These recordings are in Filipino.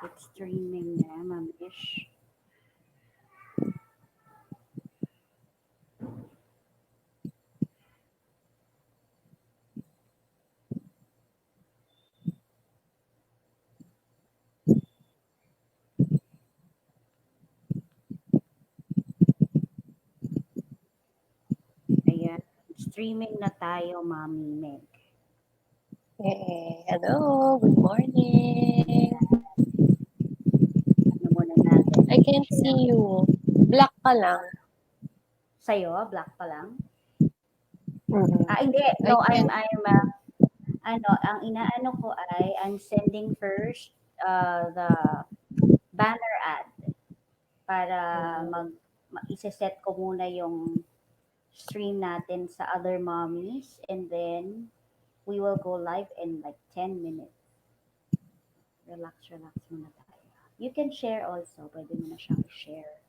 It's streaming na, mamish. Ayan. Streaming na tayo, Mami Meg. Hello, good morning. Ano muna natin? I can't see you. Black ka lang. Sa'yo, black pa lang? Mm-hmm. Hindi. I No, can't. ang inaano ko ay, I'm sending first the banner ad para isa-set ko muna yung stream natin sa other mommies and then we will go live in like 10 minutes. Relax, relax muna tayo. You can share also. Pwede mo na siyang i-share.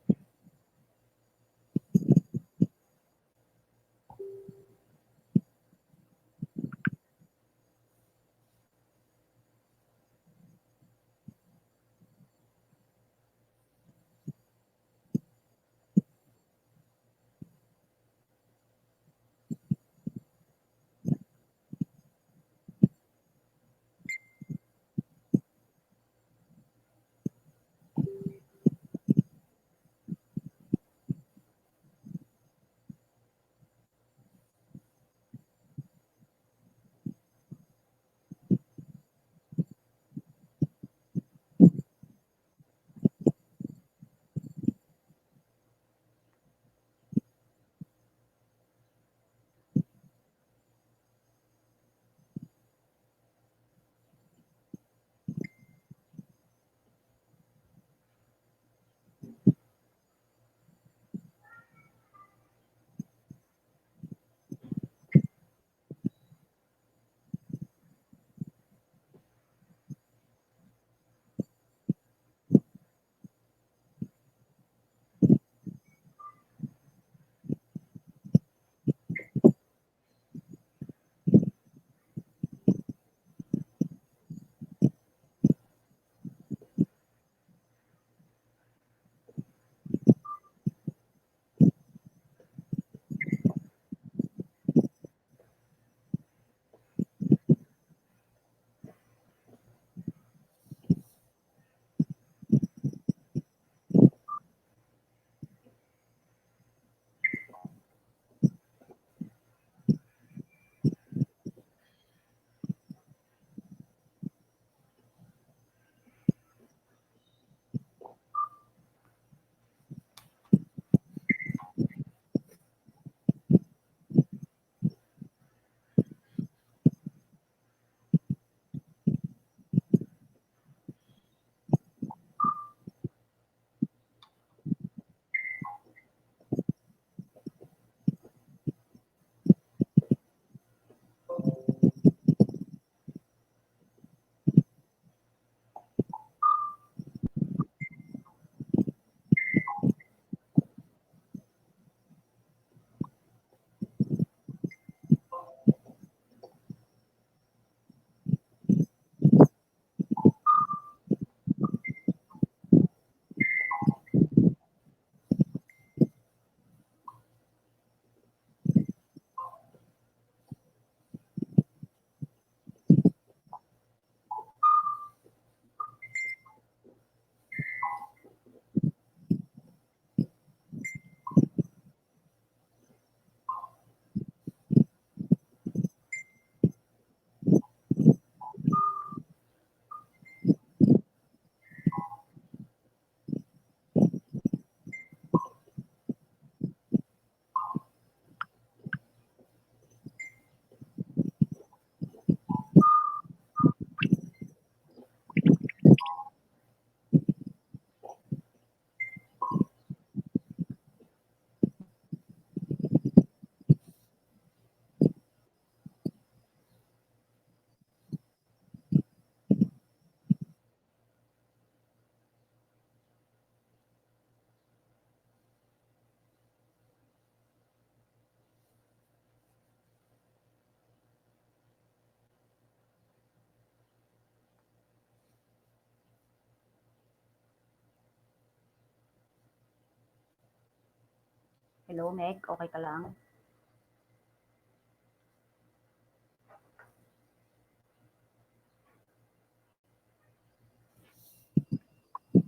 Hello, Meg, okey ka lang?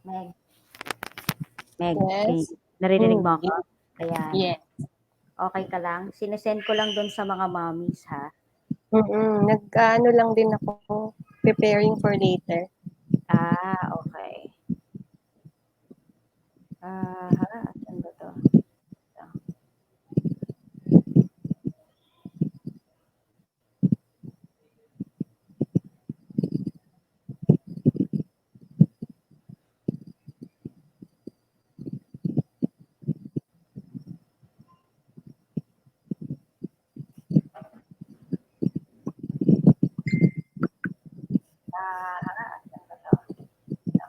Meg, Meg, Yes. naririnig mo ako? Yes. Ayan, Yes. okey ka lang? Sine-send ko lang dun sa mga mommies, ha. Nag-aano lang din ako, preparing for later. Okey. Saan ba 'to? Ito. Saan ba 'to? Ito.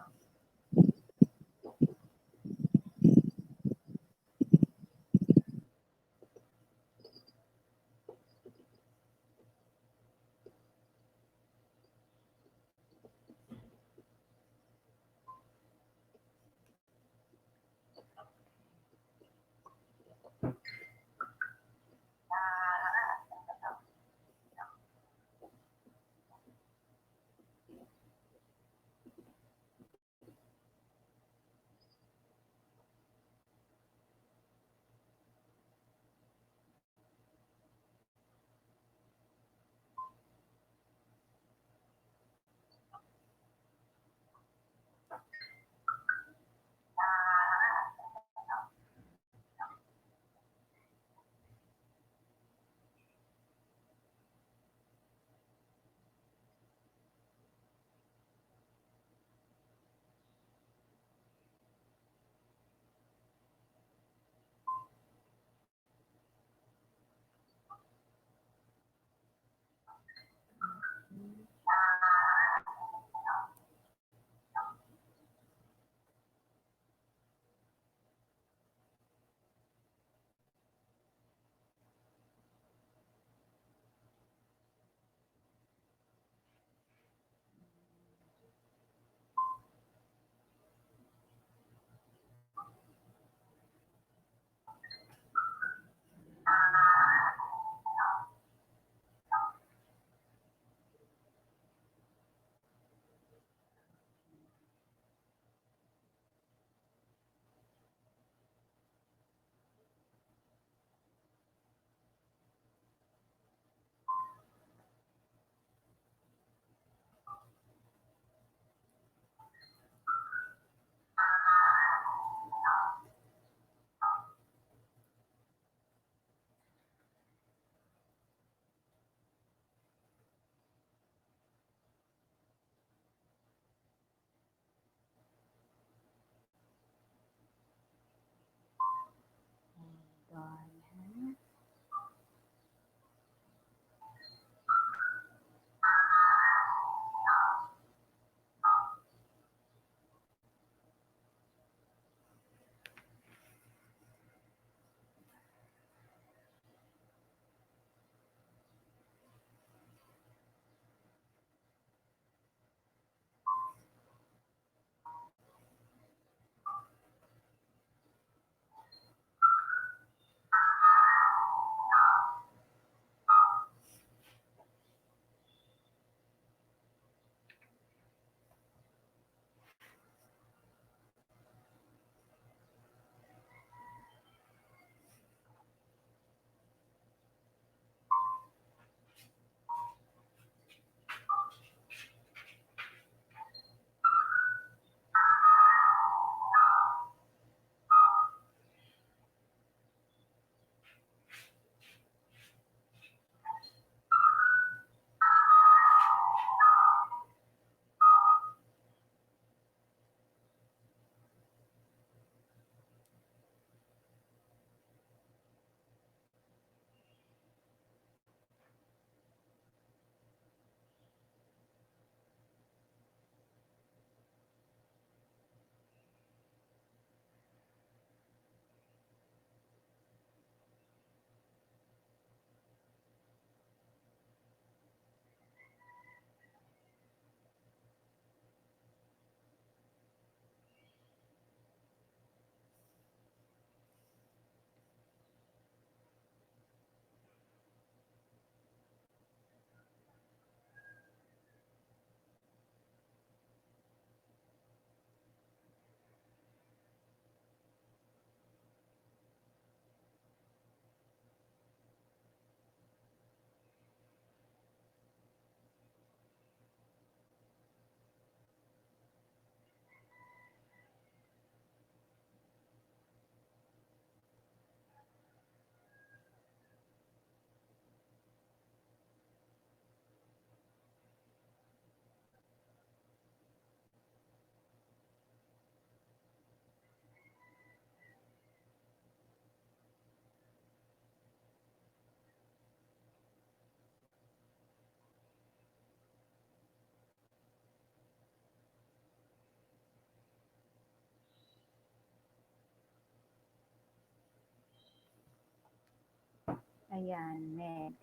Ayan, Meg.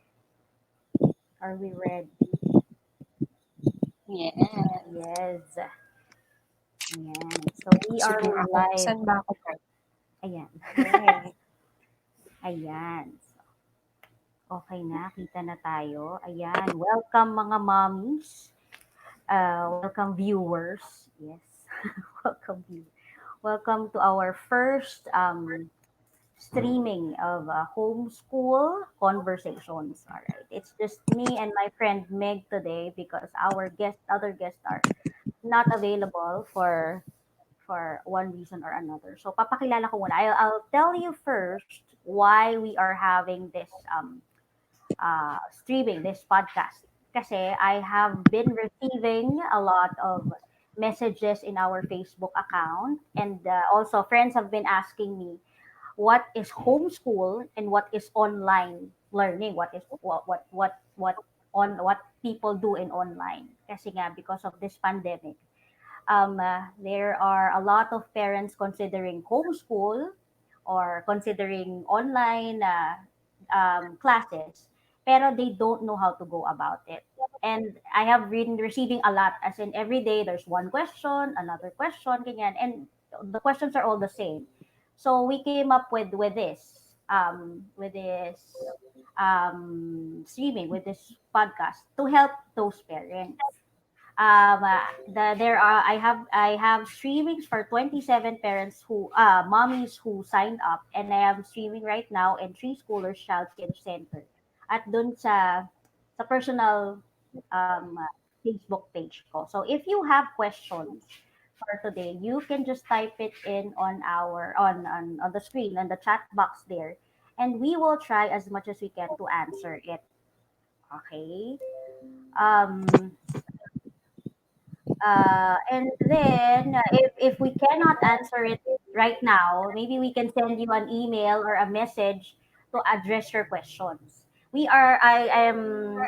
Are we ready? Yes. Yes. Ayan. So we are Sige nga ako. live. Saan ba ako dyan? Ayan. Yes. Ayan. So, okay na. Kita na tayo. Ayan. Welcome mga mommies. Welcome viewers. Yes. welcome viewers. Welcome to our first streaming of Homeschool Conversations. All right. It's just me and my friend Meg today because our other guests are not available for one reason or another. So papakilala ko muna. I'll tell you first why we are having this streaming, this podcast. Kasi I have been receiving a lot of messages in our Facebook account, and also friends have been asking me what is homeschool and what is online learning, what people do in online. Kasi nga because of this pandemic, there are a lot of parents considering homeschool or considering online classes, pero they don't know how to go about it. And I have been receiving a lot, as in every day there's one question, another question, ganyan, and the questions are all the same. So we came up with this streaming, with this podcast to help those parents. There are I have streamings for 27 parents who mommies who signed up, and I am streaming right now in Three Schoolers Child Care Center at dun sa personal Facebook page ko. So if you have questions for today, you can just type it in on our on the screen, on the chat box there, and we will try as much as we can to answer it. Okay. Um, and then if we cannot answer it right now, maybe we can send you an email or a message to address your questions. I am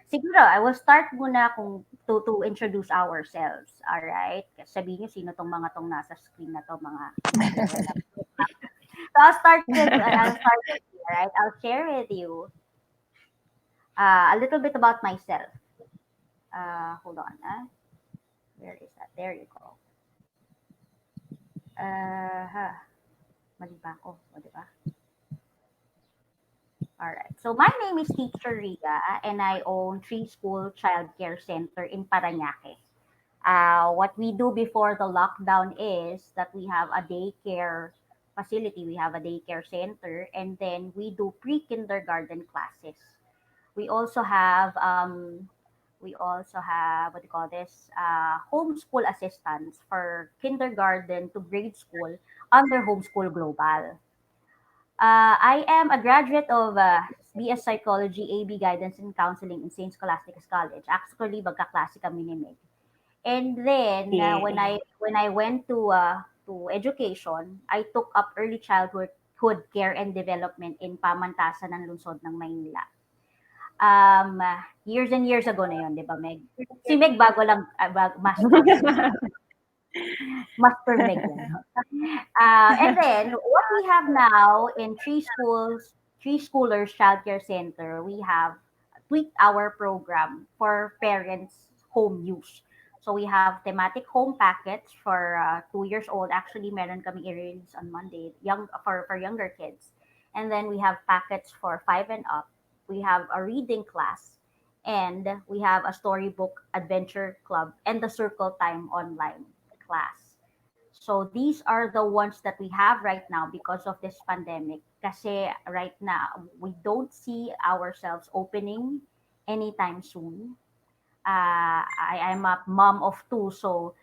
siguro I will start muna kung to introduce ourselves. All right? Sabihin niyo sino tong mga tong nasa screen na to, mga viewer lang. So I'll start with you, all right? I'll share with you a little bit about myself. Hold on. Where is that? There you go. Ha, mali ba ako? O, di ba? Alright. So, my name is Teacher Ria, and I own Tree School Child Care Center in Parañaque. What we do before the lockdown is that we have a daycare facility, we have a daycare center, and then we do pre-kindergarten classes. We also have what do you call this, homeschool assistants for kindergarten to grade school under Homeschool Global. I am a graduate of BS Psychology, AB Guidance and Counseling in St. Scholastica's College. Actually, magkaklase kami ni Meg. And then Yeah. when I went to education, I took up early childhood care and development in Pamantasan ng lungsod ng Maynila. Years and years ago na 'yon, 'di ba, Meg? Si Meg bago lang master Meg yan. And then what we have now in Three Schoolers Childcare Center, we have tweaked our program for parents' home use. So we have thematic home packets for 2 years old. Actually, meron kami i-release on Monday, for younger kids. And then we have packets for 5 and up. We have a reading class, and we have a storybook adventure club and the Circle Time online class. So these are the ones that we have right now because of this pandemic. Kasi right now, we don't see ourselves opening anytime soon. I'm a mom of two, so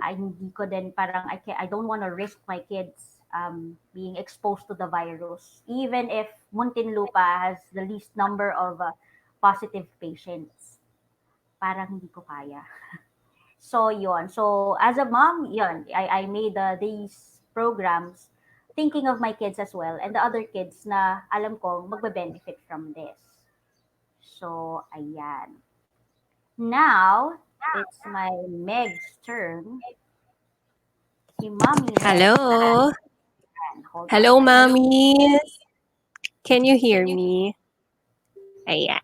hindi ko din parang I don't want to risk my kids being exposed to the virus, even if Muntinlupa has the least number of positive patients. Parang hindi ko kaya. So yon. So as a mom, yon, I made these programs thinking of my kids as well and the other kids na alam ko magbe-benefit from this. So ayan. Now, it's my Meg's turn. Si Mommy Meg. Hello. Hold on. Hello, mommies. Can you hear me? Ayan.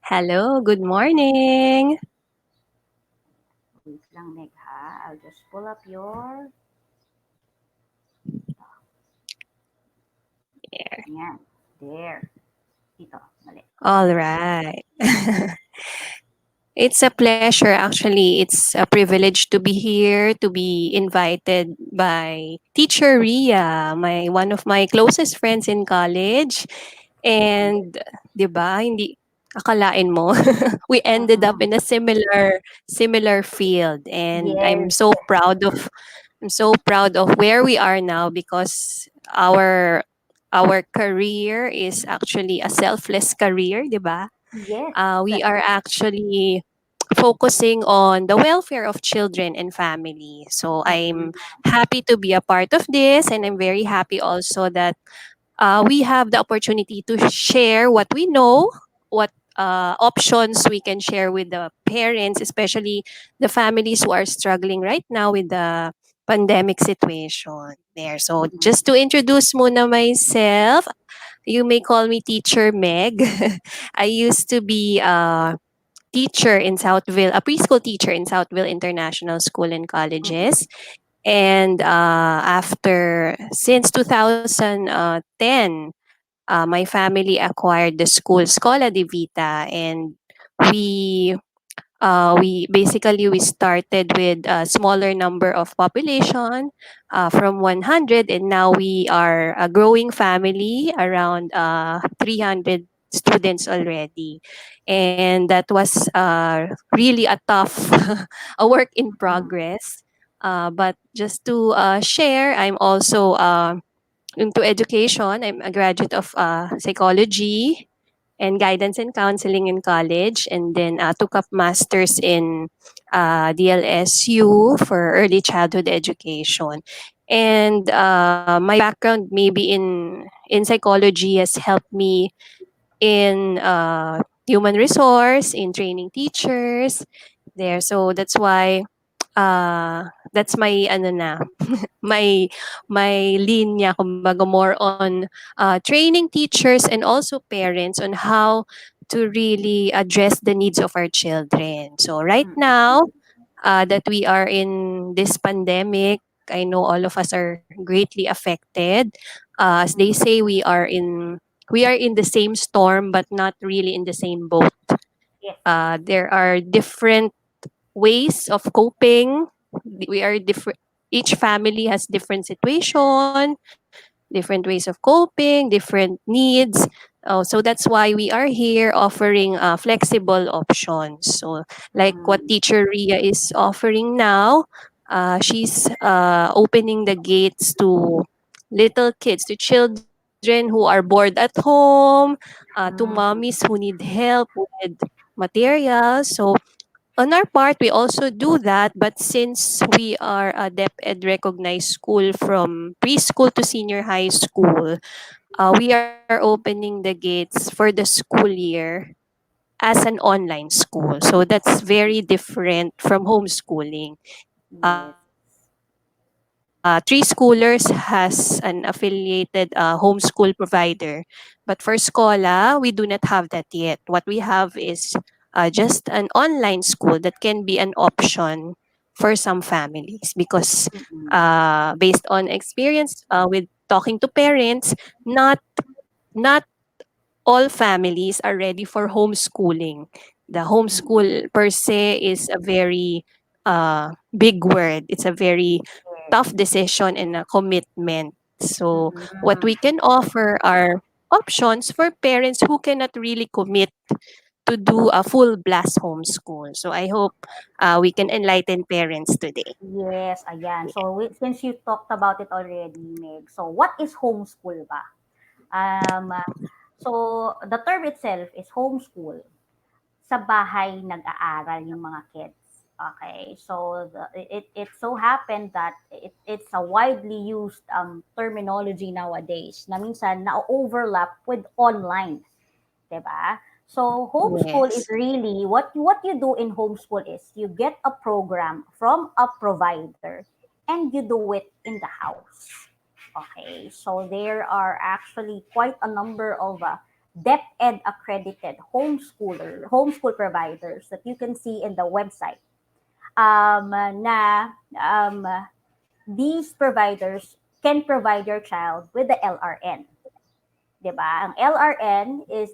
Hello, good morning. Wait lang, Meg, ha? I'll just pull up your... There. Yan. There. Dito. Mali. All right. It's a pleasure, actually. It's a privilege to be here, to be invited by Teacher Ria, one of my closest friends in college. And, 'di ba, hindi akalain mo, we ended up Mm-mm. in a similar field, and Yes. I'm so proud of where we are now because our career is actually a selfless career, 'di ba? Yes. We are actually focusing on the welfare of children and family. So I'm Mm-mm. happy to be a part of this, and I'm very happy also that we have the opportunity to share what we know, what options we can share with the parents, especially the families who are struggling right now with the pandemic situation there. So just Mm-mm. to introduce muna myself, you may call me Teacher Meg. I used to be a teacher in Southville, a preschool teacher in Southville International School and Mm-mm. Colleges. And since 2010, my family acquired the school Schola de Vita, and we we started with a smaller number of population, from 100, and now we are a growing family around 300 students already. And that was really a tough a work in Mm-mm. progress. But just to share, I'm also into education. I'm a graduate of psychology and guidance and counseling in college, and then took up masters in DLSU for early childhood education. And my background maybe in psychology has helped me in human resource, in training teachers there. So that's why that's my ano na, my my linya, kumbaga more on training teachers and also parents on how to really address the needs of our children. So right Mm-mm. now that we are in this pandemic, I know all of us are greatly affected. As they say, Mm-mm. we are in the same storm, but not really in the same boat. Yes. There are different ways of coping. We are different. Each family has different situation, different ways of coping, different needs. So that's why we are here offering flexible options. So like what Mm-mm. Teacher Ria is offering now, she's opening the gates to little kids, to children who are bored at home, to mommies Mm-mm. who need help with materials. So on our part, we also do that, but since we are a DepEd recognized school from preschool to senior high school, we are opening the gates for the school year as an online school. So that's very different from homeschooling. Yes. Three Schoolers has an affiliated homeschool provider. But for Schola, we do not have that yet. What we have is just an online school that can be an option for some families because Mm-mm. based on experience with talking to parents, not all families are ready for homeschooling. The Mm-mm. homeschool per se is a very big word. It's a very Yes. tough decision and a commitment. So, what we Mm-mm. can offer are options for parents who cannot really commit to do a full blast homeschool. So, I hope we can enlighten parents today. Yes, ayan. So, since you talked about it already, Meg, so what is homeschool ba? Um, uh, so, the term itself is homeschool. Sa bahay nag-aaral yung mga kids. Okay, so it so happened that it's a widely used terminology nowadays na minsan na-overlap with online. 'Di ba? So homeschool is Yes. really what you do in homeschool is you get a program from a provider and you do it in the house. Okay, so there are actually quite a number of DepEd accredited homeschool providers that you can see in the website. Na these providers can provide your child with the LRN. 'Di ba? Ang LRN is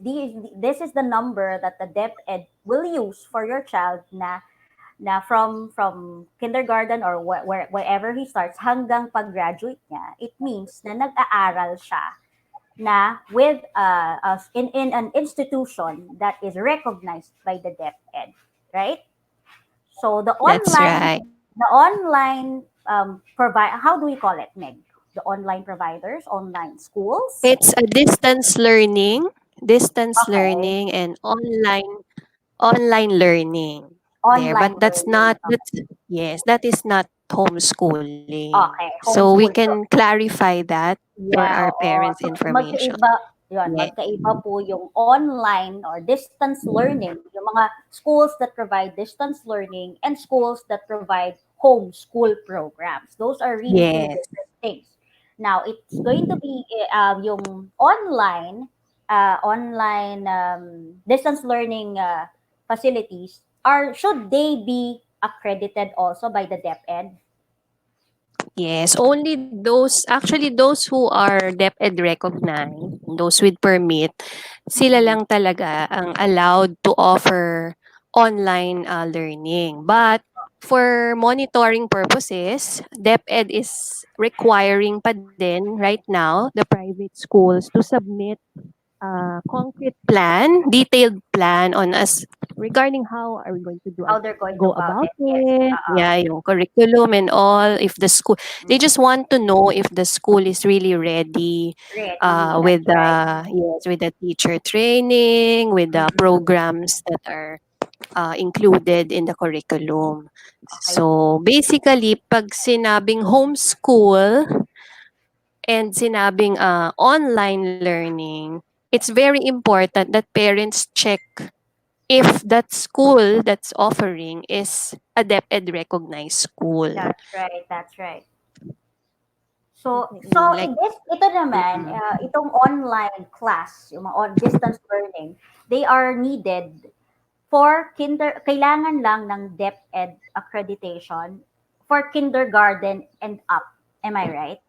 this is the number that the DepEd will use for your child na from kindergarten or wherever he starts hanggang pag-graduate niya. It means na nag-aaral siya na with in an institution that is recognized by the DepEd, right? So That's right. the online provide how do we call it, Meg? The online providers, online schools. It's a distance Okay, learning and online learning there, but online that's learning. not that's yes, that is not homeschooling. Okay, So we homeschool. can clarify that for our Yeah, oo. parents' So, information. magkaiba, yun, Yeah. magkaiba po yung online or distance learning, yung mga schools that provide distance learning and schools that provide homeschool programs. Those are really two Yes. different things. Now, it's going to be yung online distance learning facilities should they be accredited also by the DepEd? Yes, only those who are DepEd recognized, those with permit, sila Mm-mm. lang talaga ang allowed to offer online learning. But for monitoring purposes, DepEd is requiring pa din right now the private schools to submit concrete plan, detailed plan on us regarding how are we going to How they're going to go about about it? Yes. it. Yeah, yung curriculum and all. If the school, they just want to know if the school is really ready Great. Mm, that's with right. the yes with the teacher training, with the Mm-mm. programs that are included in the curriculum. Okay. So basically, pag sinabing homeschool and sinabing online learning, it's very important that parents check if that school that's offering is a DepEd recognized school. That's right. That's right. So Like, ito naman, mm-mm. itong online class, yung mga distance learning, they are needed for kailangan lang ng DepEd accreditation for kindergarten and up. Am I right?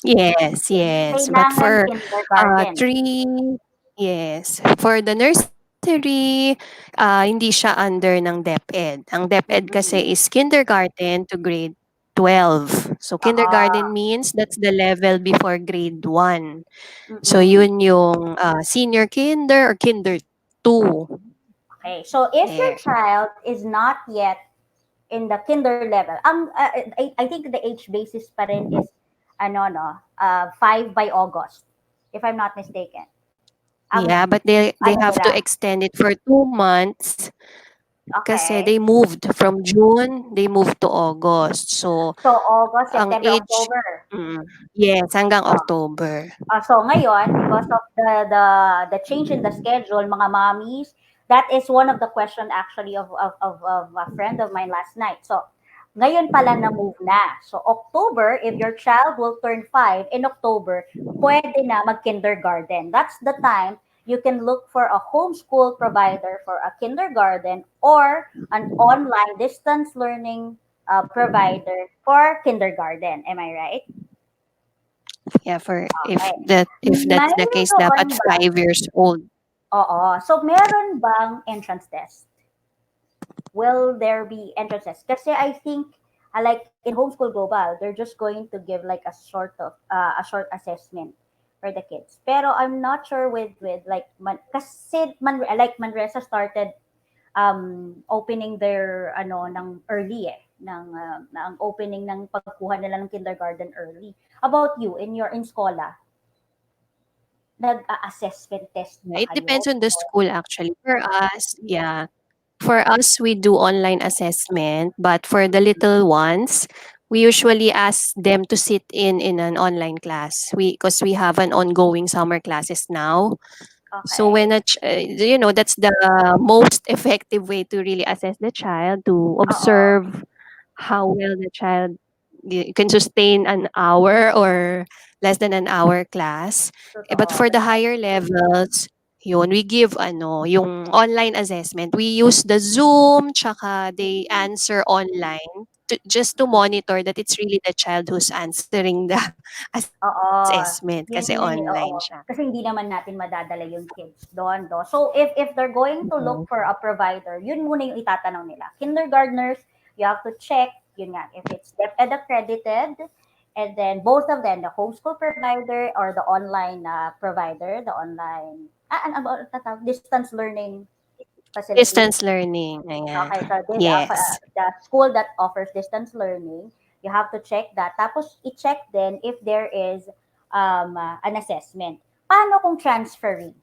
Yes, yes. But Kailangan for kindergarten. three, yes. For the nursery, hindi siya under ng DepEd. Ang DepEd kasi Mm-mm. is kindergarten to grade 12. So Oo. kindergarten means that's the level before grade 1. So Mm-mm. yun yung senior kinder or kinder 2 Okay. So if your there. child is not yet in the kinder level, I think the age basis pa rin is ano no, 5 by August, if I'm not mistaken. Yeah, Ang but they ano have to nila, extend it for 2 months kasi okay. they moved from June, they moved to August. So, So August, ang September, age, October. mm, yes, hanggang October. So ngayon, because of the change in the schedule, mga mommies, that is one of the question actually of a friend of mine last night. So ngayon pala na-move na. So October, if your child will turn 5 in October, pwede na mag-kindergarten. That's the time you can look for a homeschool provider for a kindergarten or an online distance learning provider for kindergarten. Am I right? Yeah, for Okay. if that's the case, Mayroon dapat ba 5 years old. Oo. So, meron bang entrance test? Will there be entrance test? Kasi I think, like in Homeschool Global, they're just going to give like a short assessment for the kids. Pero I'm not sure with like kasi like Manresa started opening their ng early ng opening ng pagkuha nila ng kindergarten early. About you in Schola, nag-assessment test Yeah, ba it kayo? depends on the school actually. For us, yeah. For us, we do online assessment, but for the little ones, we usually ask them to sit in an online class. Because we have an ongoing summer classes now. So Okay. that's the most effective way to really assess the child, to Oo, observe how well the child can sustain an hour or less than an hour class. But totoo. for the higher levels, Yun, we give ano, yung online assessment. We use the Zoom, tsaka they answer online just to monitor that it's really the child who's answering the Oo, assessment kasi yun, online oo. siya. Kasi hindi naman natin madadala yung kids doon, 'no. So, if they're going to Mm. look for a provider, yun muna yung itatanong nila. Kindergartners, you have to check, yun nga, if it's DepEd accredited, and then both of them, the homeschool provider or the online provider, the online, ano ba tatawag? Distance learning facility. Distance learning, ayan. Okay, so Yes. the school that offers distance learning, you have to check that. Tapos i-check din if there is an assessment. Paano kung transferring?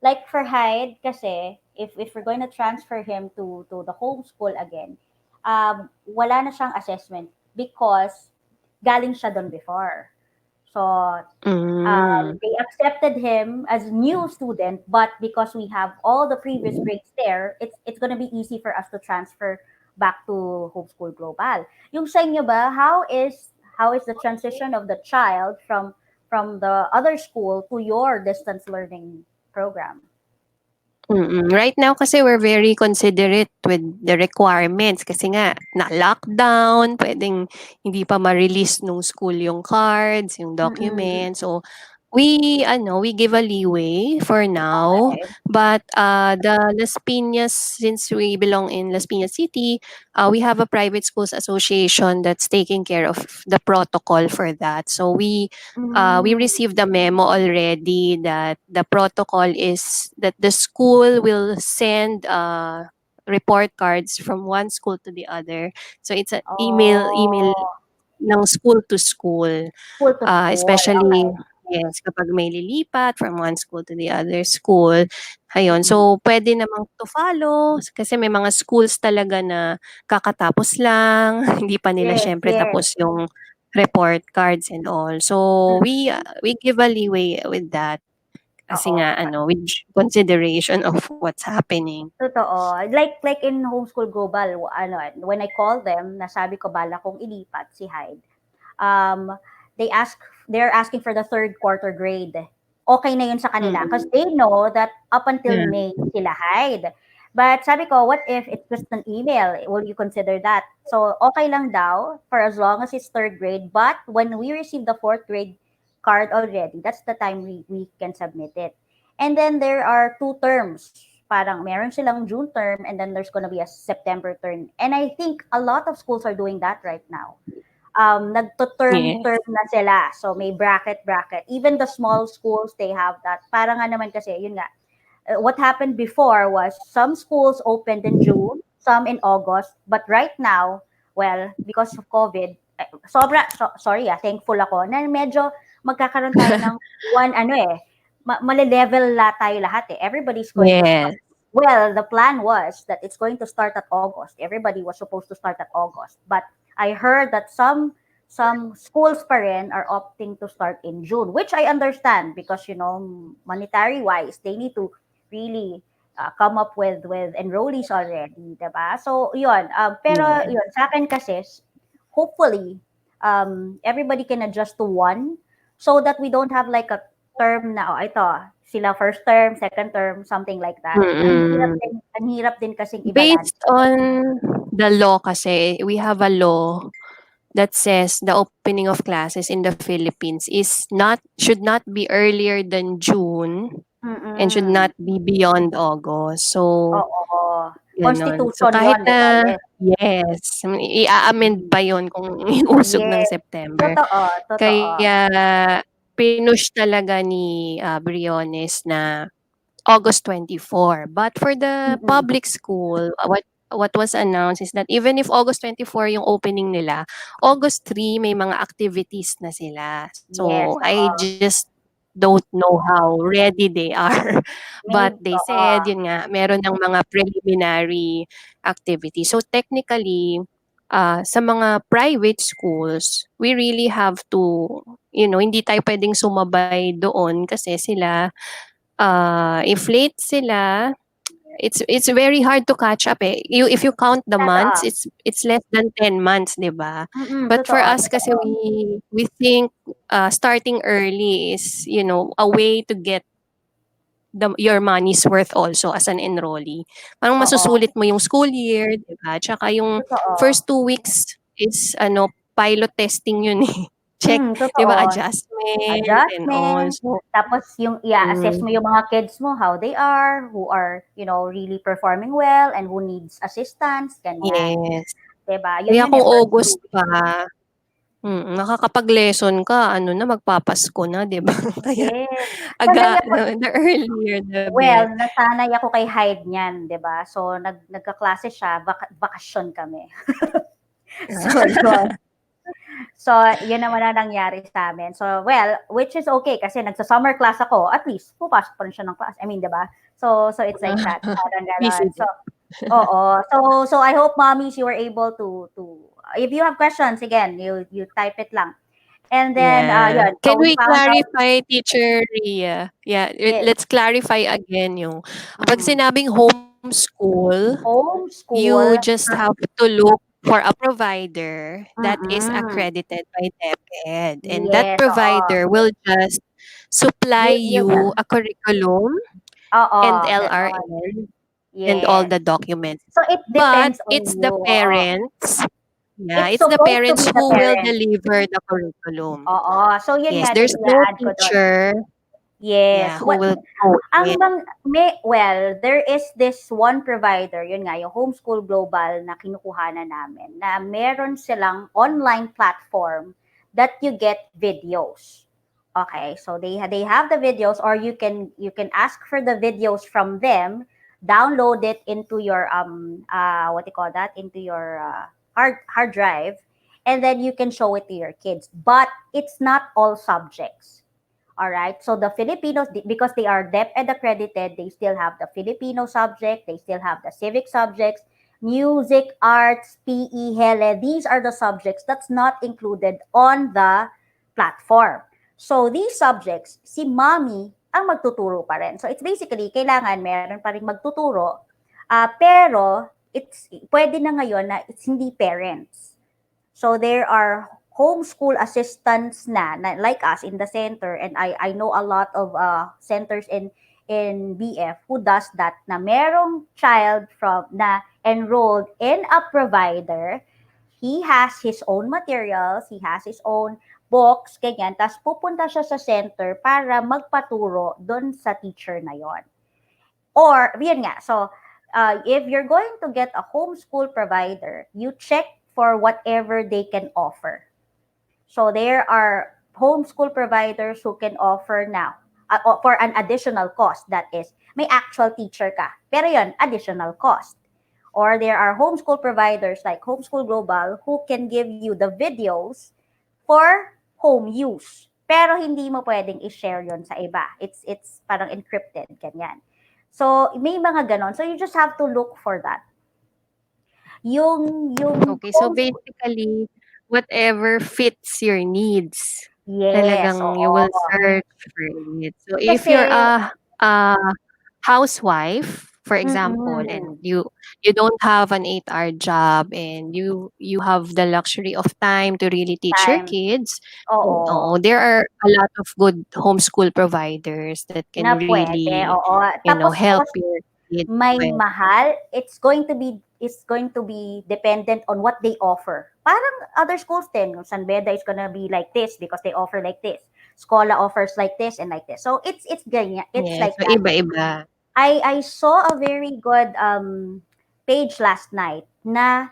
Like for Hyde kasi, if we're going to transfer him to the homeschool again, wala na siyang assessment because galing siya doon before. So Mm. they accepted him as new student, but because we have all the previous grades there, it's gonna be easy for us to transfer back to Homeschool Global. Yung sa inyo ba, how is the transition of the child from the other school to your distance learning program? Right now kasi we're very considerate with the requirements kasi nga na-lockdown, puwedeng hindi pa ma-release nung school yung cards, yung Mm-mm. documents. So, we give a leeway for now. Okay. But, the Las Piñas, since we belong in Las Piñas City, we have a private schools association that's taking care of the protocol for that. So, we Mm, received a memo already that the protocol is that the school will send report cards from one school to the other. So it's an email oh, ng school to school. school to school. Especially, Okay. yes, kapag may lilipat from one school to the other school. Ayun. Mm-mm. So, pwede namang to follow kasi may mga schools talaga na kakatapos lang, hindi pa nila Yes, siyempre yes. tapos yung report cards and all. So, Mm-mm. we give a leeway with that kasi nga Oo. ano, with consideration of what's happening. Totoo. Like in Homeschool Global, ano, when I call them, nasabi ko bala kong ilipat si Hyde, um, they ask, they're asking for the third quarter grade. Okay na yun sa kanila because Mm. they know that up until Yeah. May sila hide. But sabi ko, what if it's just an email? Will you consider that? So, okay lang daw for as long as it's third grade. But when we receive the fourth grade card already, that's the time we can submit it. And then there are two terms. Parang meron silang June term and then there's gonna be a September term. And I think a lot of schools are doing that right now. Nagto-term-term Yes. na sila. So may bracket. Even the small schools, they have that. Para nga naman kasi, yun nga, what happened before was some schools opened in June, some in August, but right now, well, because of COVID, sorry thankful ako na medyo magkakaroon tayo ng one ano male-level tayo lahat eh. Everybody's going to start. Yes. Well, the plan was that it's going to start at August. Everybody was supposed to start at August, but I heard that some schools pa rin are opting to start in June, which I understand because monetary wise they need to really come up with enrollees already, 'di ba? So, 'yun. Pero Yeah. 'yun, sa akin kasi hopefully everybody can adjust to one so that we don't have like a term na ito sila first term, second term, something like that. Mm. Ang hirap din kasing i-balance. Based on the law kasi, we have a law that says the opening of classes in the Philippines should not be earlier than June and should Mm. not be beyond August. So, Oo. gano'n. So, Constitution kahit 'yon, 'di ba? na Yes. yes, i-a-amend Mm. pa 'yun kung iusog ng Yes. September. Totoo, totoo. Kaya pinush talaga ni, Briones na August 24. But for the Mm. public school, what was announced is that even if August 24 yung opening nila, August 3 may mga activities na sila. Yes, So, I oo. just don't know how ready they are. But they Oo. said, yun nga, meron ng mga preliminary activities. So, technically, sa mga private schools, we really have to, hindi tayo pwedeng sumabay doon kasi sila if late sila, it's very hard to catch up eh. If you count the months, Totoo. it's less than 10 months, 'di ba? But for Totoo, us kasi totoo. we think starting early is, a way to get your money's worth also as an enrollee. Parang Oo, masusulit mo yung school year, 'di ba? Tsaka yung totoo. first 2 weeks is ano, pilot testing yun, eh. Check, 'di ba, Totoo. adjustment and all. Adjustment, So tapos yung i-a-assess mm, mo yung mga kids mo, how they are, who are, really performing well and who needs assistance, ganyan. yes. 'Di ba? Yun Kaya yun kung eh, first August 2 weeks. pa, makakapag-lesson ka ano na, magpapasko na, 'di ba? Kaya Yes. Sanay ako the earlier the well, better. nasanay ako kay Hyde niyan, 'di ba? So, nagkaklase siya, bakasyon kami. So, yun. So, yun naman ang nangyari sa amin. So, well, which is okay kasi nagsa-summer class ako, at least pupasok pa rin siya ng class. I mean, 'di ba? So it's like that, parang Busy gano'n. So, din. oo. So I hope mommies you were able to if you have questions again, you type it lang. And then Yeah. yun, Can so we we found out clarify, Teacher Ria? Yeah, yes. let's clarify again yung kapag Mm. sinabing homeschool, you Homeschool. just have to look for a provider that is Mm. accredited by DepEd. And that Yes, oo. provider will just supply You you a curriculum oo, and gano'n. LRN and all Yes. the documents. So it But depends on it's you, the oo. parents, yeah, It's it's the supposed to be parents the who will parents. deliver the curriculum. Oo. So yun Yes, nga din there's no i-a-add ko dun. teacher, Yes. yeah, who will code Ang it. well, there is this one provider, yun nga, yung Homeschool Global na kinukuhanan namin, na meron silang online platform that you get videos. Okay, so they have the videos, or you can ask for the videos from them, download it into your what do you call that, into your hard drive, and then you can show it to your kids. But it's not all subjects. All right. So the Filipinos, because they are DepEd accredited, they still have the Filipino subject, they still have the civic subjects, music, arts, PE, hele. These are the subjects that's not included on the platform. So these subjects, si mommy ang magtuturo pa rin. So it's basically, kailangan meron pa rin magtuturo, pero pwede na ngayon na it's hindi parents. So there are homeschool assistants na like us in the center, and I know a lot of centers in BF who does that, na merong child from na enrolled in a provider. He has his own materials, he has his own books, ganyan. Tapos pupunta siya sa center para magpaturo doon sa teacher na yon. Or, yun nga, so, if you're going to get a homeschool provider, you check for whatever they can offer. So, there are homeschool providers who can offer now, for an additional cost, that is, may actual teacher ka. Pero yun, additional cost. Or there are homeschool providers like Homeschool Global who can give you the videos for home use. Pero hindi mo pwedeng i-share yon sa iba. It's parang encrypted, ganyan. So, may mga ganon. So, you just have to look for that. Yung Okay, so homeschool, basically, whatever fits your needs, yes, talagang you oo. will search for it. So if Kasi, you're a housewife, for example, mm, and you don't have an 8-hour job and you have the luxury of time to really teach your time, kids, oo. oo, there are a lot of good homeschool providers that Na can pwede, really, oo. Tapos help cost your kids may with. mahal, it's going to be dependent on what they offer. Parang other schools din, yung San Beda is gonna be like this because they offer like this. Schola offers like this and like this. So it's ganyan, it's Yeah, like so that. iba-iba. I saw a very good page last night na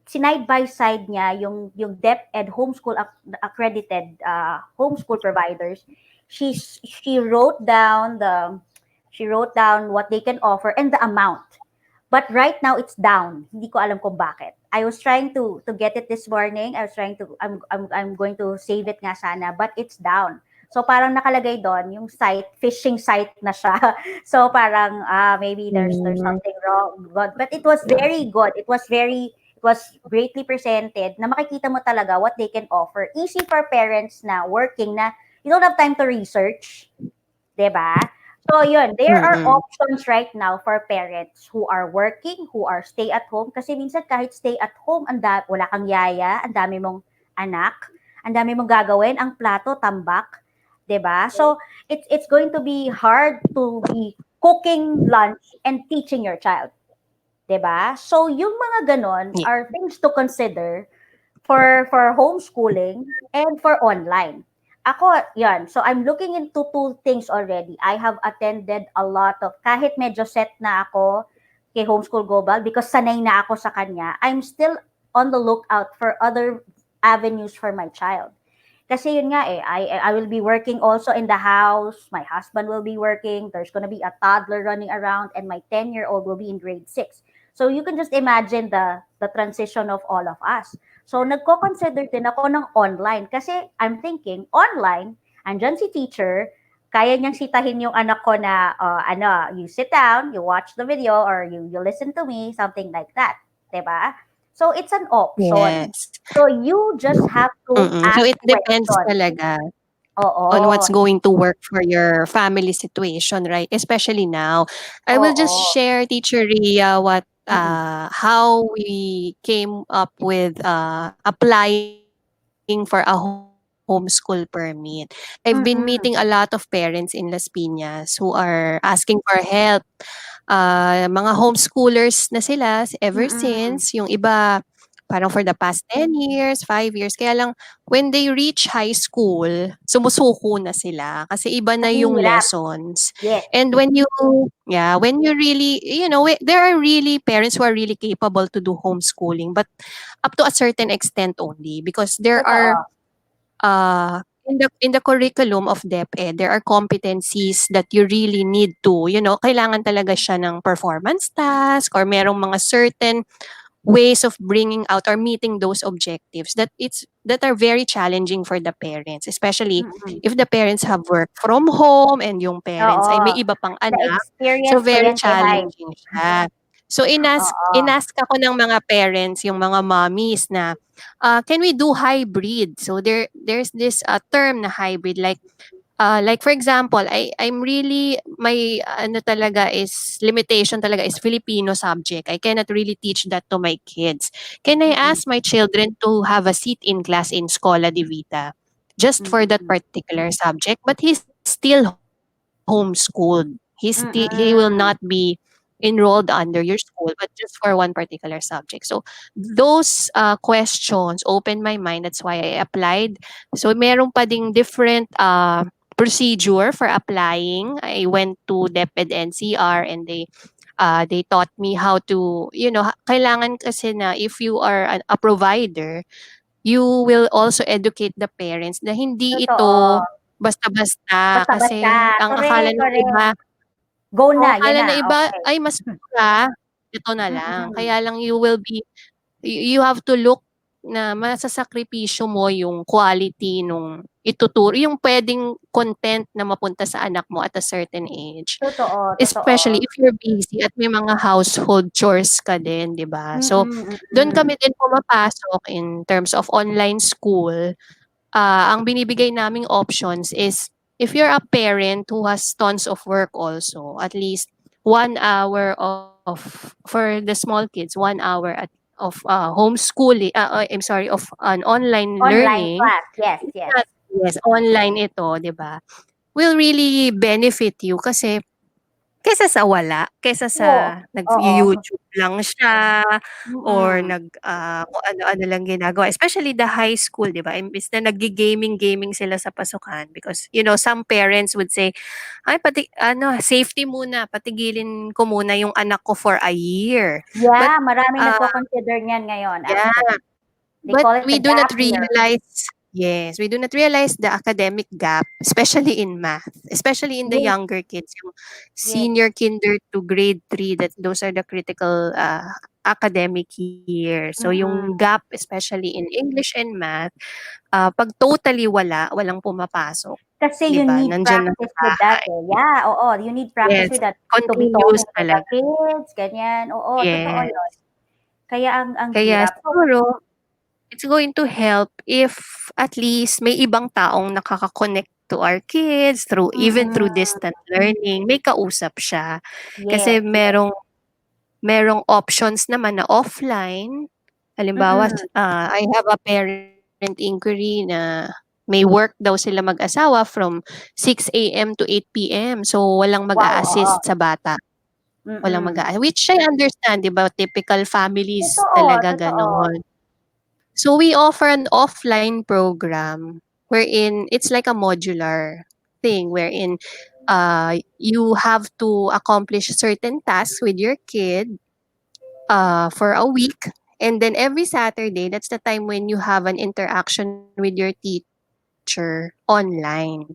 sinide by side niya yung DepEd homeschool accredited homeschool providers. She wrote down what they can offer and the amount. But right now it's down. Hindi ko alam kung bakit. I was trying to get it this morning. I was trying to I'm going to save it nga sana, but it's down. So parang nakalagay doon yung site, phishing site na siya. So parang maybe there's Hmm, something wrong. But it was very good. It was greatly presented na makikita mo talaga what they can offer. Easy for parents na working na you don't have time to research, 'di ba? So yun, there are mm. options right now for parents who are working, who are stay at home kasi minsan kahit stay at home wala kang yaya, ang dami mong anak, ang dami mong gagawin, ang plato tambak, 'di ba? So it's going to be hard to be cooking lunch and teaching your child, 'di ba? So yung mga ganon Yeah. are things to consider for homeschooling and for online. Ako, yan. So I'm looking into two things already. I have attended a lot of, kahit medyo set na ako kay Homeschool Global because sanay na ako sa kanya, I'm still on the lookout for other avenues for my child. Kasi yun nga eh, I will be working also in the house, my husband will be working, there's gonna be a toddler running around, and my 10-year-old will be in grade 6. So you can just imagine the transition of all of us. So nagko-consider din ako ng online kasi I'm thinking, online, andyan si teacher, kaya niyang sitahin yung anak ko na, ano, you sit down, you watch the video, or you listen to me, something like that. 'Di ba? So it's an option. Yes. So you just have to So ask it depends questions. talaga on Oo, what's going to work for your family situation, right? Especially now. I will just oo. share, Teacher Ria, what Mm, how we came up with applying for a homeschool permit. I've been meeting a lot of parents in mm, Las Piñas who are asking for help. Mga homeschoolers na sila ever since. Yung mm. iba, parang for the past 10 years, 5 years. Kaya lang, when they reach high school, sumusuko na sila kasi iba na yung Mahirap. lessons. Yes. And when you really, there are really parents who are really capable to do homeschooling, but up to a certain extent only because there are Totoo. in the curriculum of DepEd, there are competencies that you really need to, kailangan talaga siya ng performance task or merong mga certain ways of bringing out or meeting those objectives that are very challenging for the parents, especially Mm. if the parents have work from home and yung parents ay may Oo. iba pang anak. So Na-experience ko very yan kay Hyde. challenging siya. So Oo. inask ako ng mga parents, yung mga mommies na can we do hybrid? So there's this term na hybrid, like for example, I'm really my ano talaga is limitation talaga is Filipino subject. I cannot really teach that to my kids. Can I Mm, ask my children to have a seat in class in Schola de Vita just for that mm. particular subject? But he's still homeschooled. He will not be Mm. enrolled under your school, but just for one particular subject. So those questions opened my mind. That's why I applied. So meron pa ding different procedure for applying. I went to DepEd NCR and they taught me how to, kailangan kasi na if you are a provider, you will also educate the parents na hindi ito Totoo. basta-basta Basta-basta. kasi ang akala Correct, ng correct. iba, Go na, ang yan akala na. ng iba Okay. ay mas mura, ito na lang. Mm. Kaya lang you have to look na masasakripisyo mo yung quality nung ituturo, yung puwedeng content na mapunta sa anak mo at a certain age. Totoo, Especially totoo. if you're busy at may mga household chores ka din, 'di ba? So, Mm, dun mm. kami din pumapasok in terms of online school. Ang binibigay naming options is if you're a parent who has tons of work also, at least 1 hour for the small kids, 1 hour of homeschooling, I'm sorry, of an online Online learning. class. Yes, It's yes. not, yes, online ito, 'di ba? Will really benefit you kasi kaysa sa Oo. Oo. nag-you-YouTube lang siya or Mm. kung ano-ano lang ginagawa. Especially the high school, 'di ba? Imbes na nagge-gaming-gaming sila sa pasukan because, some parents would say, "Ay pati ano, safety muna, patigilin ko muna yung anak ko for a year." But, Yeah, maraming ah nagko-consider niyan ngayon yeah. actually. They But call it we the do not gap year. realize yes, we do not realize the academic gap, especially in math, especially in the Yes, younger kids, yung yes. senior kinder to grade 3, that those are the critical academic year. So yung Mm. gap, especially in English and math, 'pag totally walang pumapasok, Kasi 'di you ba? need Nandiyan na sa practice with that, bahay. eh. Yeah, oo, you need practice Yes, with that to be continuous talking to the talaga. kids, ganyan. Oo, totoo Yes. 'yun. Kaya ang Kaya hirap. So siguro it's going to help if at least may ibang taong nakaka-connect to our kids even through mm. distant learning, may kausap siya. Yes, Kasi yes. merong options naman na offline. Halimbawa, Mm. I have a parent inquiry na may work daw sila mag-asawa from 6 a.m. to 8 p.m. So, walang Wow, oo. mag-a-assist sa bata. Walang Mm. mag-a which I understand, 'di ba, typical families Totoo, talaga totoo. gano'n. So, we offer an offline program wherein it's like a modular thing wherein, you have to accomplish certain tasks with your kid, for a week, and then every Saturday, that's the time when you have an interaction with your teacher online.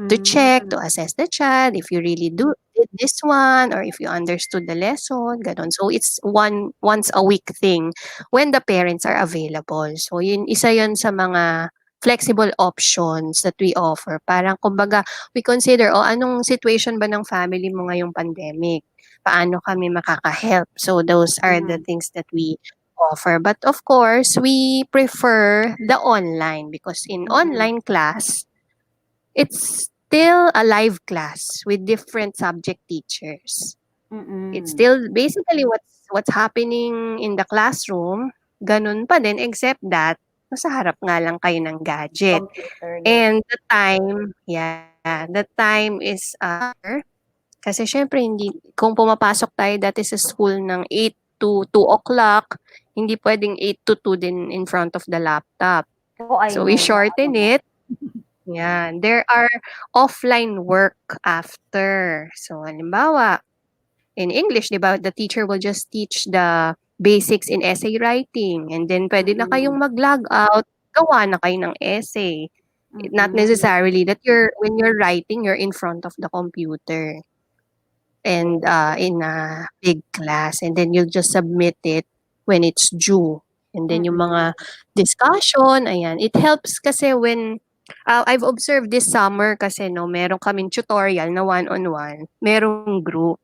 To check, to assess the Hmm, child, if you really did this one, or if you understood the lesson, gano'n. So, it's once a week thing when the parents are available. So, isa yun sa mga flexible options that we offer. Parang kumbaga, we consider, anong situation ba ng family mo ngayong pandemic? Paano kami makaka-help? So, those are the mm, things that we offer. But of course, we prefer the online because in mm, online class, it's still a live class with different subject teachers. It's mm. still basically what's happening in the classroom, ganun pa din except that nasa harap nga lang kayo ng gadget. Computer, yes. And the time is, kasi siyempre hindi kung pumapasok tayo dati sa school ng 8 to 2 o'clock, hindi puwedeng 8 to 2 din in front of the laptop. Oh, I So we know, naano shorten mo. it. Yan, there are offline work after. So, halimbawa, in English, 'di ba, the teacher will just teach the basics in essay writing and then puwede na kayong Mm, mag-log out, gawa na kayo ng essay. Not mm. necessarily that when you're writing, you're in front of the computer and, Yes, yes. in a big class, and then you'll just submit it when it's due. And then yung Mm, mga discussion, ayan, it helps kasi when, I've observed this summer kasi 'no, meron kaming tutorial na one-on-one, merong group.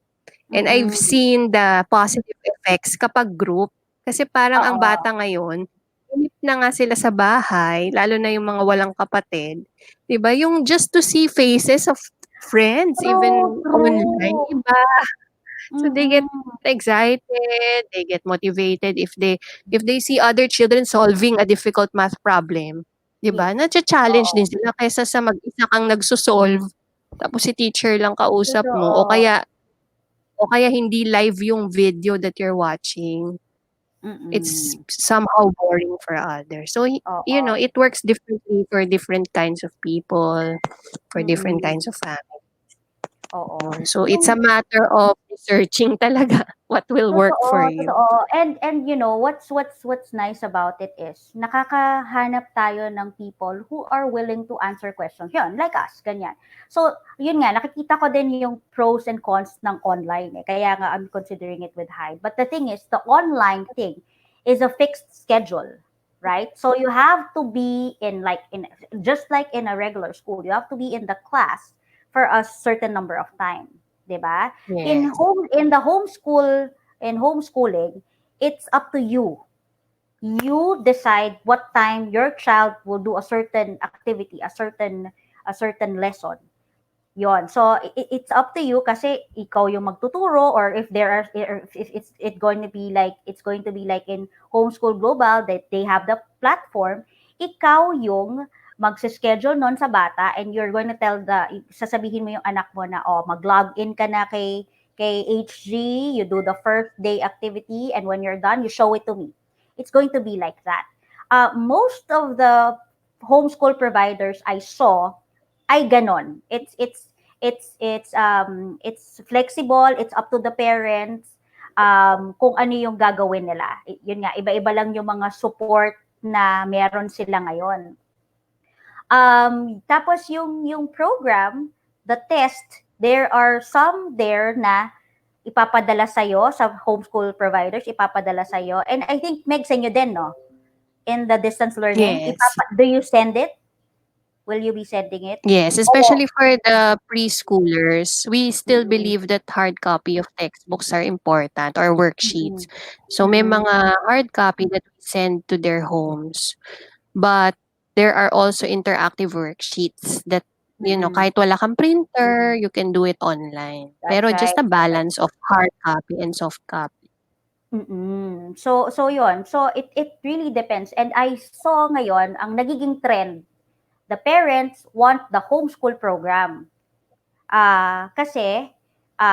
And I've mm. seen the positive effects kapag group. Kasi parang ang Oo. bata ngayon, inip na nga sila sa bahay, lalo na yung mga walang kapatid, 'di ba, yung just to see faces of friends True, even online, true. 'di ba? So they get Mm. excited, they get motivated if they see other children solving a difficult math problem, 'di ba, Yes. nacha-challenge din Oo. sila kaysa sa mag-isa kang nagso-solve, tapos si teacher lang kausap mo Totoo. o kaya hindi live yung video that you're watching. It's Mm. somehow boring for others. So, Oo. it works differently for different kinds of people, for different Mm. kinds of Oo. family. So, it's a Yung matter of researching talaga what will work for totoo, you. totoo. And you know, what's nice about it is nakakahanap tayo ng people who are willing to answer questions. Yun, like us, ganyan. So, yun nga, nakikita ko din yung pros and cons ng online eh. Kaya nga I'm considering it with high. But the thing is, the online thing is a fixed schedule, right? So you have to be in just like in a regular school, you have to be in the class for a certain number of time, 'di ba? Yes. In the homeschool in homeschooling, it's up to you. You decide what time your child will do a certain activity, a certain lesson. Yon. So it's up to you kasi ikaw yung magtuturo, or if there are if it's going to be like in Homeschool Global that they have the platform, ikaw yung magse-schedule nun sa bata, and you're going to sasabihin mo yung anak mo na, mag-log in ka na kay HG, you do the first day activity, and when you're done, you show it to me. It's going to be like that. Most of the homeschool providers I saw ay ganon. It's flexible, it's up to the parents kung ano yung gagawin nila. Yun nga, iba-iba lang yung mga support na meron sila ngayon. Tapos yung program, the test, there are some there na ipapadala sa'yo sa homeschool providers, ipapadala sa'yo. And I think Meg sa inyo din, no? In the distance learning, Yes. do you send it? Will you be sending it? Yes, Oo. especially for the preschoolers, we still Mm-mm. believe that hard copy of textbooks are important or worksheets. Mm-mm. So may Mm-mm. mga hard copy that we send to their homes. But there are also interactive worksheets that, Mm-mm. kahit wala kang printer, you can do it online. That's Pero just right. a That's right. balance of hard copy and soft copy. Mm-mm. So yon. So it really depends. And I saw ngayon ang nagiging trend the parents want the homeschool program. Kasi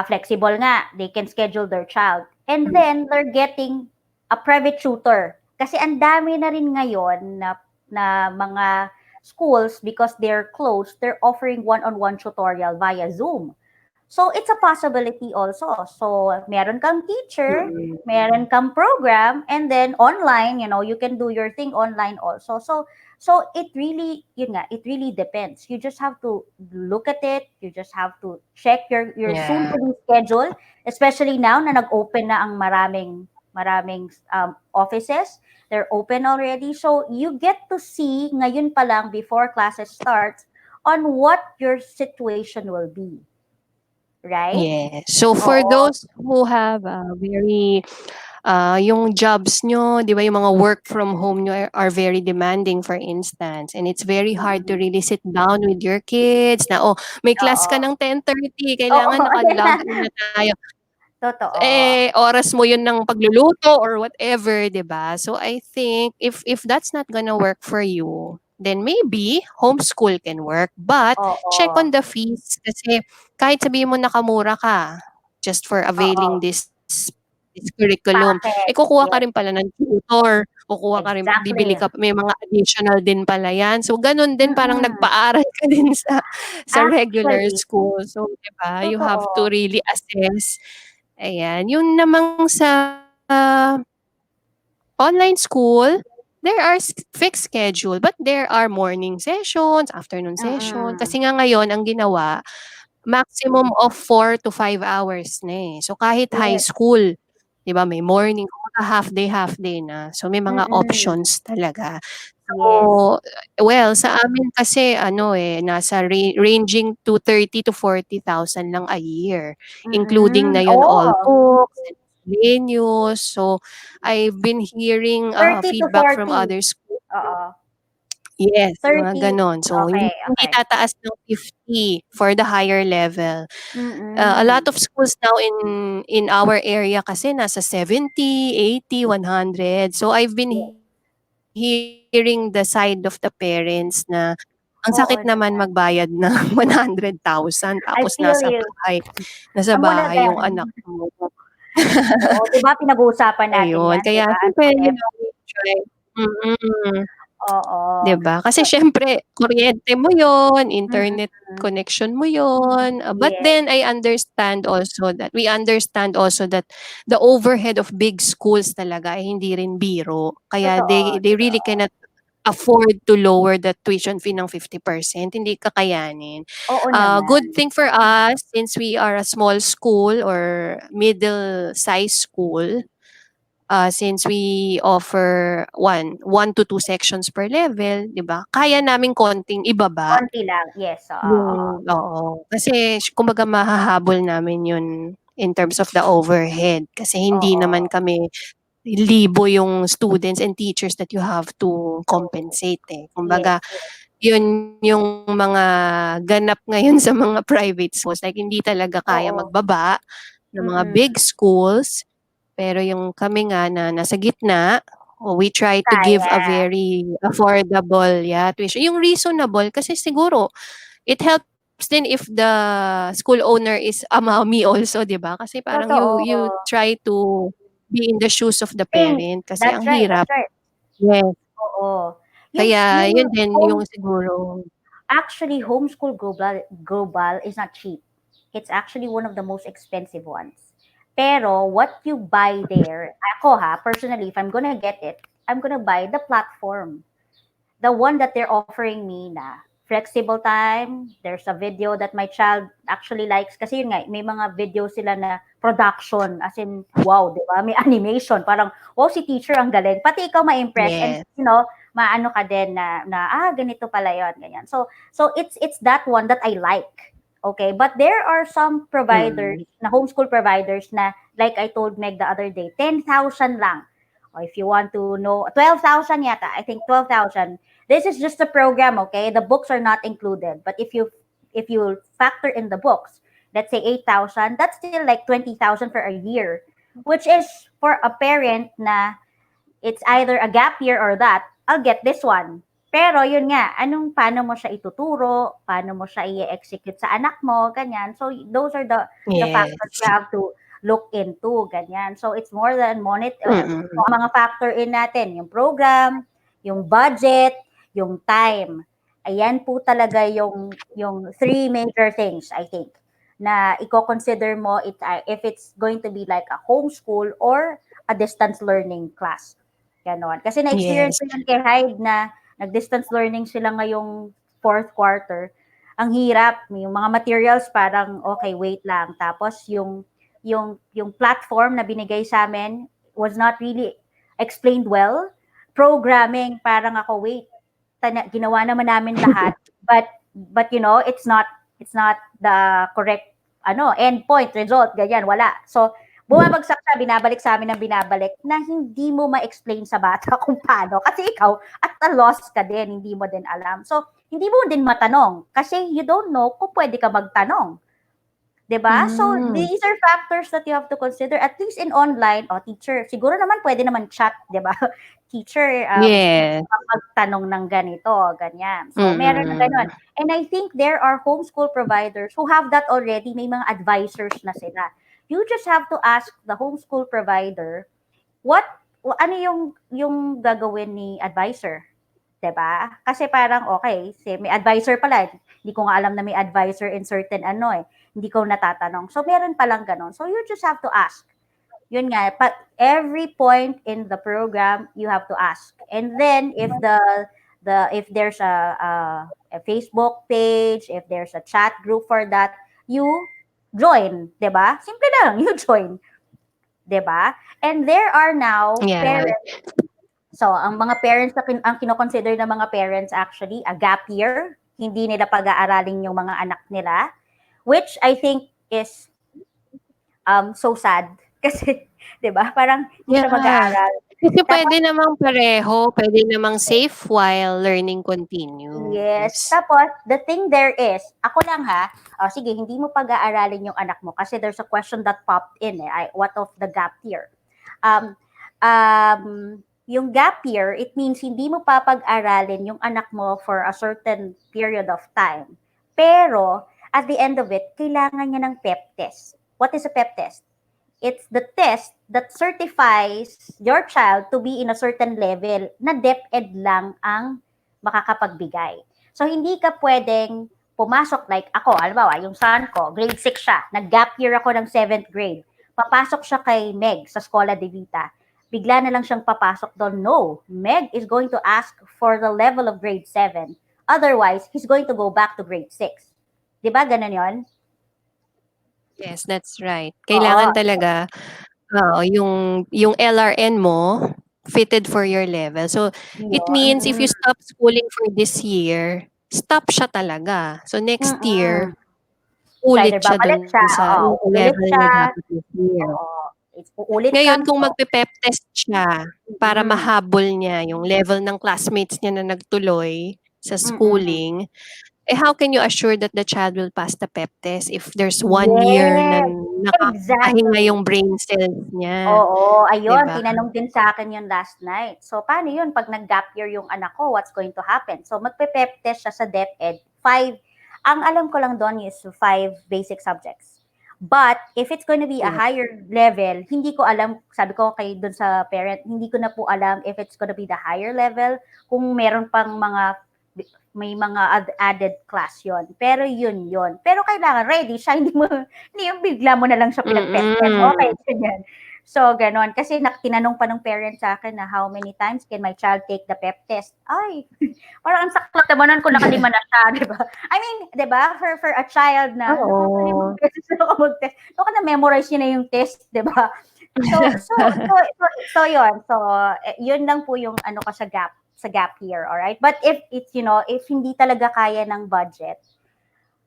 flexible nga, they can schedule their child. And then they're getting a private tutor. Kasi ang dami na rin ngayon na mga schools, because they're closed, they're offering one-on-one tutorial via Zoom. So it's a possibility also. So meron kang teacher, Mm. meron kang program, and then online, you can do your thing online also. So it really, it really depends. You just have to look at it. You just have to check your soon Yeah. to be schedule, especially now na nag-open na ang maraming offices. They're open already. So you get to see ngayon pa lang before classes starts on what your situation will be, right? Yes. So for Oo. those who have very yung jobs nyo, 'di ba, yung mga work from home nyo are very demanding for instance, and it's very hard to Mm. really sit down with your kids na, "Oh, may class ka Oo. ng 10:30, Oo, kailangan naka-log in na tayo." totoo. Eh, oras mo yun ng pagluluto or whatever, 'di ba? So I think if that's not gonna work for you, then maybe homeschool can work. But check Oo. on the fees kasi kahit sabihin mo nakamura ka just for availing Oo. this curriculum, eh Package, kukuha ka yes, rin pala ng tutor, kukuha ka rin, bibili exactly. ka, may mga additional din pala yan. So ganun din, parang Mm. nagpaaral ka din sa regular Actually, school. So 'di ba, you have to totoo. really assess. Ayan, yun namang sa online school, there are fixed schedule, but there are morning sessions, afternoon session. Mm. Kasi nga ngayon ang ginawa, maximum of 4 to 5 hours na, eh. So kahit high Yes. school, 'di ba, may morning, kumbaga half day na. So may mga Mm. options talaga. Yes. So, well, sa amin kasi ano, eh, nasa ranging to 30,000 to 40,000 lang a year, including Mm. na yun all Oh, books and miscellaneous. So, I've been hearing, 30 to feedback from 40. other schools. Oo. Yes, mga 30. gano'n. So, Okay, hindi okay. tataas ng 50 for the higher level. A lot Mm. of schools now in our area kasi nasa 70, 80, 100. So, I've been Yes. hearing the side of the parents na ang sakit naman magbayad ng Oo naman. 100,000 tapos I feel you. nasa Amo na bahay yung din. anak mo. Oo, 'di ba pinag-uusapan natin Ayun, 'yan, 'di kaya ba, ang siyempre, sakit. we try. Mm. 'Di Oo. ba? Kasi siyempre kuryente mo 'yon, internet Mm. connection mo 'yon, but Yes. then we understand also that the overhead of big schools talaga ay hindi rin biro. Kaya Totoo, they really totoo. cannot afford to lower the tuition fee ng 50%, hindi kakayanin. Oo naman. Good thing for us since we are a small school or middle-sized school, since we offer one to two sections per level, 'di ba? Kaya naming konting ibaba Konti lang, yes, oo. yung, oo, kasi kumbaga mahahabol namin yun in terms of the overhead kasi hindi Oo. naman kami libo yung students and teachers that you have to Oo. compensate, eh. Yes, Kumbaga yes. yun yung mga ganap ngayon sa mga private schools, like hindi talaga kaya Oo. magbaba ng mga Mm. big schools. Pero yung kami nga na nasa gitna, we try to give Kaya. a very affordable, yeah, tuition. Yung reasonable kasi siguro it helps din if the school owner is a mommy also, 'di ba? Kasi parang you Totoo. try to be in the shoes of the Think. parent kasi That's ang right, that's hirap. right. Yes, Oo. kaya Yung yun din home yung siguro. actually, homeschool global is not cheap. It's actually one of the most expensive ones. Pero what you buy there, ako ha, personally, if I'm gonna get it, I'm gonna buy the platform. The one that they're offering me na flexible time, there's a video that my child actually likes. Kasi yun nga, may mga video sila na production, as in, wow, di ba? May animation, parang, wow, si teacher ang galing. Pati ikaw ma-impress and, Yes. maano ka din ganito pala yun, ganyan. So it's that one that I like. Okay, but there are some providers, Mm. na homeschool providers na, like I told Meg the other day, 10,000 lang. Or if you want to know, 12,000 yata, I think 12,000. This is just the program, okay? The books are not included. But if you factor in the books, let's say 8,000, that's still like 20,000 for a year, which is for a parent na it's either a gap year or that, I'll get this one. Pero yun nga, paano mo siya ituturo, paano mo siya i-execute sa anak mo, ganyan. So those are the factors Yes. you have to look into, ganyan. So it's more than Mm. so ang mga factor in natin, yung program, yung budget, yung time. Ayan po talaga yung three major things, I think, na i-consider mo if it's going to be like a homeschool or a distance learning class. Ganon. Kasi na-experience Yes. ko yun kay Hyde na nag-distance learning sila ngayong fourth quarter. Ang hirap, yung mga materials parang okay, wait lang. Tapos yung platform na binigay sa amin was not really explained well. Programming, parang ako, wait, ginawa naman namin lahat, but it's not the correct endpoint result, ganyan, wala. So bumabagsak siya, binabalik sa amin ng binabalik na hindi mo ma-explain sa bata kung paano. Kasi ikaw, at a loss ka din, hindi mo din alam. So, hindi mo din matanong kasi you don't know kung pwede ka magtanong. 'Di ba? So, Mm. these are factors that you have to consider. At least in online, teacher, siguro naman pwede naman chat, 'di ba? Teacher, Yes. magtanong ng ganito, ganyan. So, meron na Mm. gano'n. And I think there are homeschool providers who have that already. May mga advisors na sila. You just have to ask the homeschool provider ano yung gagawin ni advisor, 'di ba? Kasi parang okay, may advisor pala, hindi ko nga alam na may advisor in certain hindi ko natatanong. So meron palang ganun. So you just have to ask. Yun nga, every point in the program you have to ask. And then if there's a Facebook page, if there's a chat group for that, you join, 'di ba? Simple lang, you join, 'di ba? And there are now Yeah. parents. So, ang mga parents ang kino-consider ng mga parents actually a gap year, hindi nila pag-aaralin yung mga anak nila, which I think is so sad kasi 'di ba? Parang hindi siya Yeah. mag-aaral. Kasi Tapos puwede namang pareho, puwede namang safe while learning yes, continues. tapos the thing there is, ako lang ha, sige, hindi mo pag-aaralin yung anak mo kasi there's a question that popped in what of the gap year? Um, um, yung gap year, it means hindi mo papag-aralin yung anak mo for a certain period of time. Pero, at the end of it, kailangan niya ng PEP test. What is a PEP test? It's the test that certifies your child to be in a certain level na DepEd lang ang makakapagbigay. So, hindi ka pwedeng pumasok like ako, halimbawa, yung son ko, grade 6 siya, nag-gap year ako ng 7th grade. Papasok siya kay Meg sa Schola de Vita. Bigla na lang siyang papasok doon. No, Meg is going to ask for the level of grade 7. Otherwise, he's going to go back to grade 6. Di ba ganun yon? Yes, that's right. Oo. Kailangan talaga, oo, yung LRN mo fitted for your level. So, it Yun. means if you stop schooling for this year, stop siya talaga. So, next Mm. year, So either ulit siya babalik dun siya, sa uulit level siya, niya dapat this year. oo, uulit ka Ngayon kung mo. magpe-PEP test siya para Mm. mahabol niya yung level ng classmates niya na nagtuloy sa Mm. schooling, how can you assure that the child will pass the PEP test if there's 1 year na Yes, nakapahinga exactly. yung brain cells niya, Oo, 'di ayun, ba? tinanong din sa akin yun last night. So, paano yun 'pag nag-gap year yung anak ko, what's going to happen? So, magpe-PEP test siya sa DepEd, 5, ang alam ko lang doon is 5 basic subjects. But, if it's going to be a Yes. higher level, hindi ko alam, sabi ko kay doon sa parent, hindi ko na po alam if it's going to be the higher level, kung meron pang may mga added class yon. Pero yun. Pero kailangan ready siya, hindi yung bigla mo na lang siya pinag-PEP test. Okay, Mm. ganyan. So, ganon. Kasi tinanong pa ng parent sa akin na how many times can my child take the PEP test? Ay, parang ang saklap naman nun kung nakalima na siya, di ba? I mean, di ba, for a child na nakakalimang Oo. beses na ako mag-test, baka na-memorize niya na yung test, di ba? So yun. So, yun lang po yung ano ko sa gap year, all right? But if it's, if hindi talaga kaya ng budget,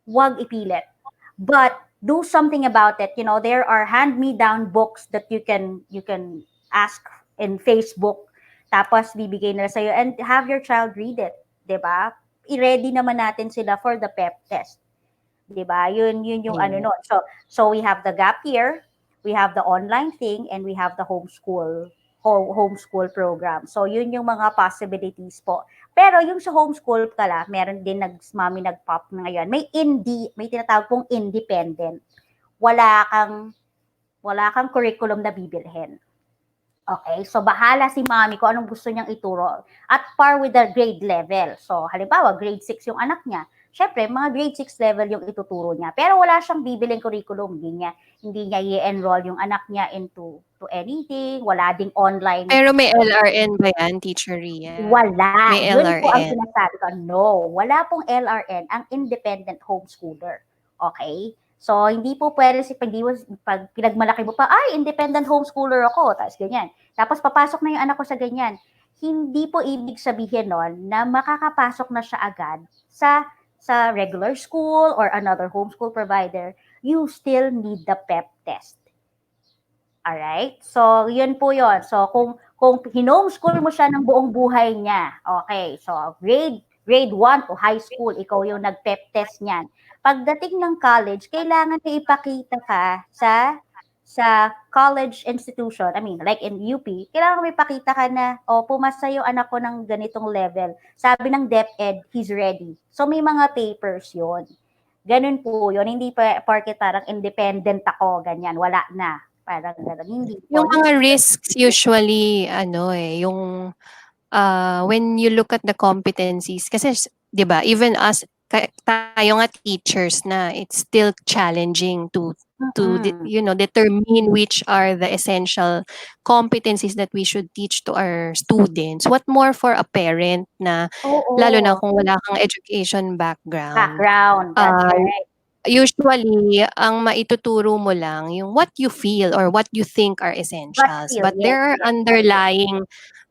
wag ipilit. But do something about it. There are hand-me-down books that you can ask in Facebook. Tapos bibigay nila sa'yo and have your child read it, 'di ba? I-ready naman natin sila for the PEP test. 'Di ba? Yun yung ano Yes. nun. So we have the gap year, we have the online thing, and we have the homeschool. homeschool program. So, yun yung mga possibilities po. Pero yung sa homeschool pala, meron din mami nag-pop na ngayon. May tinatawag pong independent. Wala kang, wala kang curriculum na bibilhin. Okay, so bahala si mami kung anong gusto niyang ituro at par with the grade level. So, halimbawa, grade 6 yung anak niya. Siyempre, mga grade 6 level yung ituturo niya. Pero wala siyang bibiling curriculum. Hindi niya i-enroll yung anak niya into to anything. Wala ding online. Pero may LRN ba yan, Teacher Ria? May Wala. Yun po ang LRN. sinasabi ko. No, wala pong LRN ang independent homeschooler. Okay? So, hindi po pwede pag pinagmalaki mo pa, ay, independent homeschooler ako, tapos ganyan. Tapos papasok na yung anak ko sa ganyan. Hindi po ibig sabihin nun na makakapasok na siya agad sa regular school or another homeschool provider. You still need the PEP test. Alright? So, yun po yun. So, kung hinomeschool mo siya ng buong buhay niya, okay, so grade 1 to high school, ikaw yung nag-PEP test niyan. Pagdating ng college, kailangan na ipakita ka sa college institution, I mean, like in UP, kailangan may pakita ka na, pumasa yung anak ko ng ganitong level. Sabi ng DepEd, he's ready. So, may mga papers yon. Ganun po yun. Hindi pa porke parang independent ako, ganyan. Wala na. Parang ganun. Hindi po. Yung mga risks usually ano, yung, when you look at the competencies kasi 'di ba, even us tayo nga teachers na, it's still challenging Mm-mm. determine which are the essential competencies that we should teach to our students. What more for a parent na lalo na Oo. kung wala kang education background. Background. That's Ah, correct. Usually, ang maituturo mo lang yung what you feel or what you think are Gut essentials. feel. But Yes, there are yes.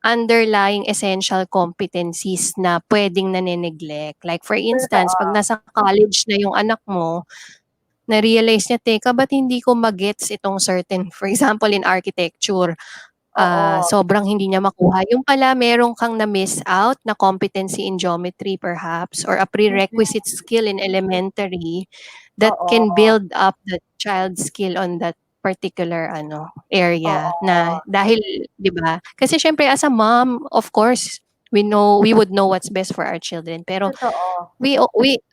underlying essential competencies na puwedeng nane-neglect. Like for instance, 'pag Totoo. nasa college na yung anak mo, na-realize niya, "Teka, ba't hindi ko ma-gets itong certain" for example, in architecture, Oo. sobrang hindi niya makuha. Yung pala meron kang na-miss out na competency in geometry perhaps or a Mm-mm. prerequisite skill in elementary that can Oo. build up the child's skill on that particular area Oo. na dahil 'di ba? Kasi siyempre as a mom, of course, we would know what's best for our children pero Totoo. we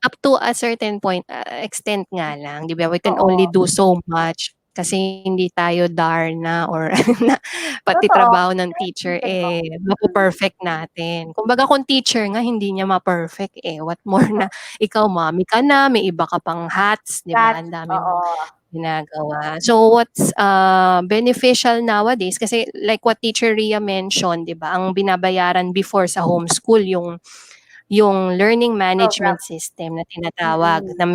up to a certain point, extent nga lang, 'di ba, we can only Oo. do so much kasi hindi tayo Darna or na pati Totoo. trabaho ng teacher, Kaibigan ko. Mm. mape-perfect natin. Kumbaga kung teacher nga hindi niya ma-perfect, what more na ikaw mommy ka na, may iba ka pang hats, 'di ba, That's ang dami mong oo. ginagawa. So what's, beneficial nowadays kasi like what Teacher Ria mentioned, 'di ba, ang binabayaran before sa homeschool yung learning Program. management system na tinatawag Mm. na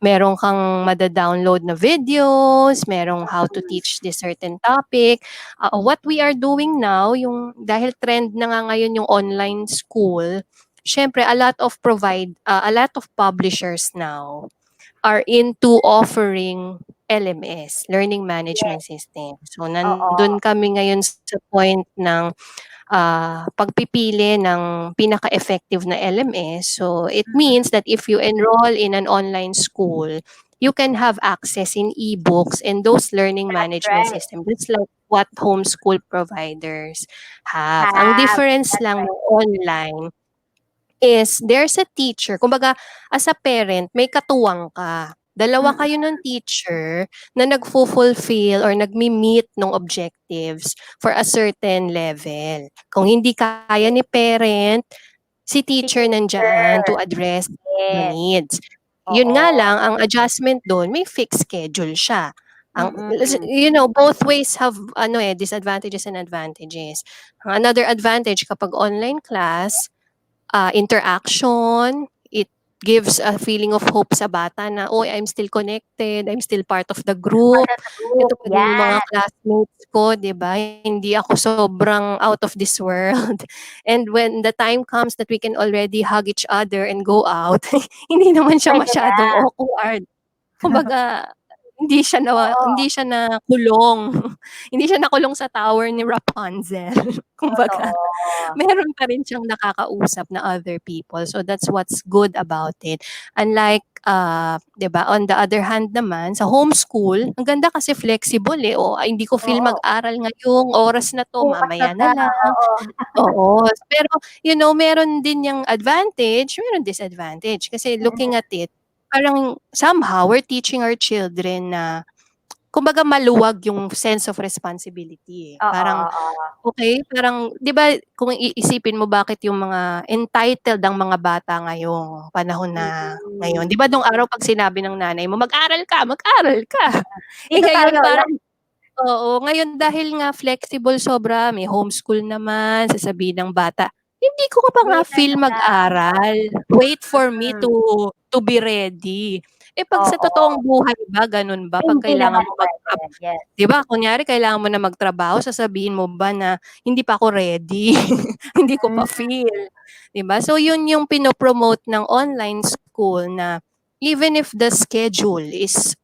merong kang mada-download na videos, merong how to Mm. teach this certain topic. What we are doing now, yung dahil trend na nga ngayon yung online school, siyempre a lot of publishers now are into offering LMS, learning management Yes. system. So Oo. nandun kami ngayon sa point ng pagpipili ng pinaka-effective na LMS. So, it Mm. means that if you enroll in an online school, you can have access in e-books and those learning That's management right. system. That's like what homeschool providers have. Ang Have. difference That's lang right. ng online is there's a teacher. Kumbaga, as a parent, may katuwang ka. Dalawa Mm. kayo ng teacher na nagfo-fulfill or nagmi-meet ng objectives for a certain level. Kung hindi kaya ni parent, si Si teacher nandyan to teacher. address the Yes. needs. Yun nga Oo. lang, ang adjustment dun, may fixed schedule siya. Mm. Both ways have disadvantages and advantages. Another advantage kapag online class, interaction. It gives a feeling of hope sa bata na, "Oh, I'm still connected, I'm still part of the Part group. of the group. Ito pa din yung mga Yan. classmates ko, 'di ba? Hindi ako sobrang out of this world." And when the time comes that we can already hug each other and go out, hindi naman siya Pwede na. masyadong awkward. Kumbaga Oo, Hindi siya nakulong. Hindi siya nakulong sa tower ni Rapunzel. Kumbaga, totoo. meron pa rin siyang nakakausap na other people. So that's what's good about it. Unlike, 'di ba, on the other hand naman, sa homeschool, ang ganda kasi flexible eh. O, "Ay, hindi ko feel Oo, mag-aral ngayong oras na 'to, bukas na mamaya na sana, lang." oo. Oo, pero meron din yang advantage, meron disadvantage. Kasi looking Mm, at it, parang somehow we're teaching our children na kumbaga maluwag yung sense of responsibility, eh. oo, Parang oo. okey, parang 'di ba kung iisipin mo bakit yung mga entitled ang mga bata ngayong panahon na ngayon, Mm. 'di ba nung araw 'pag sinabi ng nanay mo, "Mag-aral ka, mag-aral ka." Eh, Dito ngayon tayo parang oo, ngayon dahil nga flexible sobra, may homeschool naman, sasabihin ng bata, "Hindi ko pa nga later feel na lang. mag-aral, wait for me Mm, to be ready." Eh, 'pag sa oo. totoong buhay ba gano'n ba 'pag Hindi kailangan naman mo puwede, yes. 'di ba kunyari kailangan mo na magtrabaho sasabihin mo ba na, "Hindi pa ako ready, hindi ko Hmm, pa feel." 'Di ba? So yun yung pino-promote ng online school na even if the schedule is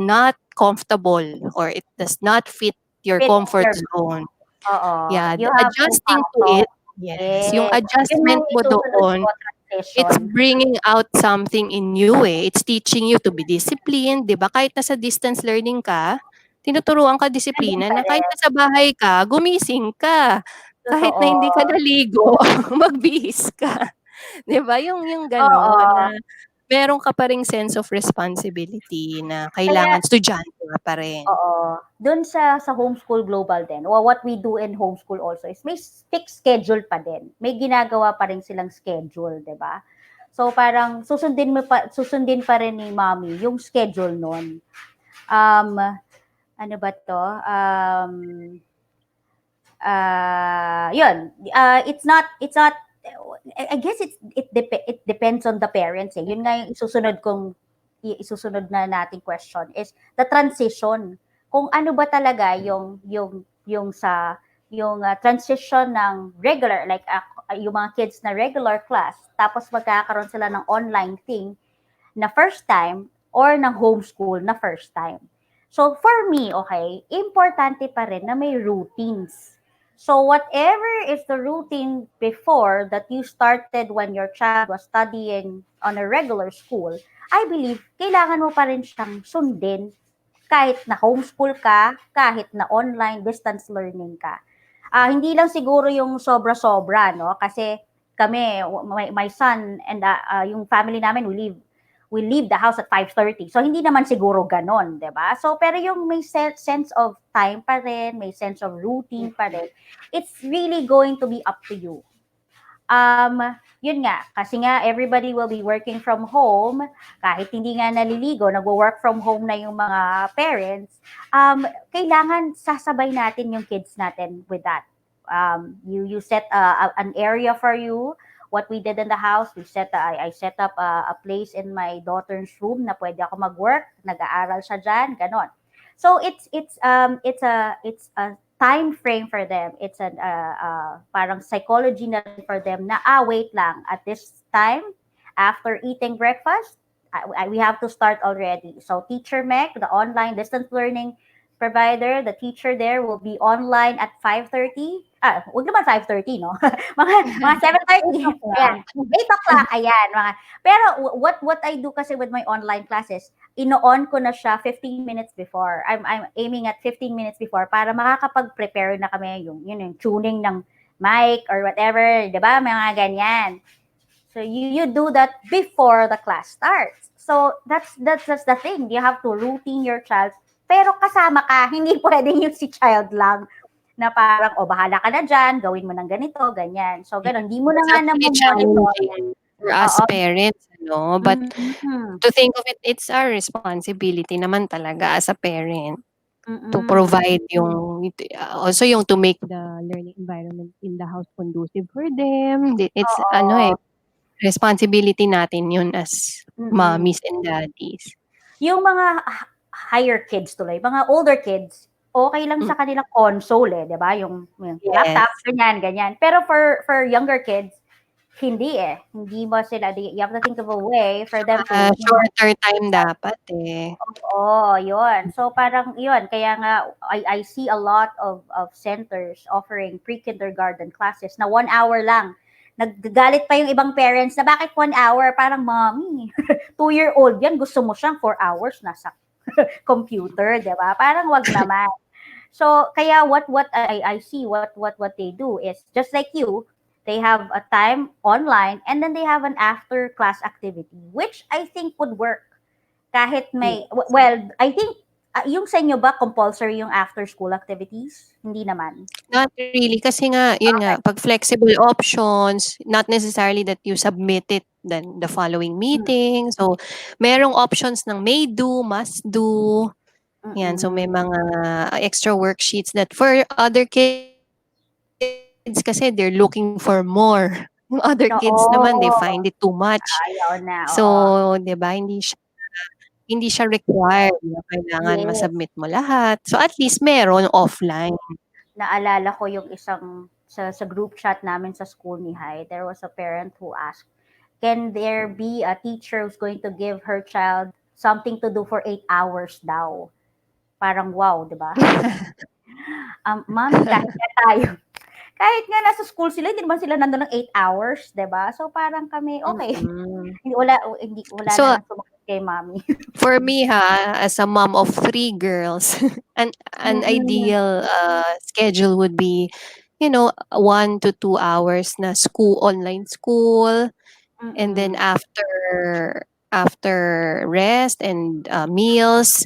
not comfortable or it does not fit your fit comfort your zone, oo, yeah, you the have to adjusting to pasok. it, yes, yung Yes, yun nga adjustment yung mo isusunod doon, ko, it's transition. bringing out something in you, eh. It's teaching you to be disciplined, 'di ba? Kahit nasa distance learning ka, tinuturuan ka Nandun disiplina pa na kahit rin, nasa bahay ka, gumising ka. Kahit na totoo. hindi ka naligo, magbihis ka, 'di ba? Yung gano'n na Oo, meron ka pa ring sense of responsibility na kaya kailangan estudyante ka pa rin. oo, dun sa homeschool global din, what we do in homeschool also is may fixed schedule pa din. May ginagawa pa rin silang schedule, 'di ba? So parang susundin pa rin ni mommy yung schedule nun. Um, ano ba 'to? Yun, it's not I guess it depends on the parents eh. Yun nga yung isusunod na nating question is the transition. Kung ano ba talaga yung transition ng regular like yung mga kids na regular class tapos magkakaroon sila ng online thing na first time or ng homeschool na first time. So for me, okay, importante pa rin na may routines. So whatever is the routine before that you started when your child was studying on a regular school, I believe kailangan mo pa rin siyang sundin kahit na homeschool ka, kahit na online distance learning ka. Hindi lang siguro yung sobra-sobra, no? Kasi kami, my son and yung family namin, we leave the house at 5:30. So, hindi naman siguro ganon, di ba? So, pero yung may sense of time pa rin, may sense of routine pa rin, it's really going to be up to you. Um, yun nga, kasi nga everybody will be working from home, kahit hindi nga naliligo, nagwo-work from home na yung mga parents, kailangan sasabay natin yung kids natin with that. You set an area for you. What we did in the house, I set up a place in my daughter's room na pwede ako mag-work, nag-aaral siya diyan, ganon. So it's a time frame for them. It's an parang psychology na rin for them na wait lang at this time after eating breakfast we have to start already. So Teacher Mech, the online distance learning provider, the teacher there will be online at 5:30. Wag naman 5:30, no? mga 7:30. 8:00. Ayan. 8 o'clock, ayan. Pero what I do kasi with my online classes, ino-on ko na siya 15 minutes before. I'm aiming at 15 minutes before para makakapag-prepare na kami yung tuning ng mic or whatever, 'di ba? Mga ganyan. So you do that before the class starts. So that's the thing. You have to routine your child. Pero kasama ka, hindi pwedeng yung si child lang na parang, bahala ka na dyan, gawin mo ng ganito, ganyan. So, Yes, ganun. Hindi mo na it's nga actually monitor. challenging for us Oo. parents, but Mm-hmm. to think of it, it's our responsibility naman talaga as a parent to Mm-mm. provide also yung to make the learning environment in the house conducive for them. It's Oo. responsibility natin yun as Mm-mm. mommies and daddies. Yung mga higher kids tuloy, mga older kids, okay lang Mm, sa kanilang console eh, 'di ba? Yung laptop, yes. ganyan, ganyan. Pero for younger kids, Hindi eh. Hindi mo sila, you have to think of a way for them to, Shorter time dapat, eh. oo, yun. So parang yun, kaya nga I see a lot of centers offering pre-kindergarten classes na 1 hour lang. Nagagalit pa yung ibang parents na bakit 1 hour? Parang, mommy, 2-year-old yan, gusto mo siyang 4 hours nasa computer, di ba? Parang wag naman. So kaya what I see what they do is just like you, they have a time online and then they have an after class activity which I think would work kahit may Yes. well, I think yung sa inyo ba compulsory yung after school activities? Hindi naman. Not really kasi nga, yun Okay. nga, 'pag flexible options, not necessarily that you submit it then the following Mm, meeting. So, merong options ng may do, must do, 'yan. So, mm. may mga extra worksheets that for other kids kasi they're looking for more. Yung other kids naman, they find it too much. Oo, So, ayaw 'di na, ba, oo. hindi siya required na kailangan ma-submit mo Yes. lahat. So, at least meron offline. Naalala ko yung isang sa group chat namin sa school ni Hai, there was a parent who asked, can there be a teacher who's going to give her child something to do for 8 hours daw? Parang wow, di ba? Mommy, kahit nga tayo, kahit nga nasa school sila, hindi naman sila nandun ng 8 hours, di ba? So parang kami, okay. Mm. Hindi wala na So, lang sumakit kay mommy. for me as a mom of 3 girls, an Mm, ideal, schedule would be, 1 to 2 hours na online school, and then mm, after rest and, meals,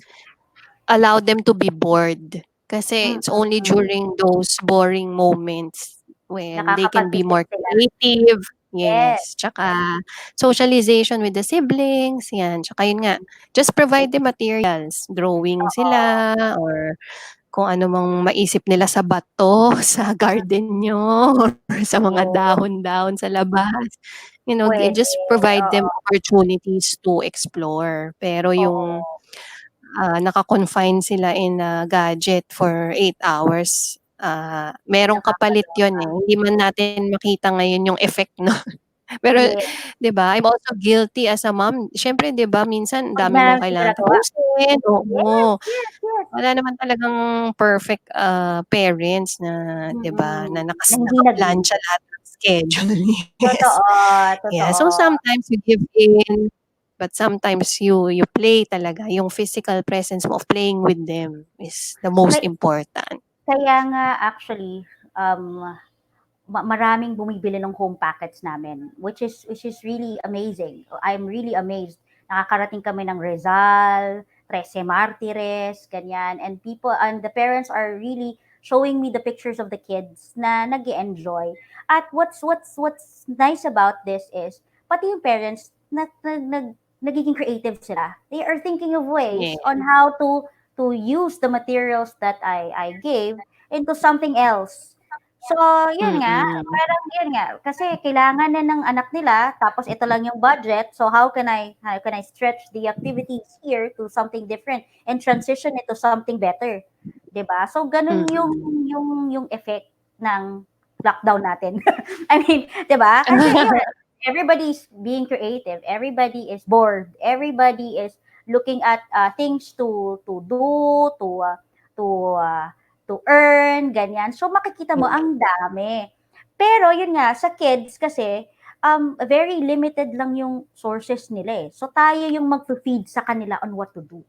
allow them to be bored. Kasi it's only mm. during those boring moments when they can be Nakakapag-isip more sila. creative. Yes. Yes, tsaka socialization with the siblings, 'yan. Tsaka yun nga, just provide the materials, drawing Oo. sila or kung ano mang maisip nila sa bato, sa garden niyo or sa mga Yes. dahon-dahon sa labas. Puwede, Just provide them oo. opportunities to explore. Pero yung Oo. naka-confine sila in a gadget for 8 hours, merong kapalit yun, Nakakaloka. eh. Hindi man natin makita ngayon yung effect nun. Pero Yes. 'di ba, I'm also guilty as a mom. Siyempre 'di ba minsan ang 'Pag dami mong marami kang kailangan ginagawa. tapusin, Yes, oo. yes, yes. Wala naman talagang perfect, parents na 'di ba, na Na hindi nag-leave. nakaplantsa lahat ng schedule, yes. Totoo, Yeah, so totoo. sometimes you give in, but sometimes you play talaga. Yung physical presence mo of playing with them is the most Kay important. kaya nga actually, maraming bumibili ng home packets namin, which is really amazing. I'm really amazed. Nakakarating kami ng Rizal, Trece Martires, ganyan. And people and the parents are really showing me the pictures of the kids na nag-enjoy. At what's nice about this is pati yung parents nagiging creative sila. They are thinking of ways Yeah. on how to use the materials that I gave into something else. So, yun nga, Mm. parang yun nga, kasi kailangan na ng anak nila, tapos ito lang yung budget, so how can I stretch the activities here to something different and transition it to something better, 'di ba? So ganun yung Mm. yung effect ng lockdown natin. I mean, 'di ba? Kasi yun, everybody's being creative, everybody is bored, everybody is looking at things to do, to uh, to earn, ganyan. So makikita mo Yeah. ang dami. Pero yun nga, sa kids kasi, very limited lang yung sources nila eh. So tayo yung magfe-feed sa kanila on what to do.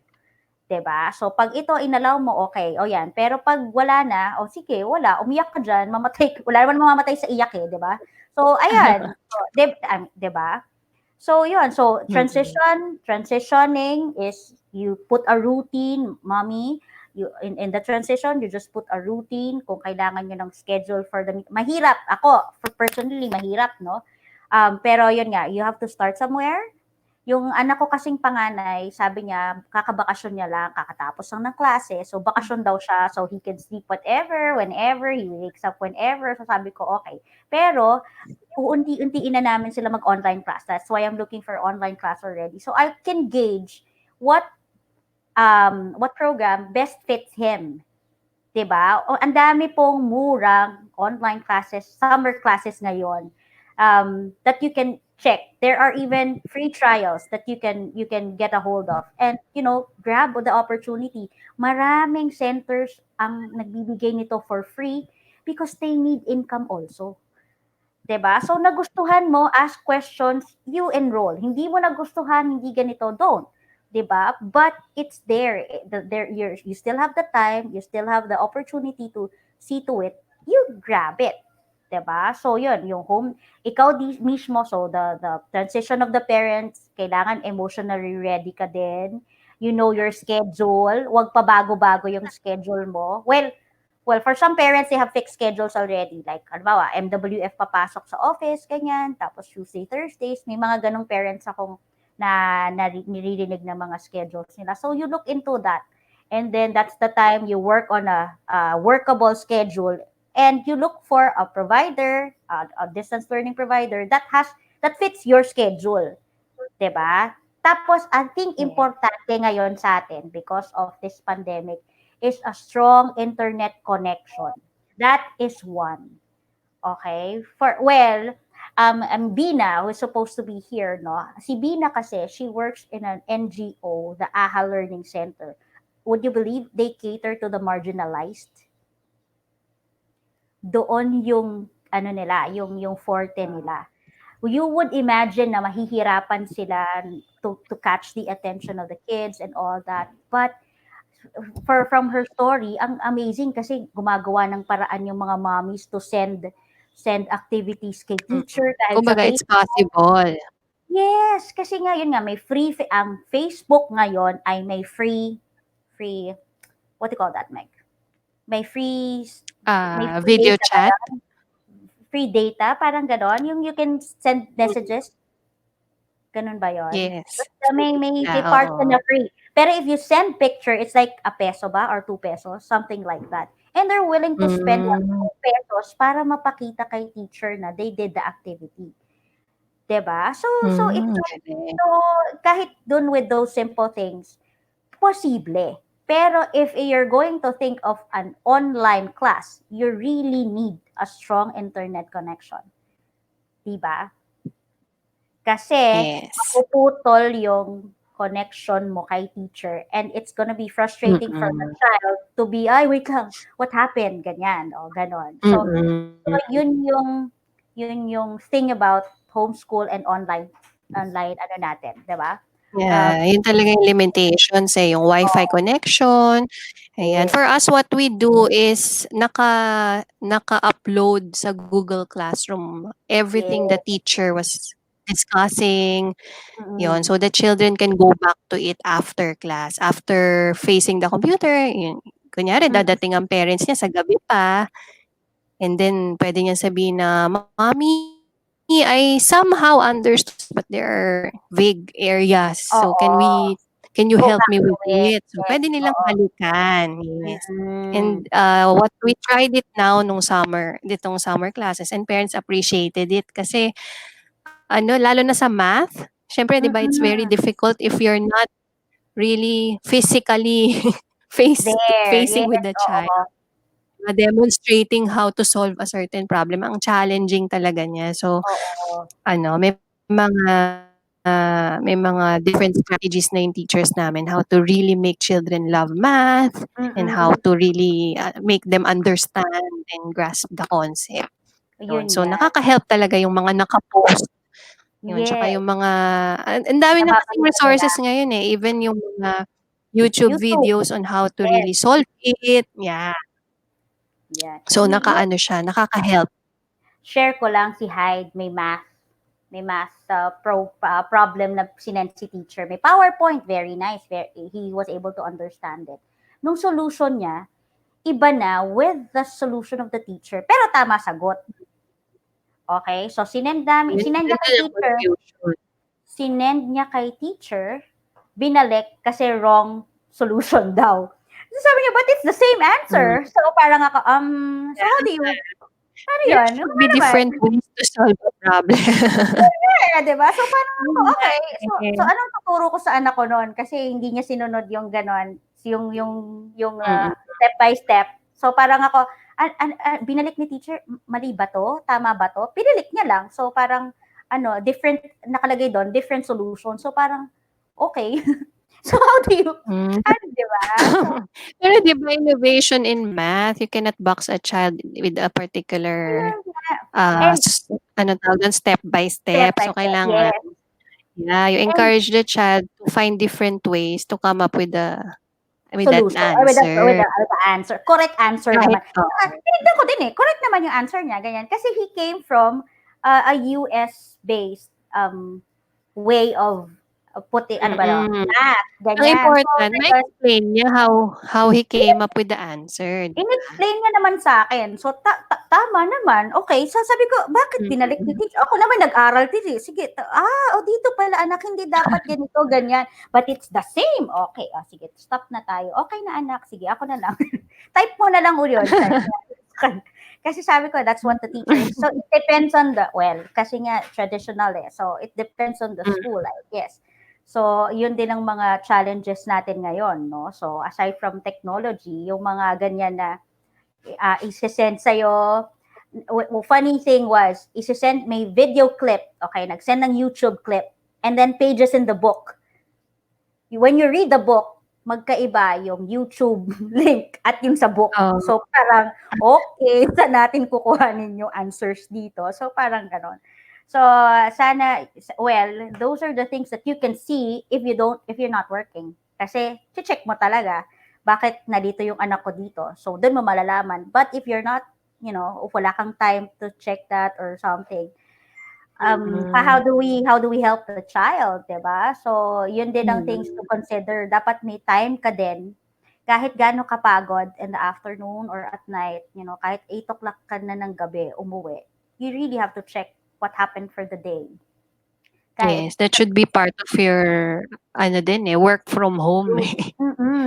'Di ba? So pag ito inalaw mo, okay, o yan. Pero pag wala na, o sige, wala, umiyak ka diyan, mamatay, wala naman mamamatay sa iyak eh, 'di ba? So ayan, so, 'di ba? So yun, so Mm. transitioning is you put a routine, mommy. You in the transition, you just put a routine kung kailangan niyo ng schedule for the mahirap. Ako, for personally mahirap, no? Pero yun nga, you have to start somewhere. Yung anak ko kasing panganay, sabi niya, kakabakasyon niya lang, kakatapos lang ng klase. So, bakasyon daw siya, so he can sleep whatever, whenever, he wakes up whenever. So, sabi ko, okay. Pero, uunti-untiin na namin sila mag-online class. That's why I'm looking for online class already. So I can gauge what what program best fits him. 'Di ba? O ang dami pong murang online classes, summer classes ngayon. that you can check. There are even free trials that you can get a hold of, and grab the opportunity. Maraming centers ang nagbibigay nito for free because they need income also. 'Di ba? So nagustuhan mo, ask questions, you enroll. Hindi mo nagustuhan, hindi ganito, don't. 'Di ba? But it's there. There you still have the time, you still have the opportunity to see to it. You grab it. 'Di ba? So yun, yung ikaw mismo, so the transition of the parents, kailangan emotionally ready ka din. You know your schedule, wag pa bago-bago yung schedule mo. Well, for some parents, they have fixed schedules already. Like, halimbawa, MWF papasok sa office, ganyan. Tapos Tuesday, Thursdays. May mga ganong parents akong niririnig na mga schedules nila. So, you look into that. And then, that's the time you work on a workable schedule. And you look for a provider, a distance learning provider that fits your schedule. 'Di ba? Tapos, I think Yeah. importante ngayon sa atin because of this pandemic is a strong internet connection. That is one. Okay? Bina, who's supposed to be here, no? Si Bina kasi, she works in an NGO, the AHA Learning Center. Would you believe they cater to the marginalized? Doon yung, ano nila, yung forte nila. You would imagine na mahihirapan sila to catch the attention of the kids and all that. But from her story, ang amazing kasi gumagawa ng paraan yung mga mommies to send activities kay Mm. teacher kahit sa Kumbaga it's Facebook. possible. Yes, kasi nga yun nga may ang Facebook ngayon ay may free what do you call that, Meg? May free may free Video data ba chat? yun? Free data, parang ganon. Yung you can send Mm. messages. Ganun ba yun? Yes. Basta may part Oo. na free. Pero if you send picture, it's like a peso ba or 2 pesos, something like that. And they're willing to spend like Hmm, 2 pesos para mapakita kay teacher na they did the activity. 'Di ba? So it's galing. so kahit dun with those simple things, posible. Pero if you're going to think of an online class, you really need a strong internet connection. 'Di ba? Kasi Yes. mapuputol yung connection mo kay teacher and it's gonna be frustrating for the Mm. child to be, "Ay, wait lang, what happened?" Ganyan o gano'n. So Mm. yun yung thing about homeschool and online ano natin, 'di ba? Um, Yeah, yun talaga yung limitations, yung Wi-Fi oo, connection, ayan. yes, For us, what we do is naka-upload sa Google Classroom everything the yes, teacher was discussing, yon, mm, so the children can go back to it after class, after facing the computer, yun. Kunyari mm, dadating ang parents niya sa gabi pa, and then puwede niyang sabihin na, "Mommy, I somehow understood but there are vague areas. So oo, can you go help back me to with it, it?" So yes, puwede nilang oo, balikan, yes. mm, And, what we tried it now nitong summer classes, and parents appreciated it kasi ano, lalo na sa math, siyempre 'di ba it's very mm. difficult if you're not really physically There, facing yes, with the child. oo, Demonstrating how to solve a certain problem, ang challenging talaga niya. So, oo, ano, may mga different strategies na yung teachers namin how to really make children love math and how mm. to really, make them understand and grasp the concept, yun. Yun So, nga, nakaka-help talaga yung mga naka-post, yun, tsaka yes, yung mga ang dami na kasing napapalitan nila. resources ngayon, even yung mga YouTube YouTube, videos on how to yes, really solve it, yeah. yan. So, nakaano siya, nakaka-help. Share ko lang si Hyde, may math problem na sinend si teacher. May PowerPoint, very nice. He was able to understand it. Nung solution niya, iba na with the solution of the teacher. Pero tama sagot. Okay? So, Yun sinend yun niya kay din ang teacher, confusion. binalik kasi wrong solution daw. So, sabi niya, but it's the same answer. Hmm, So, parang ako, so how yeah. do you, ano There yun? should Ano be naman? different ways to solve a problem. Eh, 'di ba? So parang Yun ako, nga okay. So eh. anong tuturo ko sa anak ko no'n kasi hindi niya sinunod yung gano'n, yung Mm, step by step. So parang ako, Binalik ni teacher, mali ba to? Tama ba to? Pinilik niya lang. So parang, different, nakalagay doon, different solution. So parang, okay. So how do you, Hmm. di ba? So, Pero 'di ba innovation in math, you cannot box a child with a particular, ayun nga. ah, And s anong tawag dun, step by step step. by So step, kailangan, yes. yeah, you And encourage the child to find different ways to come up with that solution or answer. with the answer. Correct answer Kahit naman. Tinignan ko din eh. Correct naman yung answer niya, ganyan. Kasi he came from a US-based way of putting, ano ba, no? mm. Math, Ang ganyan. So, important ngayon, ma-explain niya how he came up with the answer, 'di ba? in-explain niya naman sa akin. So, tama naman. Okay. So, sabi ko, bakit binalik ni Mm. teacher? Ako naman nag-aral din eh. Sige, dito pala anak, hindi dapat ganito, ganyan. But it's the same. Okay, sige, stop na tayo. Okay na anak, sige, ako na lang. Type mo na lang uli yun. Sabi niya. Kasi sabi ko, that's what the teacher is. So, it depends on kasi nga, traditional eh. So, it depends on the Mm, school, I guess. So, yun din ang mga challenges natin ngayon, no? So, aside from technology, yung mga ganyan na isi-send sa'yo, funny thing was, isi-send, may video clip, okay, nag-send ng YouTube clip, and then pages in the book. When you read the book, magkaiba yung YouTube link at yung sa book. oo, So, parang, okay, saan natin kukuhanin yung answers dito? So, parang ganon. So, sana, well, those are the things that you can see if you're not working. Kasi, check mo talaga, bakit nandito yung anak ko dito? So, doon mo malalaman. But if you're not, if wala kang time to check that or something, mm. how do we help the child, 'di ba? So, yun din ang things to Mm. consider. Dapat may time ka din kahit gaano kapagod in the afternoon or at night, kahit 8 o'clock ka na ng gabi umuwi, you really have to check what happened for the day. Kahit Yes, that should be part of your ano din, eh, work from home, true. eh.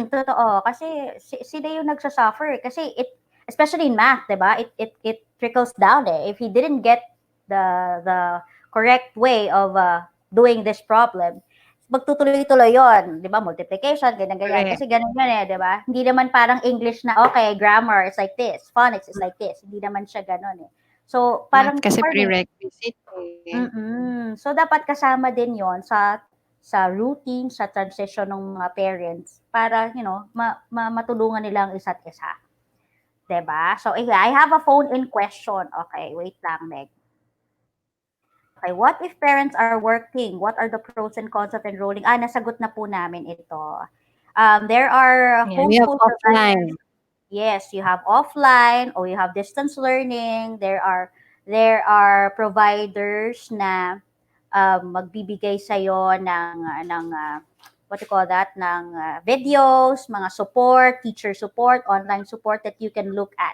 Totoo. Kasi sila yung nagsa-suffer. Kasi especially in math, 'di ba? It trickles down eh. If he didn't get the correct way of doing this problem, magtutuloy-tuloy yon, 'di ba? Multiplication, ganyan-ganyan. Correct. Kasi ganun yun eh, 'di ba? Hindi naman parang English na, okay, grammar is like this, phonics is like this. Hindi naman siya ganun eh. So, Math parang kasi for me, prerequisite, eh. So, dapat kasama din yon sa routine, sa transition ng mga parents para, matulungan nila ang isa't isa. 'Di ba? So, I have a phone in question. Okay, wait lang, Meg. Okay, what if parents are working? What are the pros and cons of enrolling? Nasagot na po namin ito. There are Yeah, we have homeschool providers. offline. Yes, you have offline or you have distance learning. There are providers na magbibigay sa iyo ng what you call that, ng videos, mga support, teacher support, online support that you can look at.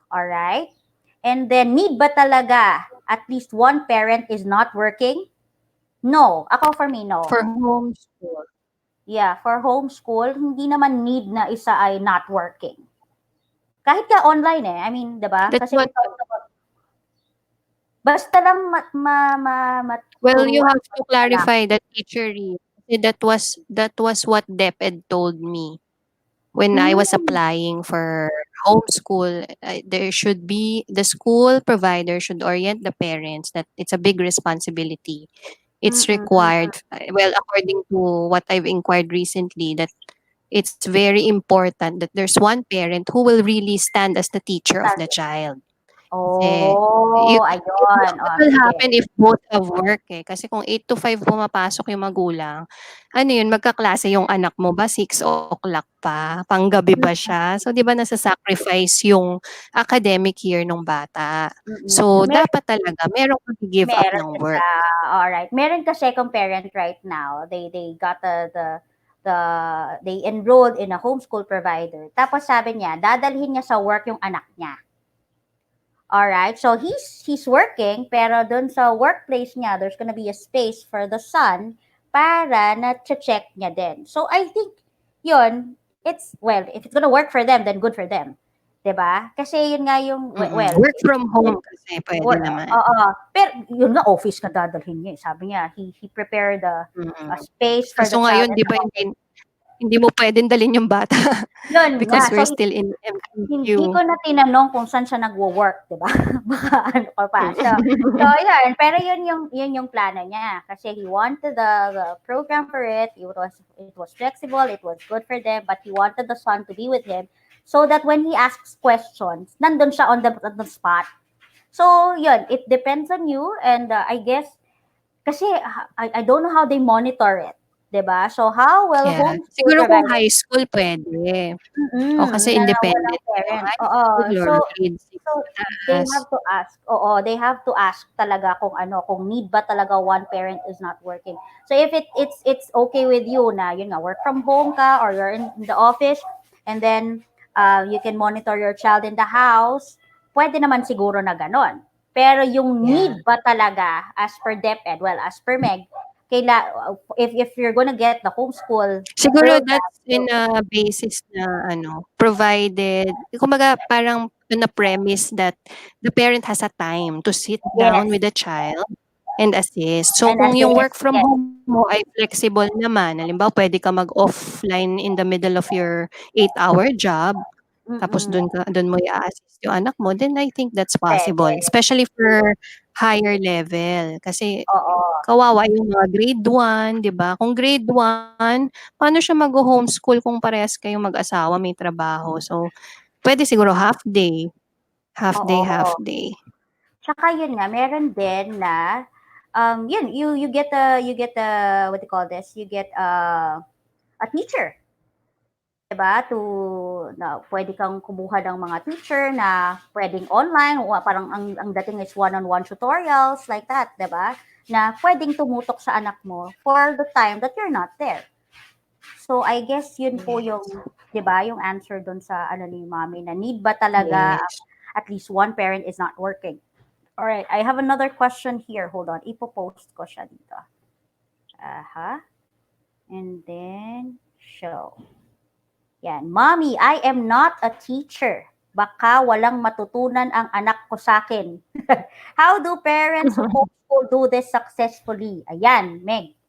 All right? And then need ba talaga at least one parent is not working? No. Ako for me, no. For homeschool, Yeah, for homeschool, hindi naman need na isa ay not working. Kahit ka online eh. I mean, 'di ba? that's Kasi we what talked about basta lang well, you maturuan have mo to yung anak. clarify that teacher Ria, kasi that was what DepEd told me when I was Hmm. applying for homeschool. There should be the school provider should orient the parents that it's a big responsibility. It's Mm. required, well, according to what I've inquired recently, that it's very important that there's one parent who will really stand as the teacher of the child. Kasi Oh, ayun. what Oh, will sige. happen if both have work, eh, kasi kung 8 to 5 pumapasok yung magulang, ano yun, magkaklase yung anak mo ba 6 o'clock pa, panggabi ba siya? So, 'di ba nasa-sacrifice yung academic year nung bata. So, dapat talaga merong mag-gi-give up Meron ng work. siya. Alright. Meron kasi akong parent right now. They got they enrolled in a homeschool provider. Tapos sabi niya, dadalhin niya sa work yung anak niya. Alright. So he's working, pero dun sa workplace niya, there's gonna be a space for the son para na-check niya din. So I think yun, if it's gonna work for them, then good for them. 'Di ba? Kasi yun nga yung, Work from home kasi puwede naman. oo. Pero yun nga, office na dadalhin niya, eh. Sabi niya, he prepared a Mm. space for Kaso the child ngayon in 'di the ba office. hindi mo puwedeng dalhin yung bata Yun nga, because so we're still in hindi ko MCQ. na tinanong kung saan siya nagwo-work, 'di ba? Baka ano ka pa. So Mm. yun, pero yun yung plano niya kasi he wanted the program for it. It was flexible, it was good for them, but he wanted the son to be with him so that when he asks questions, nandun siya on the spot. So yun, it depends on you and I guess kasi I don't know how they monitor it, 'di ba? So how will Yeah, homeschool siguro kung providers high school puwede. O kasi na walang independent kayo, parent, high oo. school So or grade 6 so they pataas. have to ask, oo, they have to ask talaga kung ano, kung need ba talaga one parent is not working. So if it's okay with you na yun nga, work from home ka or you're in the office and then you can monitor your child in the house, pwede naman siguro na ganon. Pero yung Yeah. need ba talaga as per DepEd, well, as per Meg, if you're gonna get the homeschool Siguro program, that's in a basis na ano, provided kumbaga parang on a premise that the parent has a time to sit down yes, with the child and assist. So and kung yung assist, work from yes, home mo ay flexible naman, halimbawa puwede ka mag-offline in the middle of your 8-hour job, tapos mm, dun mo i-a-assist yung anak mo, then I think that's possible. pwede, Especially for higher level kasi oo. kawawa yung mga grade 1, 'di ba? Kung grade 1, paano siya magho-homeschool kung parehas kayong mag-asawa may trabaho? So, puwede siguro half day, half day, half Oo. day. Tsaka yun nga, meron din na, yun, you get a, what do you call this? You get a teacher, 'di ba? Na pwede kang kumuha ng mga teacher na pwedeng online, parang ang dating is one-on-one tutorials like that, 'di ba? Na pwedeng tumutok sa anak mo for the time that you're not there. So I guess yun po yung, Yes, 'di ba, yung answer dun sa ano ni Mommy na need ba talaga yes. at least one parent is not working. All right, I have another question here. Hold on, ipo-post ko siya dito. Aha. And then show. Yan. Mommy, I am not a teacher. Baka walang matutunan ang anak ko sa akin. How do parents who homeschool do this successfully? Ayan, Meg.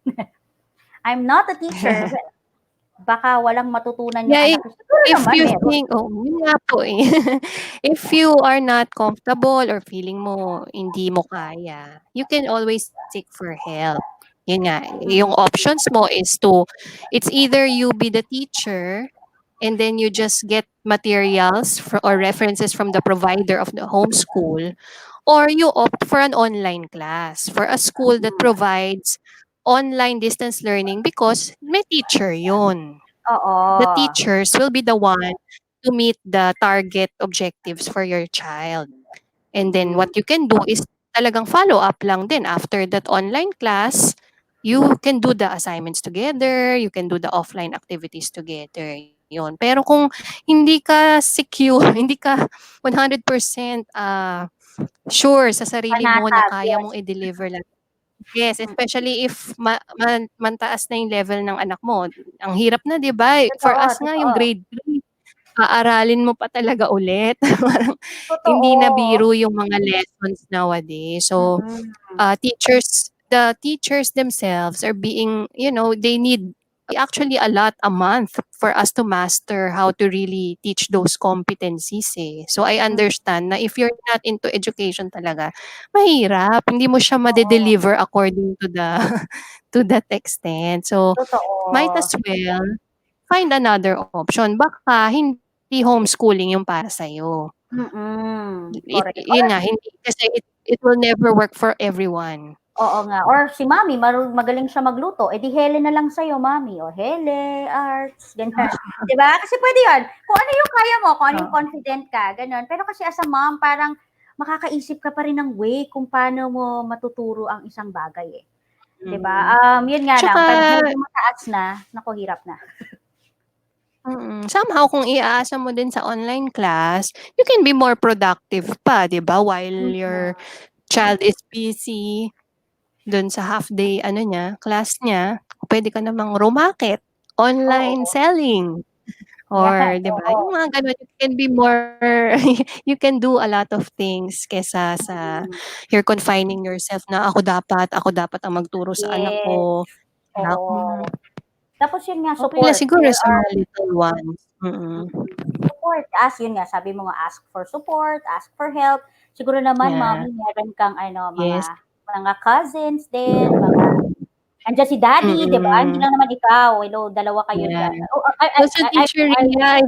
I'm not a teacher. Well, baka walang matutunan yung Yeah, anak ko. Siguro if naman you meron. think yun nga po, eh. If you are not comfortable or feeling mo hindi mo kaya, you can always seek for help. Yun nga, yung options mo is it's either you be the teacher and then you just get materials or references from the provider of the homeschool, or you opt for an online class for a school that provides online distance learning because may teacher yun. The Oo. teachers will be the one to meet the target objectives for your child. And then Mm, what you can do is talagang follow up lang din after that online class. You can do the assignments together, you can do the offline activities together. Yun. Pero kung hindi ka secure, hindi ka 100% sure sa sarili mo na panatag, kaya yes. mong i-deliver lahat. Yes, Mm, especially if mantaas na yung level ng anak mo. Ang hirap na 'di ba? For totoo, us nga yung totoo. grade 3, aaralin mo pa talaga ulit. Parang hindi na Totoo. biro yung mga lessons nowadays. So, Mm, the teachers themselves are being, they need actually a lot a month for us to master how to really teach those competencies eh. So I mm, understand na if you're not into education talaga, mahirap. Hindi mo siya oo. made-deliver according to the to that extent. So might Totoo. as well find another option. Baka hindi homeschooling yung para sa'yo. Correct. Yun nga, hindi kasi it will never work for everyone. Oo nga, or si mommy magaling siya magluto, eh, di hele na lang sa'yo mommy, o hele, arts, ganyan. 'Di ba? Kasi puwede 'yun, kung ano yung kaya mo, kung ano yung Oo. confident ka, gano'n. Pero kasi as a mom parang makakaisip ka pa rin ng way kung paano mo matuturo ang isang bagay, eh, 'di ba? Mm. 'Yun nga lang, Tsaka 'pag medyo mataas na, naku hirap na. somehow kung iaasa mo din sa online class, you can be more productive pa, 'di ba, while Mm, your child is busy dun sa half day ano niya, class niya, puwede ka namang rumakit, online oo, selling. 'yan, Or 'di ba, oo. yung mga gano'n, you can be more you can do a lot of things kesa sa Mm, you're confining yourself na, ako dapat ang magturo sa anak yes, ko." oo. Tapos yun nga, Okey lang support. siguro There sa are mga little ones, mm. support. Yun nga, sabi mo nga, ask for support, ask for help. Siguro naman, Yeah, mommy, meron kang ano, yes, mga cousins din, andiyan si daddy, 'di ba? Hindi mm, lang naman ikaw. Hello, dalawa kayo yeah. diyan. Oh, Well, sa Teacher I Rhea,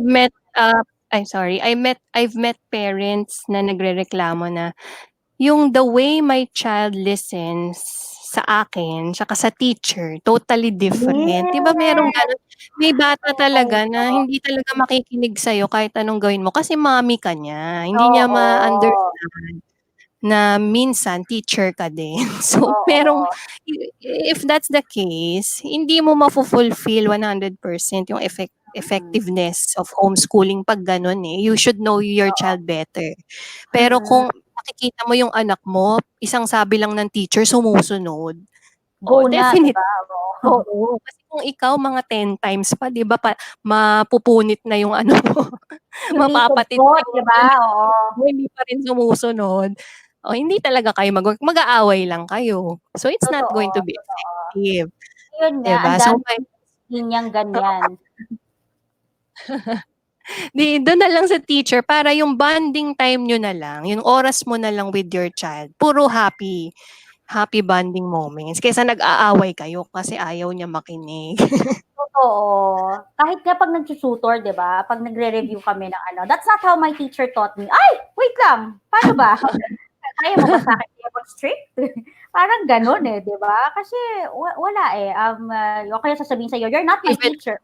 I've met parents na nagrereklamo na yung the way my child listens sa akin tsaka sa teacher totally different. 'Di ba merong yes. gano'n? May bata Oo, talaga na hindi talaga makikinig sa'yo kahit anong gawin mo kasi mommy ka niya. Hindi niya oo, ma-understand na minsan teacher ka din. So, merong oo, if that's the case, hindi mo mafo-fulfill 100% yung mm, effectiveness of homeschooling 'pag gano'n, eh. You should know your oo, child better. Pero mm. kung nakikita mo yung anak mo, isang sabi lang ng teacher sumusunod, Go oh, na, 'di definite ba? Oo. oo. Kasi kung ikaw mga 10 times pa 'di ba mapupunit na yung ano mo, Yung mapapatit na ikot, yung 'di ba? Oo, mo hindi pa rin sumusunod, oh, hindi talaga kayo mag-aaway lang kayo. So, it's not totoo, going to be totoo. effective, Yun nga, 'di ang ba? So, dami kong linyang ganyan. 'di dun na lang sa teacher para yung bonding time niyo na lang, yung oras mo na lang with your child, puro happy happy bonding moments kaysa nag-aaway kayo kasi ayaw niya makinig. Totoo. Kahit nga 'pag nagtu-tutor, 'di ba, 'pag nagre-review kami ng ano, "That's not how my teacher taught me." Ay, wait lang, paano ba? Kaya mo ba sa'kin kaya mag-strict? Parang gano'n, eh, 'di ba? Kasi wala, eh, o kaya sasabihin sa'yo, "You're not my Even teacher."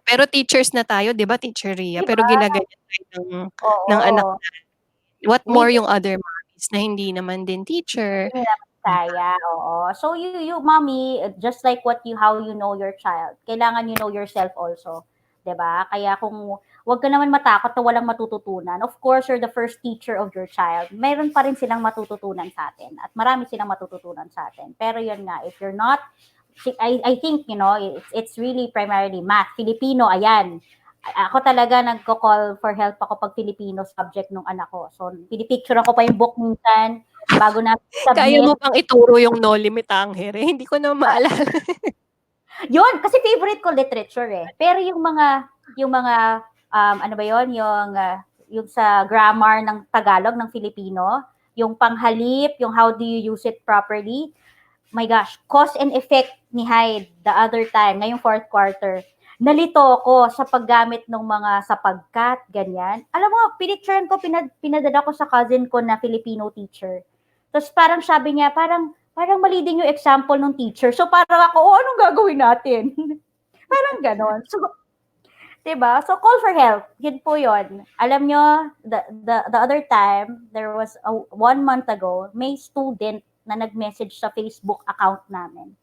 pero teachers na tayo 'di ba, Teacher Ria, 'Di pero ba? ginaganyan tayo ng anak Oo. what We more yung other mommies na hindi naman din teacher. Hindi naman kaya, oo. So you mommy, just like how you know your child, kailangan you know yourself also, 'di ba? Kaya kung 'wag ka naman matakot na walang matututunan. Of course, you're the first teacher of your child. Meron pa rin silang matututunan sa atin at marami silang matututunan sa atin. Pero 'yun nga, if you're not I think, it's really primarily math, Filipino, ayan. Ako talaga nagko-call for help ako pag Filipino subject nung anak ko. So, pinipicturean ko pa yung book minsan bago namin Kaya mo submit. bang ituro yung No Limit Angere? Hindi ko na maalala. Yun, kasi favorite ko literature eh. Pero yung mga, ano ba yun, yung sa grammar ng Tagalog, ng Filipino, yung panghalip, yung how do you use it properly, my gosh, cause and effect ni Hyde the other time, ngayong fourth quarter. Nalito ko sa paggamit ng mga sapagkat, ganyan. Alam mo, pinicturean ko, pinadala ko sa cousin ko na Filipino teacher. Tapos parang sabi niya, parang mali din yung example ng teacher. So parang ako, oh, anong gagawin natin? Parang ganon. So, 'di ba? So call for help. Yun po 'yon. Alam nyo, the other time, there was 1 month ago, may student na nag-message sa Facebook account namin.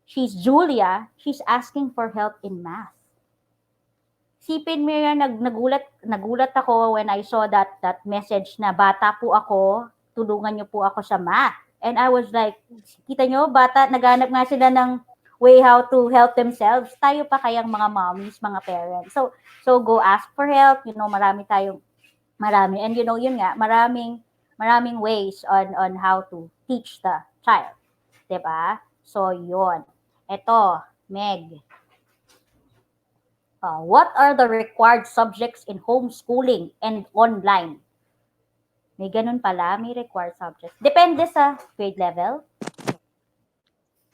She's Julia. She's asking for help in math. Sipin mo yan, nagulat ako when I saw that message na bata po ako, tulungan niyo po ako sa math. And I was like, kita nyo, bata, naghanap nga sila ng way how to help themselves. Tayo pa kayang mga mommies, mga parents. So go ask for help. Marami. And yun nga, maraming ways on how to teach the child. 'Di ba? So, yun. Ito, Meg. What are the required subjects in homeschooling and online? May ganun pala, may required subjects. Depende sa grade level.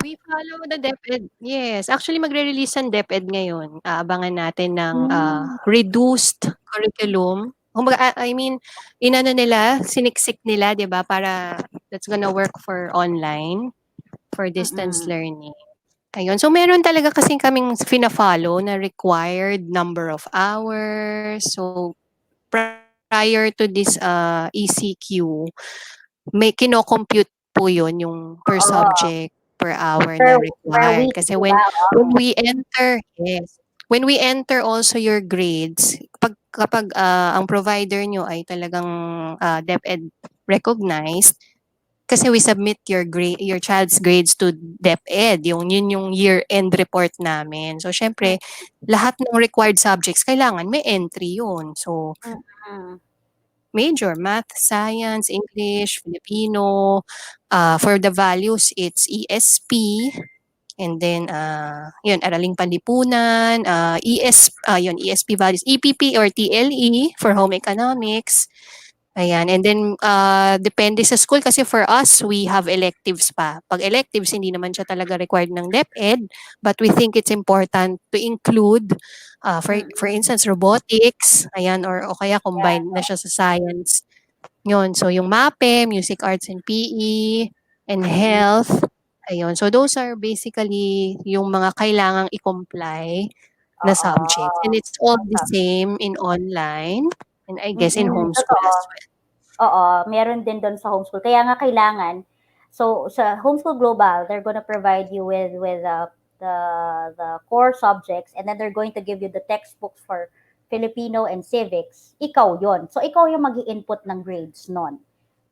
We follow the DepEd. Yes, actually magre-release ang DepEd ngayon. Aabangan natin ng, Hmm, reduced curriculum. Kumbaga, I mean, inano nila, siniksik nila 'di ba, para that's gonna work for online, for distance mm. learning. Ayun, so meron talaga kasi kaming fina-follow na required number of hours. So, prior to this, ECQ, may kino-compute po 'yun, yung per Oo, subject, per hour per na per required. week, Kasi 'di ba? when we enter yes, when we enter also your grades, kapag, ang provider niyo ay talagang, DepEd recognized, kasi we submit your child's grades to DepEd, yun yung year-end report namin. So siyempre, lahat ng required subjects kailangan may entry yun. So, Mm. major, math, science, English, Filipino, for the values, it's ESP, And then, yun, Araling Panlipunan, yun, ESP values, EPP or TLE for home economics. Ayan, and then depende sa school kasi for us, we have electives pa. Pag electives, hindi naman siya talaga required ng DepEd, but we think it's important to include, for Mm. instance, robotics, ayan, or kaya Yeah. combined na siya sa science. Yun, so yung MAPE, Music, Arts, and PE, and Mm. Health, ayun. So those are basically yung mga kailangang i-comply na subjects. And Oo. it's all Ang the same in online and I guess in homeschool Totoo. as well. Oo, meron din dun sa homeschool. Kaya nga kailangan, so sa Homeschool Global, they're gonna provide you with the the core subjects, and then they're going to give you the textbooks for Filipino and civics. Ikaw yon. So ikaw yung mag-i-input ng grades nun.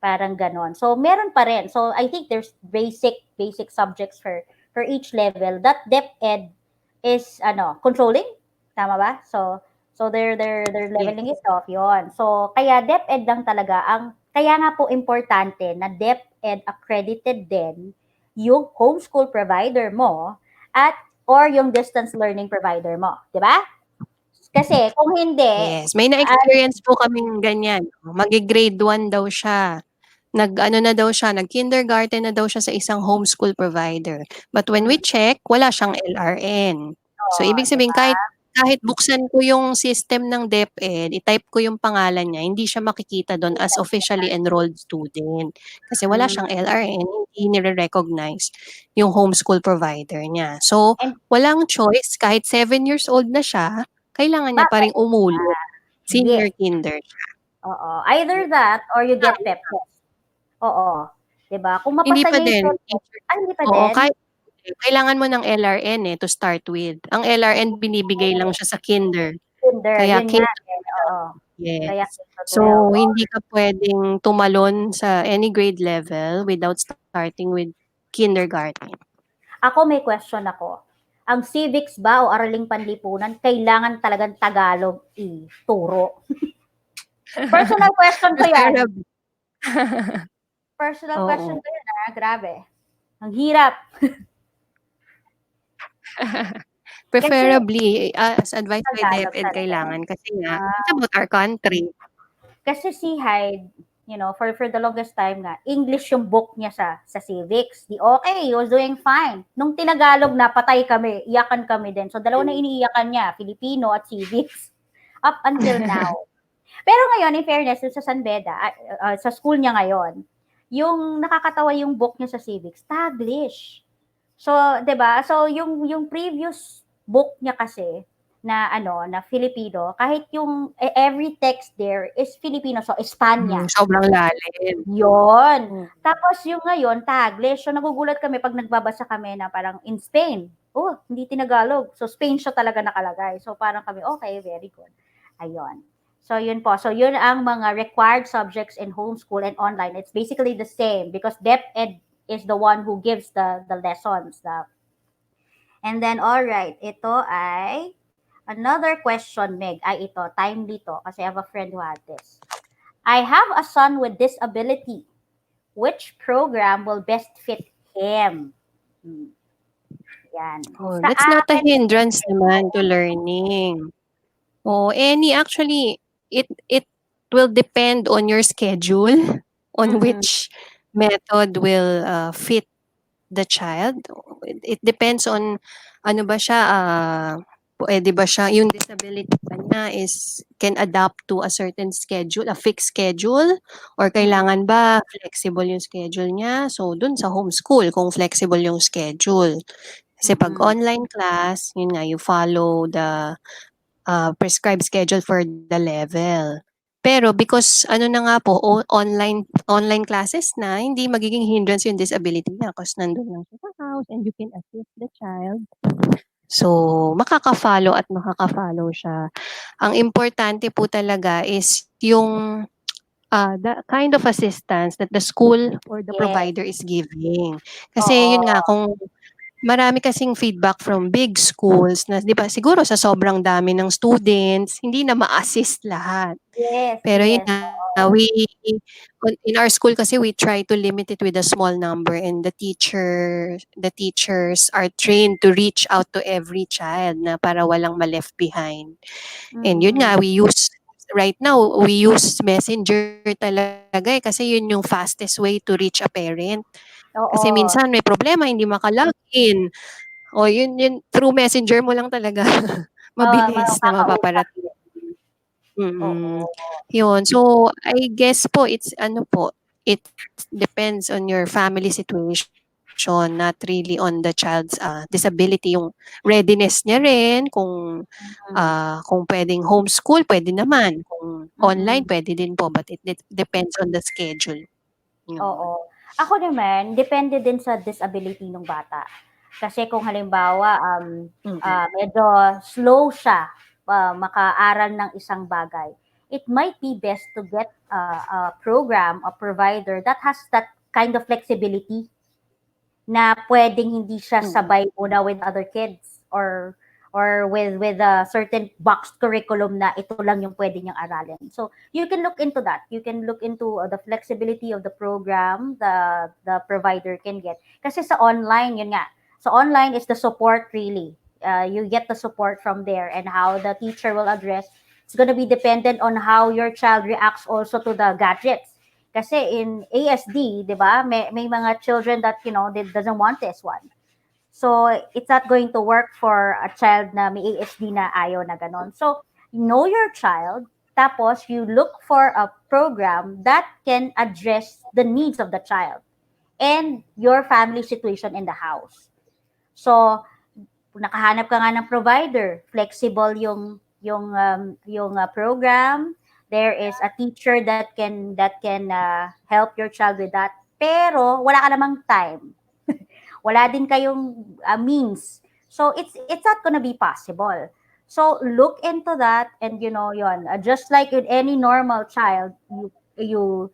Parang ganon. So meron pa rin. So I think there's basic subjects for each level. That DepEd is controlling, tama ba? So they're Yes. leveling it off yon. So kaya DepEd lang talaga ang kaya nga po importante na DepEd accredited din yung homeschool provider mo at or yung distance learning provider mo, 'di ba? Kasi kung hindi, Yes, may na-experience po kaming ganyan. Magi-grade 1 daw siya. Nag-ano na daw siya, nag-kindergarten na daw siya sa isang homeschool provider. But when we mm, check, wala siyang LRN. So, oh, ibig 'di sabihin, ba? kahit buksan ko yung system ng DepEd, i-type ko yung pangalan niya, hindi siya makikita doon as officially enrolled student. Kasi wala Mm. siyang LRN, hindi nire-recognize yung homeschool provider niya. So, And walang choice, kahit 7 years old na siya, kailangan niya pa ring babalik ka. umulit. Senior Yes, kinder. oo. Either that or you get pep test. Oo, 'di ba? Kung Hindi mapasa pa niya yung din, pep test ay hindi pa oo, din? kailangan mo ng LRN, to start with. Ang LRN binibigay lang siya sa kinder, Kinder, kaya yun nga, eh, K-12, oo. Kaya yes. So, K-12, oo. hindi ka puwedeng tumalon sa any grade level without starting with kindergarten. Ako may question ako. Ang civics ba o araling panlipunan kailangan talagang Tagalog ituro? Personal question ko 'yan. Preferably. Personal question Oo. ko 'yan, grabe. Ang hirap. Kasi Preferably, as advised by Tagalog DepEd talaga. kailangan kasi nga it's Ah, about our country. kasi si Hyde, for the longest time nga, English yung book niya sa civics. Di okay, he was doing fine. Nung tinagalog na, patay kami, iyakan kami din. So, dalawa na iniiyakan niya, Filipino at civics. Up until now. Pero ngayon, in fairness, sa San Beda, sa school niya ngayon, yung nakakatawa yung book niya sa civics, Taglish. So, 'di ba? So, yung previous book niya kasi na Filipino, kahit yung every text there is Filipino, so Espanya. Sobrang lalim. Yon. Hmm. Tapos yung ngayon, Taglish. So nagugulat kami pag nagbabasa kami na parang in Spain. Oh, hindi Tinagalog. So Spain siya talaga nakalagay. So parang kami, okay, very good. Ayun. So yun po. So yun ang mga required subjects in homeschool and online. It's basically the same because DepEd is the one who gives the lessons. And then, all right, ito ay another question, Meg. Ay, ito, timely to kasi I have a friend who had this. I have a son with disability. Which program will best fit him? Hmm, yan. Oh, Sa that's not a akin, hindrance naman to learning. Oh, actually, it will depend on your schedule, on mm-mm, which method will fit the child. It depends on ano ba siya, puwede ba siya, yung disability ba niya is can adapt to a certain schedule, a fixed schedule, or mm-mm, kailangan ba flexible yung schedule niya? So, dun sa homeschool kung flexible yung schedule. Kasi 'pag mm-mm. online class, yun nga, you follow the prescribed schedule for the level. Pero because ano na nga po, online online classes na, hindi magiging hindrance yung disability niya kasi nandun lang siya sa house and you can assist the child. So, makaka-follow at makaka-follow siya. Ang importante po talaga is yung the kind of assistance that the school or the Yes. provider is giving. Kasi yun nga, Oo. kung marami kasing feedback from big schools na 'di ba siguro sa sobrang dami ng students, hindi na ma-assist lahat. Yes, Pero yun yes. nga, in our school kasi we try to limit it with a small number, and the teachers are trained to reach out to every child na para walang ma-left behind. And yun nga, Mm. right now we use Messenger talaga eh, kasi yun yung fastest way to reach a parent. Kasi minsan Oo. may problema, hindi maka-login. O yun through Messenger mo lang talaga mabilis na Makakausap. mapaparating. Oo. Mm. Yun. So, I guess po it's ano po, it depends on your family situation, not really on the child's disability, yung readiness niya rin, Mm. kung puwedeng homeschool puwede naman, kung online Mm. puwede din po, but it depends on the schedule, yun. Oo. Ako naman, depende din sa disability ng bata. Kasi kung halimbawa, Mm. medyo slow siya makaaral ng isang bagay, it might be best to get a program, a provider that has that kind of flexibility na puwedeng hindi siya Mm. sabay muna with other kids or with a certain boxed curriculum na ito lang yung pwede niyang aralin. So you can look into that. You can look into the flexibility of the program the provider can get. Kasi sa online, yun nga. So online is the support really. You get the support from there and how the teacher will address. It's gonna be dependent on how your child reacts also to the gadgets. Kasi in ASD, 'di ba? May mga children that, they doesn't want this one. So it's not going to work for a child na may ASD na ayaw na ganon. So know your child, tapos you look for a program that can address the needs of the child and your family situation in the house. So kung nakahanap ka nga ng provider, flexible yung program. There is a teacher that can help your child with that. Pero wala ka namang time. Wala din kayong means. So it's not gonna be possible. So look into that and yon. Just like with any normal child, you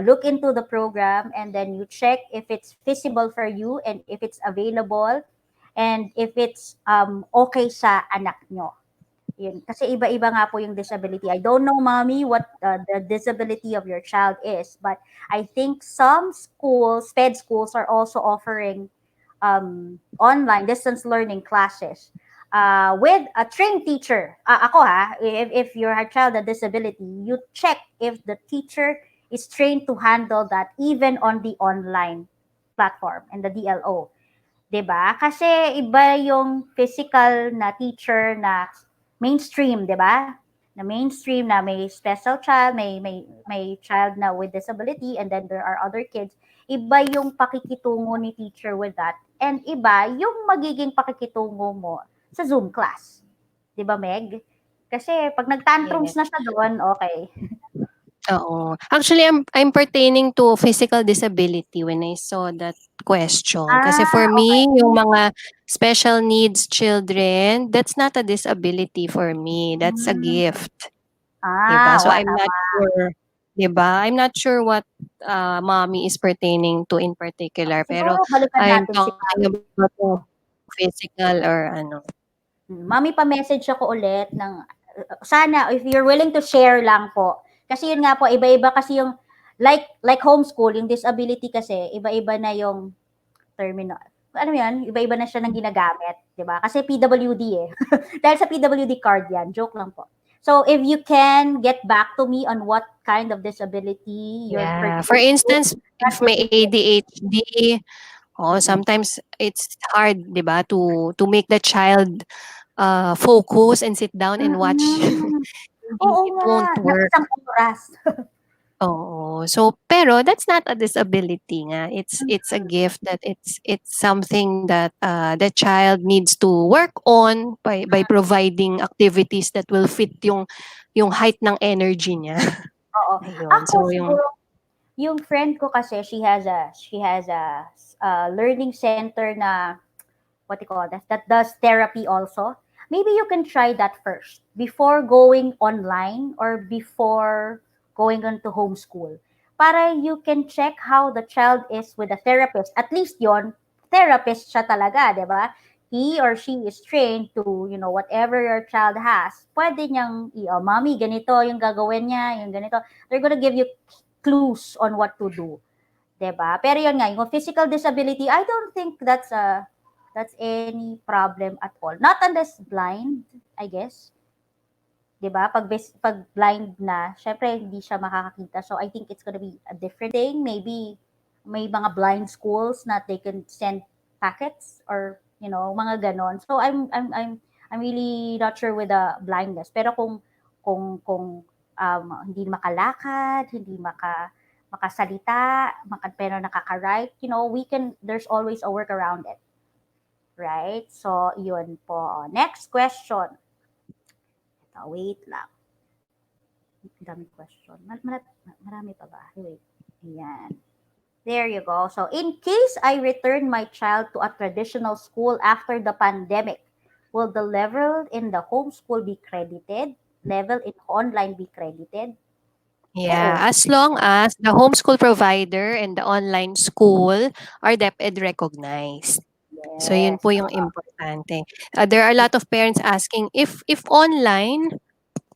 look into the program and then you check if it's feasible for you and if it's available and if it's okay sa anak nyo. Yun. Kasi iba-iba nga po yung disability. I don't know, mommy, what the disability of your child is, but I think some schools, SPED schools, are also offering online distance learning classes with a trained teacher. Ako ha, if your child has disability, you check if the teacher is trained to handle that even on the online platform and the DLO. 'Di ba? Kasi iba yung physical na teacher na mainstream, 'di ba? Na mainstream na may special child, may child na with disability and then there are other kids. Iba yung pakikitungo ni teacher with that and iba yung magiging pakikitungo mo sa Zoom class. 'Di ba, Meg? Kasi pag nagtantrums Yes. na siya doon, okay. Oo. Actually, I'm pertaining to physical disability when I saw that question. Kasi for Okay. me, yung mga special needs children, that's not a disability for me. That's a Hmm. gift. 'Di ba? So I'm not Tama. sure, 'di ba? I'm not sure what mommy is pertaining to in particular, pero Siguro balikan I'm natin si talking Mami. about yung physical or ano. Mami, pa-message ako ulit ng sana if you're willing to share lang po. Kasi yun nga po, iba-iba kasi yung like homeschool, yung disability kasi iba-iba na yung termino. Ano yan? Iba-iba na siya ng ginagamit, 'di ba? Kasi PWD eh. Dahil sa PWD card yan, joke lang po. So if you can get back to me on what kind of disability you're Yeah. For pertaining to, instance, that if would may be great. ADHD, sometimes it's hard, 'di ba, to make the child focus and sit down and watch. Mm. Hindi, Oo it nga, won't ng work. isang oras. Oo. So, pero that's not a disability nga. It's a Mm. gift that it's something that the child needs to work on by providing activities that will fit yung height ng energy niya. Oo. Ayun. Ako So yung siguro yung friend ko kasi she has a learning center na what you call that does therapy also. Maybe you can try that first before going online or before going into homeschool. Para you can check how the child is with a therapist. At least yon therapist siya talaga, 'di ba? he or she is trained to, whatever your child has, pwede niyang, mommy, ganito yung gagawin niya, yung ganito. They're gonna give you clues on what to do. 'Di ba? Pero yun nga, yung physical disability, I don't think that's any problem at all. Not unless blind, I guess. 'Di ba? Pag blind na, syempre hindi siya makakakita. So I think it's gonna be a different thing. Maybe may mga blind schools na they can send packets or mga ganon. So I'm really not sure with the blindness. Pero kung hindi makalakad, hindi makasalita, pero nakaka-write, we can there's always a work around it, right? So yun po. Next question. Ito, wait lang. Dami question. Marami pa ba? Wait. Ayan. There you go. So, in case I return my child to a traditional school after the pandemic, will the level in the homeschool be credited? Level in online be credited? Yeah, Oo. as long as the homeschool provider and the online school are DepEd recognized. So yun Yes. po yung importante. There are a lot of parents asking if online,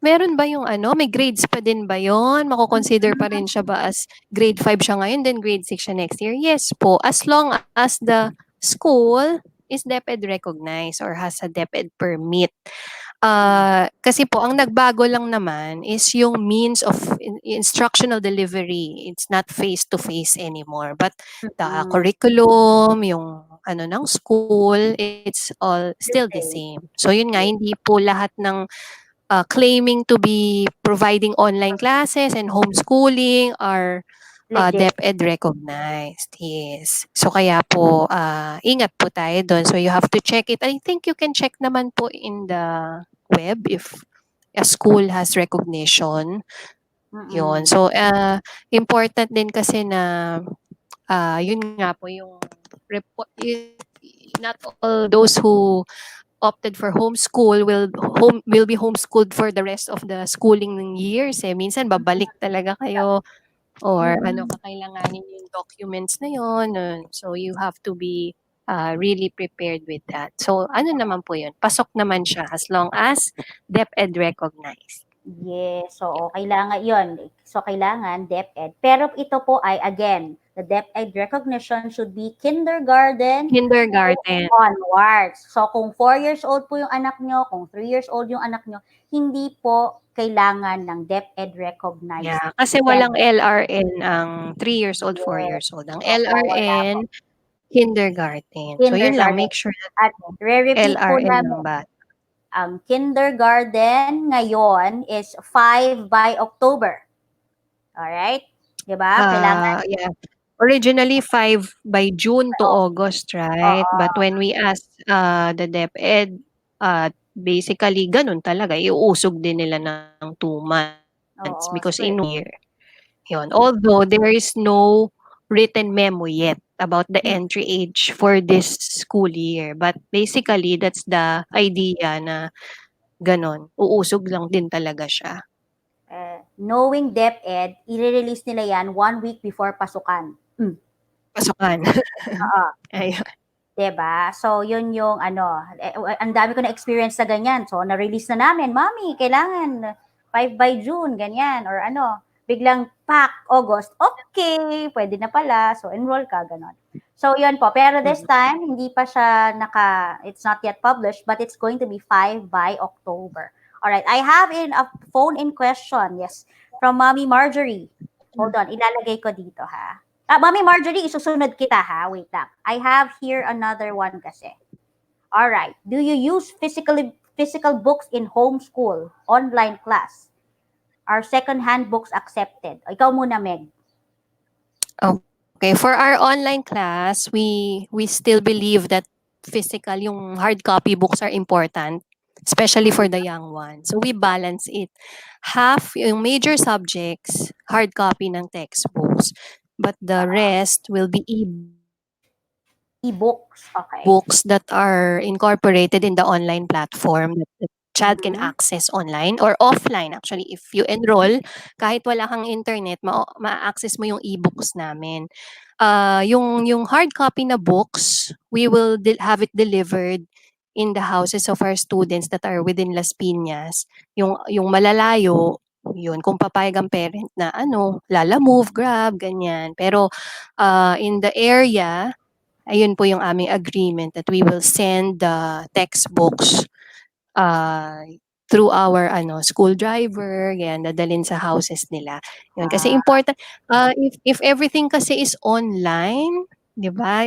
meron ba yung may grades pa din ba yun? Mako-consider pa rin siya ba as grade 5 siya ngayon, then grade 6 siya next year? Yes po, as long as the school is DepEd recognized or has a DepEd permit. Kasi po ang nagbago lang naman is yung means of instructional delivery. It's not face to face anymore, but the Mm-mm. curriculum, yung ng school, it's all still The the same. same. So yun nga, Yes. hindi po lahat ng claiming to be providing online classes and homeschooling are Legit. DepEd recognized. Yes. So kaya po ingat po tayo doon. So you have to check it. I think you can check naman po in the web if a school has recognition. Yun. Mm-mm. So important din kasi na yun nga po yung report, not all those who opted for homeschool will be homeschooled for the rest of the schooling years eh. Minsan babalik talaga kayo or Mm-mm. kakailanganin yung documents na yun. So you have to be really prepared with that. So naman po yun, pasok naman siya as long as DepEd recognized. Yes, so kailangan 'yon. So kailangan DepEd. Pero ito po ay again, the DepEd recognition should be kindergarten Kindergarten. onwards. So kung 4 years old po yung anak nyo, kung 3 years old yung anak nyo, hindi po kailangan ng DepEd recognized Yeah, kasi walang center. LRN ang 3 years old, 4 Yes. years old. Ang Opo, wala po. LRN, kindergarten. So yun lang, Kindergarten. make sure that At re-repeat po LRN ng namin, bata. ang kindergarten ngayon is 5 by October. Alright? 'Di ba? Kailangan, Yeah. Originally 5 by June to oo, August, right? oo, But when we asked the DepEd, basically ganun talaga, iuusog din nila ng 2 months because oo, in so, one year. Yun. Although there is no written memo yet about the mm, entry age for this school year. But basically, that's the idea na ganun. Uusog lang din talaga siya. knowing DepEd, i-release nila yan 1 week before pasukan. Pasukan. Oo. Ayun. 'Di ba? So, yun yung ang dami ko na experience sa ganyan. So, na-release na namin, "Mommy, kailangan 5 by June," ganyan or biglang pak, August, okay, pwede na pala. So, enroll ka, gano'n. So, yun po. Pero this Mm. time, hindi pa siya it's not yet published, but it's going to be 5 by October. Alright, I have a phone-in question, yes, from Mommy Marjorie. Hold on, ilalagay ko dito, ha. Mami Marjorie, isusunod kita ha. Wait lang. I have here another one kasi. All right. Do you use physical books in homeschool, online class? Are second-hand books accepted? Ikaw muna, Meg. Okay, for our online class, we still believe that physical, yung hard copy books are important, especially for the young ones. So we balance it. Half yung major subjects, hard copy ng textbooks, but the rest will be E-books. Okay. books that are incorporated in the online platform that the child can Mhm. access online or offline. Actually, if you enroll, kahit wala kang internet, ma-access mo yung e-books namin. Yung hard copy na books, we will have it delivered in the houses of our students that are within Las Piñas. Yung malalayo, yun, kung papayag ang parent na ano, Lala Move, Grab, ganyan. Pero in the area, ayun po yung aming agreement that we will send the textbooks uh, through our school driver, yan, dadalhin sa houses nila. Yun, kasi Ah, important, if everything kasi is online, di ba?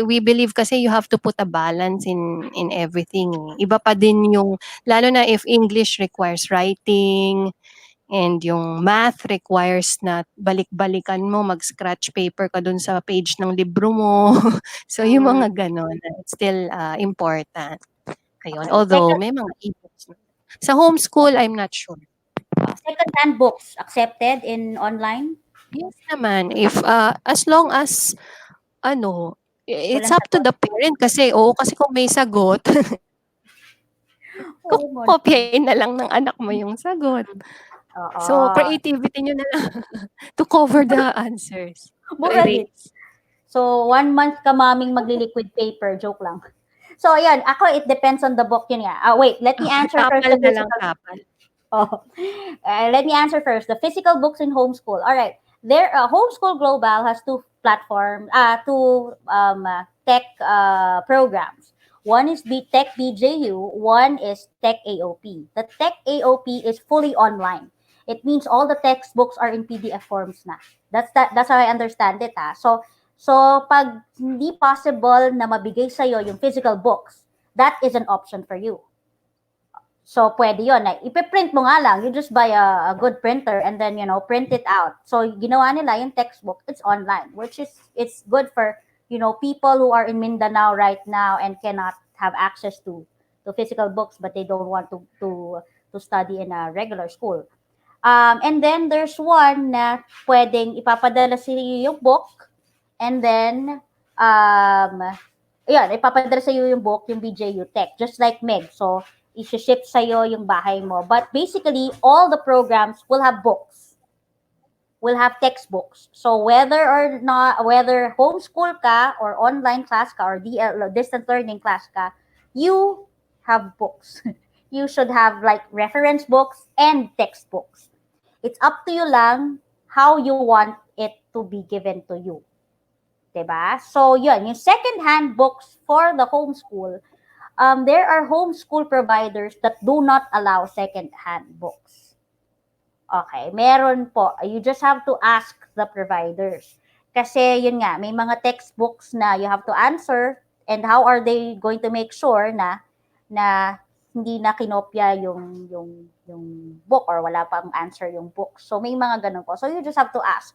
We believe kasi you have to put a balance in everything. Iba pa din yung, lalo na if English requires writing, and yung math requires na balik-balikan mo, mag-scratch paper ka dun sa page ng libro mo. So, yung mm, mga gano'n, it's still important. Ayun, okay. although may mga e-books na. Sa homeschool, I'm not sure. Second-hand books accepted in online? Yes naman, if as long as ano, it's Walang up to sagot? the parent kasi, oo, kasi kung may sagot, Oo nga naman. kopyahin na lang ng anak mo yung sagot. So, Oo. creativity nyo na lang to cover the answers, to Mura din. erase. So, 1 month ka maming magli-liquid paper, joke lang. So, ayan, ako, it depends on the book yun nga. Wait, let me answer first Kapal the na lang, physical. kapal. Oh, let me answer first. The physical books in homeschool. All right. There, Homeschool Global has two tech programs. One is Tech BJU. One is Tech AOP. The Tech AOP is fully online. It means all the textbooks are in PDF forms na. That's how I understand it. So pag hindi possible na mabigay sa yung physical books, that is an option for you. So, pwede yun. Ipiprint mo nga lang. You just buy a good printer and then, print it out. So, ginawa nila yung textbook, it's online, which is, it's good for, people who are in Mindanao right now and cannot have access to physical books, but they don't want to study in a regular school. And then, there's one na pwedeng ipapadala sa iyo yung book and then, um, yun, ipapadala sa iyo yung book, yung BJU Tech, just like Meg. So, i-ship sa iyo yung bahay mo. But basically, all the programs will have books, will have textbooks. So, whether homeschool ka or online class ka or distant learning class ka, you have books. You should have like reference books and textbooks. It's up to you lang how you want it to be given to you. Diba? So, yun, yung second-hand books for the homeschool, there are homeschool providers that do not allow second-hand books. Okay, meron po. You just have to ask the providers. Kasi yun nga, may mga textbooks na you have to answer and how are they going to make sure na hindi na kinopya yung book or wala pang answer yung book. So may mga ganun po. So you just have to ask.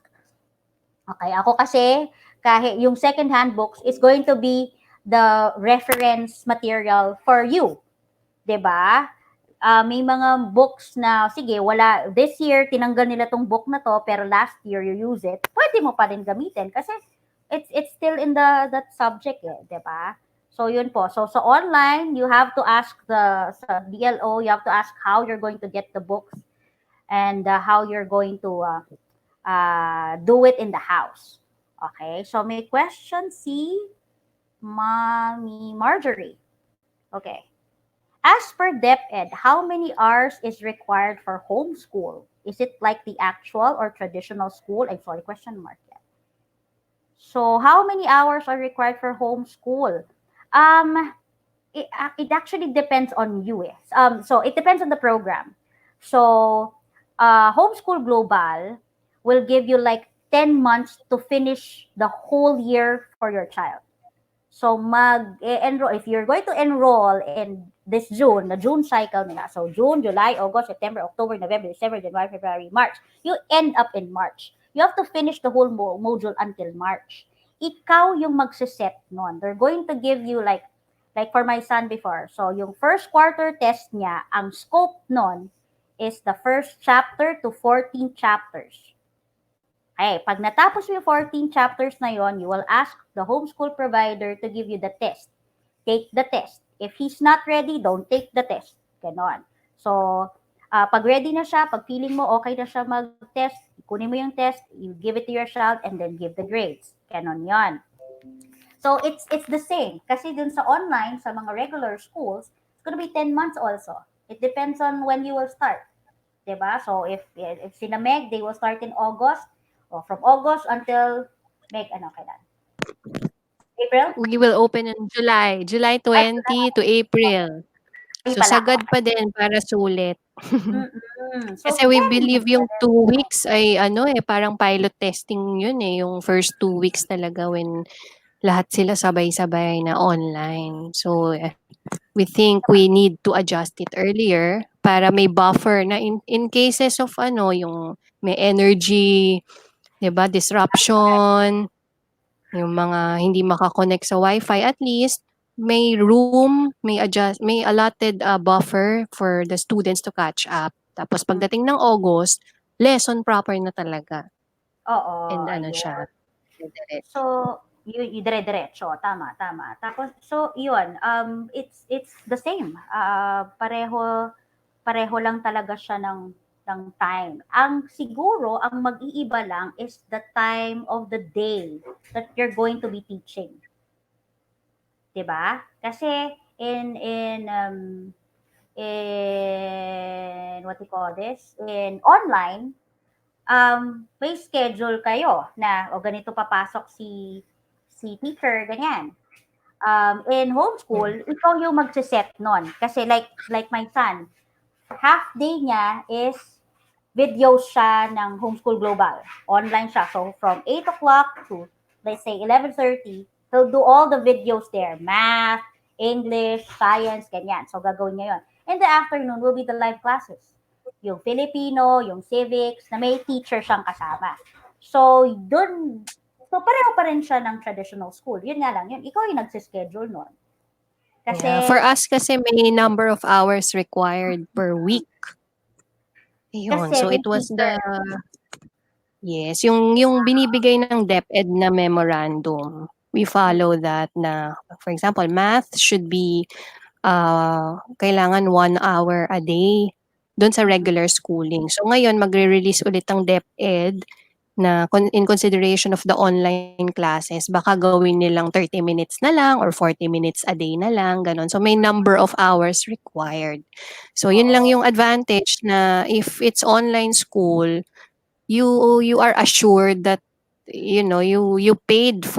Okay, ako kasi kahit yung second-hand books is going to be the reference material for you. 'Di ba? May mga books na sige, wala this year tinanggal nila tong book na to pero last year you use it. Pwede mo pa rin gamitin kasi it's still in that subject eh, 'di ba? So yun po. So online, you have to ask sa DLO, you have to ask how you're going to get the books and how you're going to do it in the house. Okay, so may question si Mommy Marjorie. Okay. As per DepEd, how many hours is required for homeschool? Is it like the actual or traditional school? I'm sorry, question mark. Yeah. So, how many hours are required for homeschool? Um, it actually depends on you. So, it depends on the program. So, Homeschool Global will give you like 10 months to finish the whole year for your child. So mag-enroll, if you're going to enroll in this June, the June cycle nila. So June, July, August, September, October, November, December, January, February, March. You end up in March. You have to finish the whole module until March. Ikaw yung magsiset nun. They're going to give you like for my son before. So yung first quarter test niya, ang scope nun is the first chapter to 14 chapters. Okay, pag natapos mo yung 14 chapters na yon, you will ask the homeschool provider to give you the test. Take the test. If he's not ready, don't take the test. Ganon. So, pag ready na siya, pag feeling mo okay na siya mag-test, kunin mo yung test, you give it to your child, and then give the grades. Ganon yon. So it's the same. Kasi dun sa online, sa mga regular schools, it's gonna be 10 months also. It depends on when you will start. 'Di ba? So if sina Meg, they will start in August, or from August until Meg, ano kailan? April? We will open in July, July Ay, 20 to April. July So pala. sagad Okay. pa din para sulit. So Kasi we 10 believe months yung already. 2 weeks ay ano, eh, parang pilot testing yun, eh, yung first 2 weeks talaga when lahat sila sabay-sabay na online. So, we think we need to adjust it earlier para may buffer na in cases of ano, yung may energy, 'di ba, disruption, yung mga hindi maka-connect sa Wi-Fi, at least may room, may allotted, buffer for the students to catch up. Tapos Mm. pagdating ng August, lesson proper na talaga Oo, and ano siya, ayun. So, diretso. dire-diretso, tama, tama. Tapos, so, yun, it's the same. Pareho lang talaga siya ng time. Ang siguro, ang mag-iiba lang is the time of the day that you're going to be teaching. 'Di ba? Kasi in what you call this, in online, may schedule kayo na o ganito papasok si teacher, ganyan. In homeschool, Hmm, ikaw yung magse-set nun. Kasi like my son, half day niya is videos siya ng Homeschool Global. Online siya. So, from 8 o'clock to, let's say, 11:30, he'll do all the videos there. Math, English, science, ganyan. So, gagawin niya yun. In the afternoon will be the live classes. Yung Filipino, yung civics, na may teacher siyang kasama. So, pareho pa rin siya ng traditional school. Yun nga lang, yun, ikaw yung nagsischedule nun. yeah. For Kasi, us kasi may number of hours required per week. Ayun, kasi so may it was teacher. yes, yung binibigay ng DepEd na memorandum, we Mm, follow that na, for example, math should be, kailangan 1 hour a day dun sa mm, regular schooling. So ngayon magre-release ulit ang DepEd na in consideration of the online classes, baka gawin nilang 30 minutes na lang or 40 minutes a day na lang, gano'n. So may number of hours required. So yun lang oo. yung advantage na if it's online school, you are assured that you paid Time.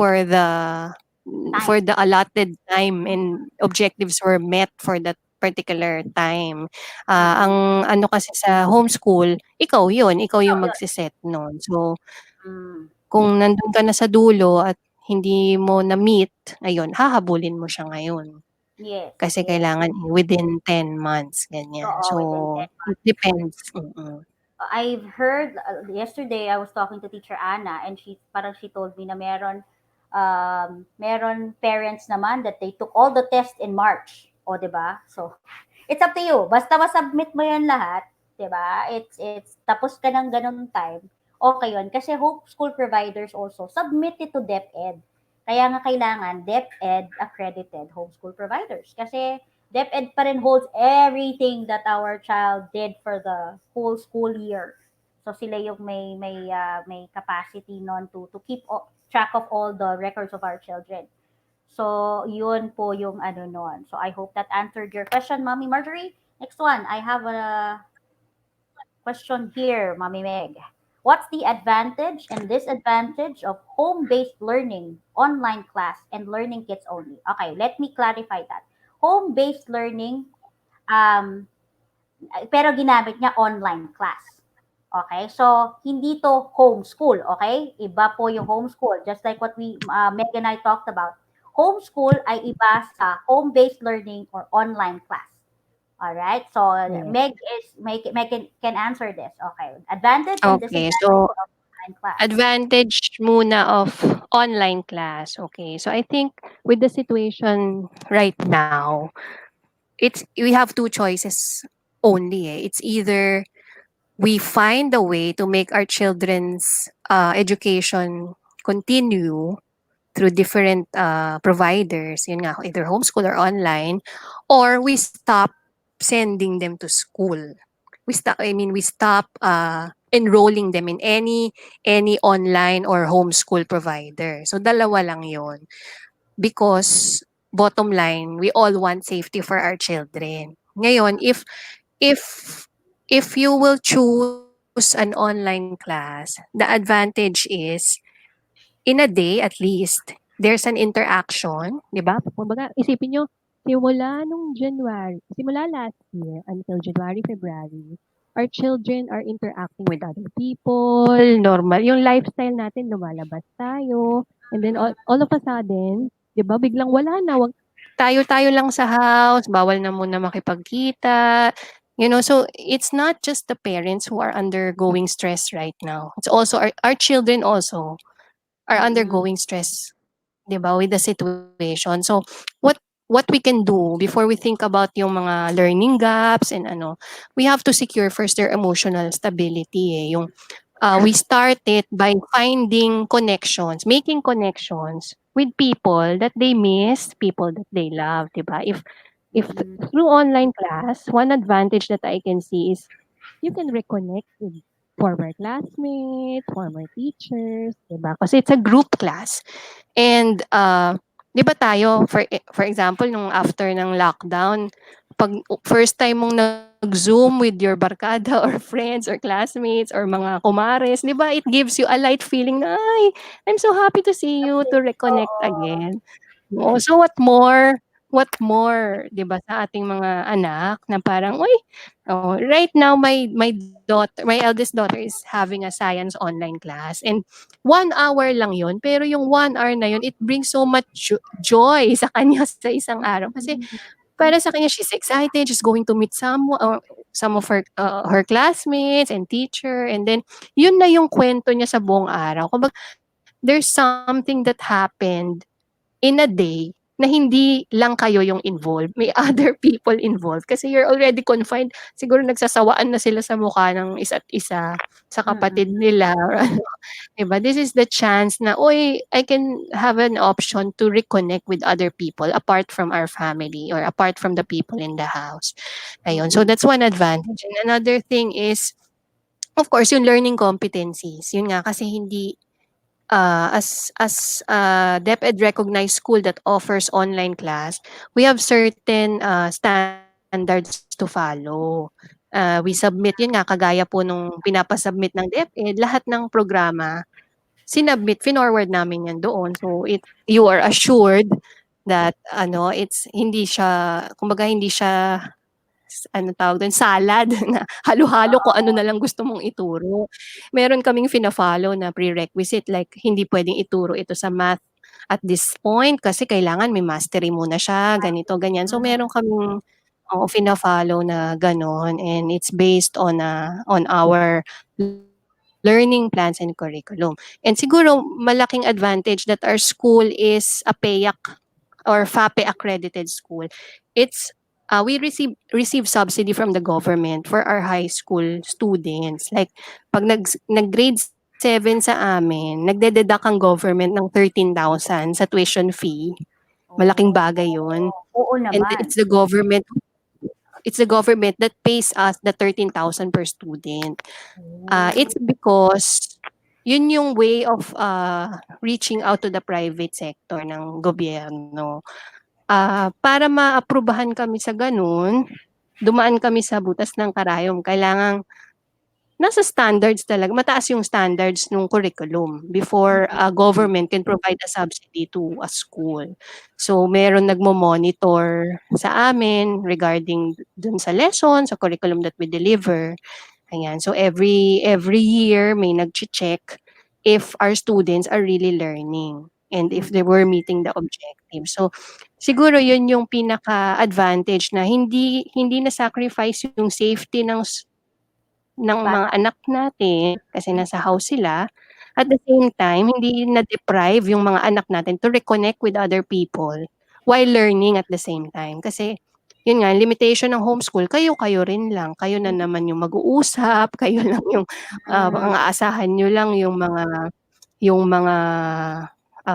for the allotted time and objectives were met for that particular time. Ang Mm. ano kasi sa homeschool, ikaw Ikaw yung yun. magse-set nun. So, Hmm, kung nandun ka na sa dulo at hindi mo na-meet, ayun, hahabulin mo siya ngayon. yes, Kasi yes. kailangan within 10 months, ganyan. Oo, So, within 10 it months. depends. I've heard yesterday I was talking to Teacher Anna, and she told me na meron parents naman that they took all the tests in March. O, 'di ba? So, it's up to you. Basta ma-submit mo 'yan lahat, 'di ba? It's tapos ka ng ganung time. Okay 'yun kasi homeschool providers also submit it to DepEd. Kaya nga kailangan DepEd accredited homeschool providers kasi DepEd pa rin holds everything that our child did for the whole school year. So sila yung may capacity non to keep track of all the records of our children. So yun po yung ano non. So I hope that answered your question, Mommy Marjorie. Next one, I have a question here, Mommy Meg. What's the advantage and disadvantage of home-based learning, online class, and learning kits only? Okay, let me clarify that. Home-based learning, um, pero ginamit niya online class. Okay? So, hindi to homeschool. Okay? Iba po yung homeschool. Just like what Meg and I talked about. Homeschool ay iba sa home-based learning or online class. Alright? So, Yeah. Meg can answer this. Okay. Advantage and Okay, disadvantage so of online class. advantage muna of online class. Okay, so I think with the situation right now, we have two choices only. It's either we find a way to make our children's education continue through different providers, yun nga, either homeschool or online, or we stop sending them to school. We stop enrolling them in any online or homeschool provider. So dalawa lang 'yon. because bottom line, we all want safety for our children. Ngayon, if you will choose an online class, the advantage is in a day at least, there's an interaction, 'di ba? Kumbaga, isipin niyo, simula last year until January, February, our children are interacting with other people, normal, yung lifestyle natin lumalabas tayo, and then all of a sudden, 'di ba, biglang wala na, tayo-tayo lang sa house, bawal na muna makipagkita. So it's not just the parents who are undergoing stress right now. It's also our children also are Mm, undergoing stress, 'di ba, with the situation. So what what we can do before we think about yung mga learning gaps and ano, we have to secure first their emotional stability eh. We start it by finding connections, making connections with people that they miss, people that they love, 'di ba? If mm, through online class, one advantage that I can see is you can reconnect with former classmates, former teachers, 'di ba? Kasi it's a group class. And 'di ba tayo for example nung after ng lockdown, pag first time mong nag-Zoom with your barkada or friends or classmates or mga kumares, 'di ba, it gives you a light feeling na, "Ay, I'm so happy to see you, to reconnect oo. again." Oo, so what more 'di ba sa ating mga anak na parang, "Uy." Right now my eldest daughter is having a science online class and 1 hour lang 'yun, pero yung 1 hour na 'yun, it brings so much joy sa kanya sa isang araw kasi para sa kanya she's excited, she's going to meet some of her classmates and teacher, and then 'yun na yung kuwento niya sa buong araw. Kumbaga there's something that happened in a day na hindi lang kayo yung involved, may other people involved kasi you're already confined. Siguro nagsasawaan na sila sa mukha ng isa't isa, sa kapatid Mm, nila or ano, 'di ba? This is the chance na, "Uy, I can have an option to reconnect with other people apart from our family or apart from the people in the house." Ayun, so mm, that's one advantage. And another thing is, of course, yung learning competencies. Yun nga, kasi hindi as a DepEd recognized school that offers online class, we have certain standards to follow. We submit, yun nga, kagaya po nung pinapasubmit ng DepEd, lahat ng programa, finorward namin yan doon. So you are assured that it's hindi siya, kumbaga hindi siya ano tawag dun, salad na halo-halo kung ano na lang gusto mong ituro. Meron kaming fina-follow na prerequisite like hindi puwedeng ituro ito sa math at this point kasi kailangan may mastery muna siya, ganito, ganyan. So hmm, meron kaming fina-follow na gano'n, and it's based on our learning plans and curriculum. And siguro malaking advantage that our school is a PAYAC or FAPE accredited school. We receive subsidy from the government for our high school students. Like pag nag-grade 7 sa amin, nagde-deduct ang government ng 13,000 sa tuition fee. Malaking oh, bagay 'yun. oo And naman. it's the government that pays us the 13,000 per student. Oh, It's because yun yung way of reaching out to the private sector ng gobyerno. Para maaprubahan kami sa gano'n, dumaan kami sa butas ng karayom. Kailangang nasa standards talaga, mataas yung standards nung curriculum before mm, government can provide a subsidy to a school. So meron nagmo-monitor sa amin regarding dun sa lesson, sa curriculum that we deliver. Ayan, so every year may nagche-check if our students are really learning and if they mm, were meeting the objective. So siguro yun yung pinaka-advantage na hindi hindi na-sacrifice yung safety ng mga bata, anak natin kasi nasa house sila. At the same time, hindi na-deprive yung mga anak natin to reconnect with other people while learning at the same time. Kasi yun nga, limitation ng homeschool, kayo-kayo rin lang. Kayo na naman yung mag-uusap, kayo lang yung mm, ang aasahan niyo lang yung mga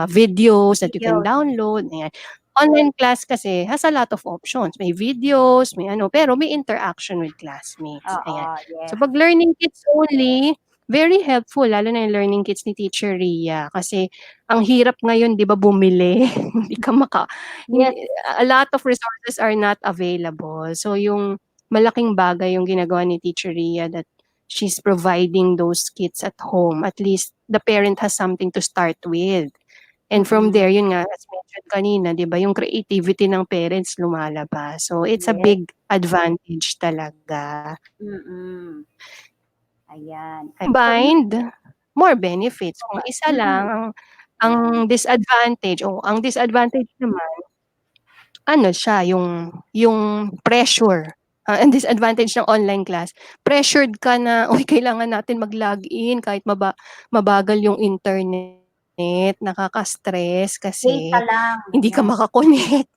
videos that you can videos, download, ayan. Online class kasi has a lot of options. May videos, may ano, pero may interaction with classmates, oo, ayan. So yes. 'pag learning kits only, very helpful lalo na yung learning kits ni Teacher Ria kasi ang hirap ngayon 'di ba bumili, hindi ka maka hindi Yes. a lot of resources are not available. So yung malaking bagay yung ginagawa ni Teacher Ria that she's providing those kits at home. At least the parent has something to start with. And from there, Mm. yun nga, as mentioned kanina, 'di ba, yung creativity ng parents lumalabas. So it's a Yes. big advantage talaga. Mm. Ayan. So yun, Combined, more benefits. Kung isa lang, mm. ang Yan. disadvantage o ang disadvantage naman, ano siya, yung pressure. Ang disadvantage ng online class, pressured ka na, "Uy, kailangan natin mag-login kahit mabagal yung internet." Nakaka-stress kasi Data lang, hindi ka yan. maka-connect.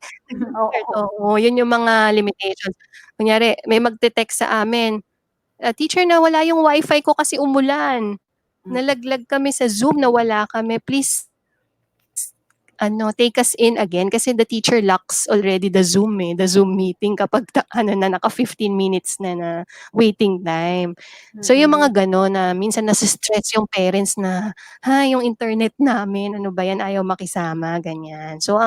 Oo. Oo, yun yung mga limitations. Kunyari may magte-text sa amin, "Teacher nawala yung wifi ko kasi umulan. Mm. Nalaglag kami sa Zoom, nawala kami. Please ano, take us in again." Kasi the teacher locks already the Zoom, the Zoom meeting kapag ano na, naka 15 minutes na waiting time. So yung Mm. mga gano'n na minsan nase-stress yung parents na, yung internet namin, ano ba 'yan, ayaw makisama," ganyan. So,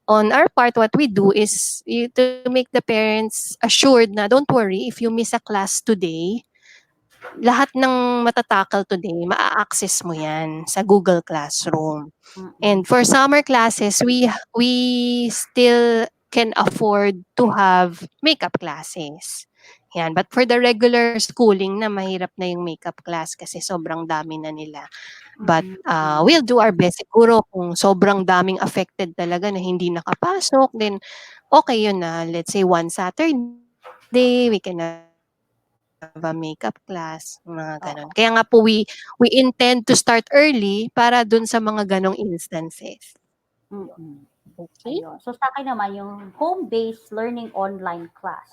on our part, what we do is to make the parents assured na, "Don't worry, if you miss a class today, lahat ng today, maa-access mo 'yan sa Google Classroom." Mm. And for summer classes, we still can afford to have makeup classes. Yan. But for the regular schooling na mahirap na yung makeup class kasi sobrang dami na nila. But Mm. Mm. we'll do our best. Siguro kung sobrang daming affected talaga na hindi nakapasok, then okay yun na. Let's say one Saturday, we can have a makeup class, mga ganun. Kaya nga po Oo. we intend to start early para dun sa mga ganong instances. Mm. Okay? Ayun. So sa akin naman yung home-based learning online class.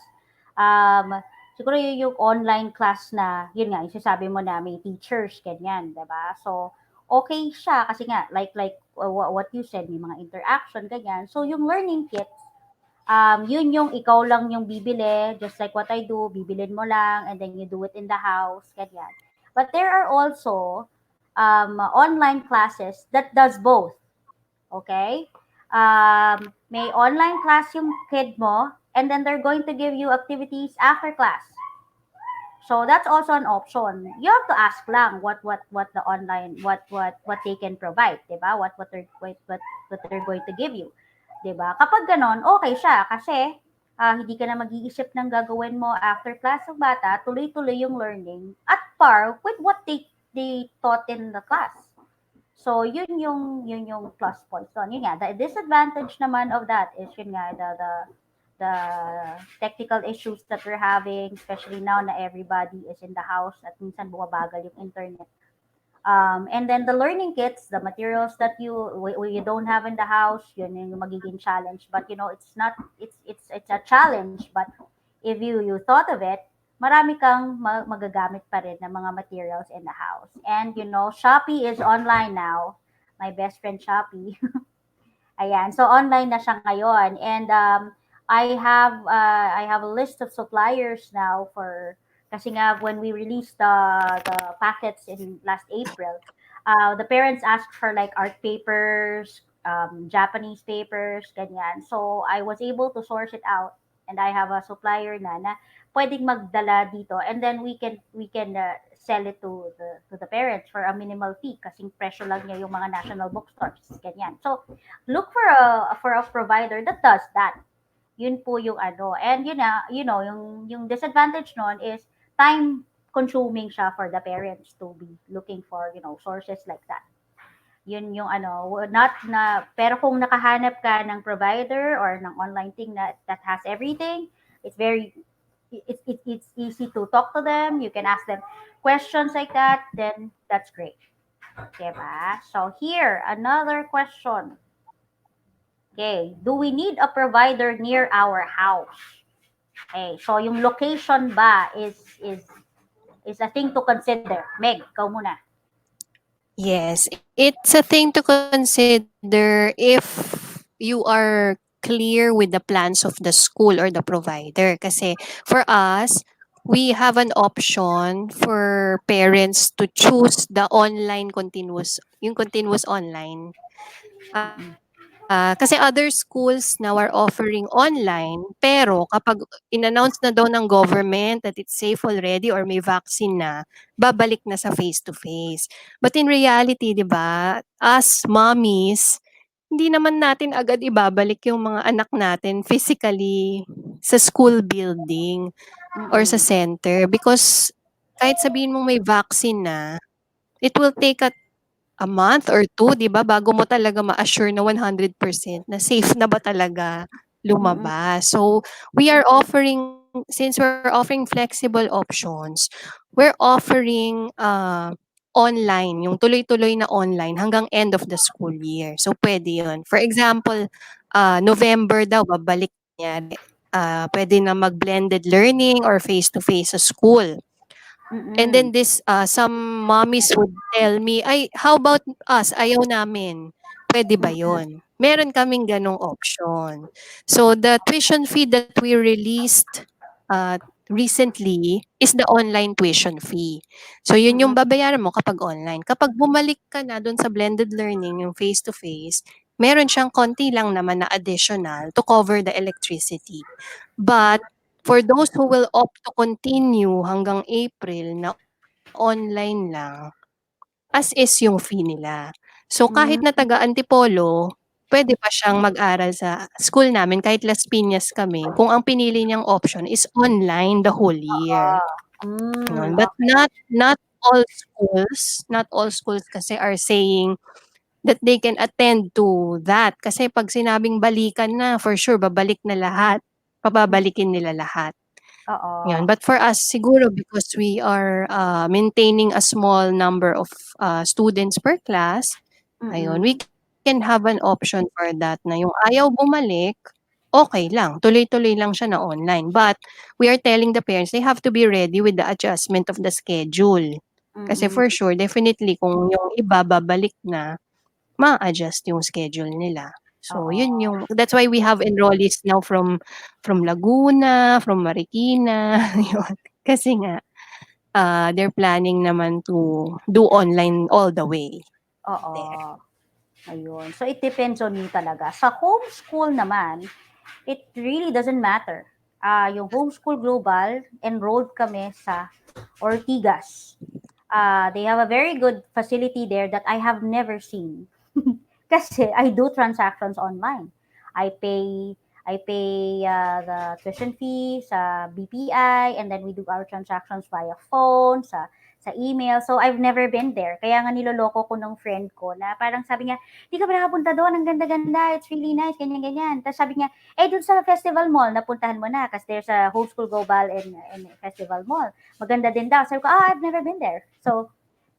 Um, siguro yung online class na, yun nga, yung sinasabi mo na may teachers, ganyan, 'di ba? So, okay siya kasi nga, like what you said, may mga interaction, ganyan. So, yung learning kits, yun yung ikaw lang yung bibili, just like what I do, bibilin mo lang, and then you do it in the house, ganyan. But there are also online classes that does both. Okay? May online class yung kid mo, and then they're going to give you activities after class. So that's also an option. You have to ask lang what the online what they can provide, 'di ba? What they're going to give you, 'di ba? Kapag ganon, okay siya kasi hindi ka na mag-iisip ng gagawin mo after class ng bata, tuloy-tuloy yung learning at par with what they taught in the class. So yun yung plus point doon. Yun nga, the disadvantage naman of that is yun nga the technical issues that we're having, especially now na everybody is in the house at minsan bumabagal yung internet. And then the learning kits, the materials that you don't have in the house, yun yung magiging challenge. But it's not it's a challenge. But if you thought of it, marami kang magagamit pa rin ng mga materials in the house. And Shopee is online now. My best friend Shopee. Ayan. So online na siya ngayon. And I have a list of suppliers now for kasi nga when we released the packets in last April, the parents asked for like art papers, Japanese papers, ganyan. So I was able to source it out, and I have a supplier na pwedeng magdala dito, and then we can sell it to the parents for a minimal fee kasi presyo lang niya yung mga national bookstores, ganyan. So look for a provider that does that. Yun po yung ano. And yung disadvantage nun is time consuming siya for the parents to be looking for, sources like that. Yun yung not na, pero kung nakahanap ka ng provider or ng online thing that has everything, it's very, it's easy to talk to them. You can ask them questions like that, then that's great. Diba? So here, another question. Okay, do we need a provider near our house? Okay, so yung location ba is a thing to consider. Meg, ikaw muna. Yes, it's a thing to consider if you are clear with the plans of the school or the provider. Kasi for us, we have an option for parents to choose the online continuous, yung continuous online. Kasi other schools now are offering online, pero kapag in-announce na daw ng government that it's safe already or may vaccine na, babalik na sa face-to-face. But in reality, di ba, as mommies, hindi naman natin agad ibabalik yung mga anak natin physically sa school building or sa Mm, center because kahit sabihin mong may vaccine na, it will take a month or two, 'di ba, bago mo talaga ma-assure na 100% na safe na ba talaga mm, lumabas. So, we are offering since we're offering flexible options, we're offering online, yung tuloy-tuloy na online hanggang end of the school year. So, pwede 'yun. For example, November daw babalik kunyari, puwede na mag-blended learning or face-to-face sa school. And mm, then this, some mommies would tell me, "Ay, how about us, ayaw namin." Puwede ba mm, 'yun? Meron kaming gano'ng option. So, the tuition fee that we released, recently is the online tuition fee. So, 'yun yung mm, babayaran mo kapag online. Kapag bumalik ka na do'n sa blended learning, yung face to face, meron siyang konti lang naman na additional to cover the electricity. But for those who will opt to continue hanggang April na online lang, as is yung fee nila. So kahit na mm, taga Antipolo, puwede pa siyang mag-aral sa school namin kahit Las Piñas kami kung ang pinili niyang option is online the whole year, yun. But okey. not all schools kasi are saying that they can attend to that. Kasi 'pag sinabing balikan na, for sure babalik na lahat, Hmm, pababalikin nila lahat. Yun, oo. but for us siguro because we are, maintaining a small number of, students per class, ayun, we Mm, can have an option for that na yung ayaw bumalik, okey lang, tuloy-tuloy lang siya na online. But we are telling the parents they have to be ready with the adjustment of the schedule. Kasi mm, for sure, definitely kung yung iba babalik na, ma-a-adjust yung schedule nila. So yun oo, yung that's why we have enrollees now from Laguna, from Marikina, yun. Kasi nga, they're planning naman to do online all the way, there. oo, ayun. So, it depends on you talaga. Sa homeschool naman, it really doesn't matter. Yung Homeschool Global, enrolled kami sa Ortigas. They have a very good facility there that I have never seen. Kasi I do transactions online. I pay I pay the tuition fee sa BPI, and then we do our transactions via phone, sa email. So I've never been there. Kaya nga niloloko ko nung friend ko na parang sabi niya, "Di ka ba nakapunta doon? Ang ganda-ganda. It's really nice." Ganyan, ganyan. Tapos sabi niya, dun sa Festival Mall, napuntahan mo na kasi there's a Homeschool Global in Festival Mall. Maganda din daw. Sabi ko, I've never been there. So,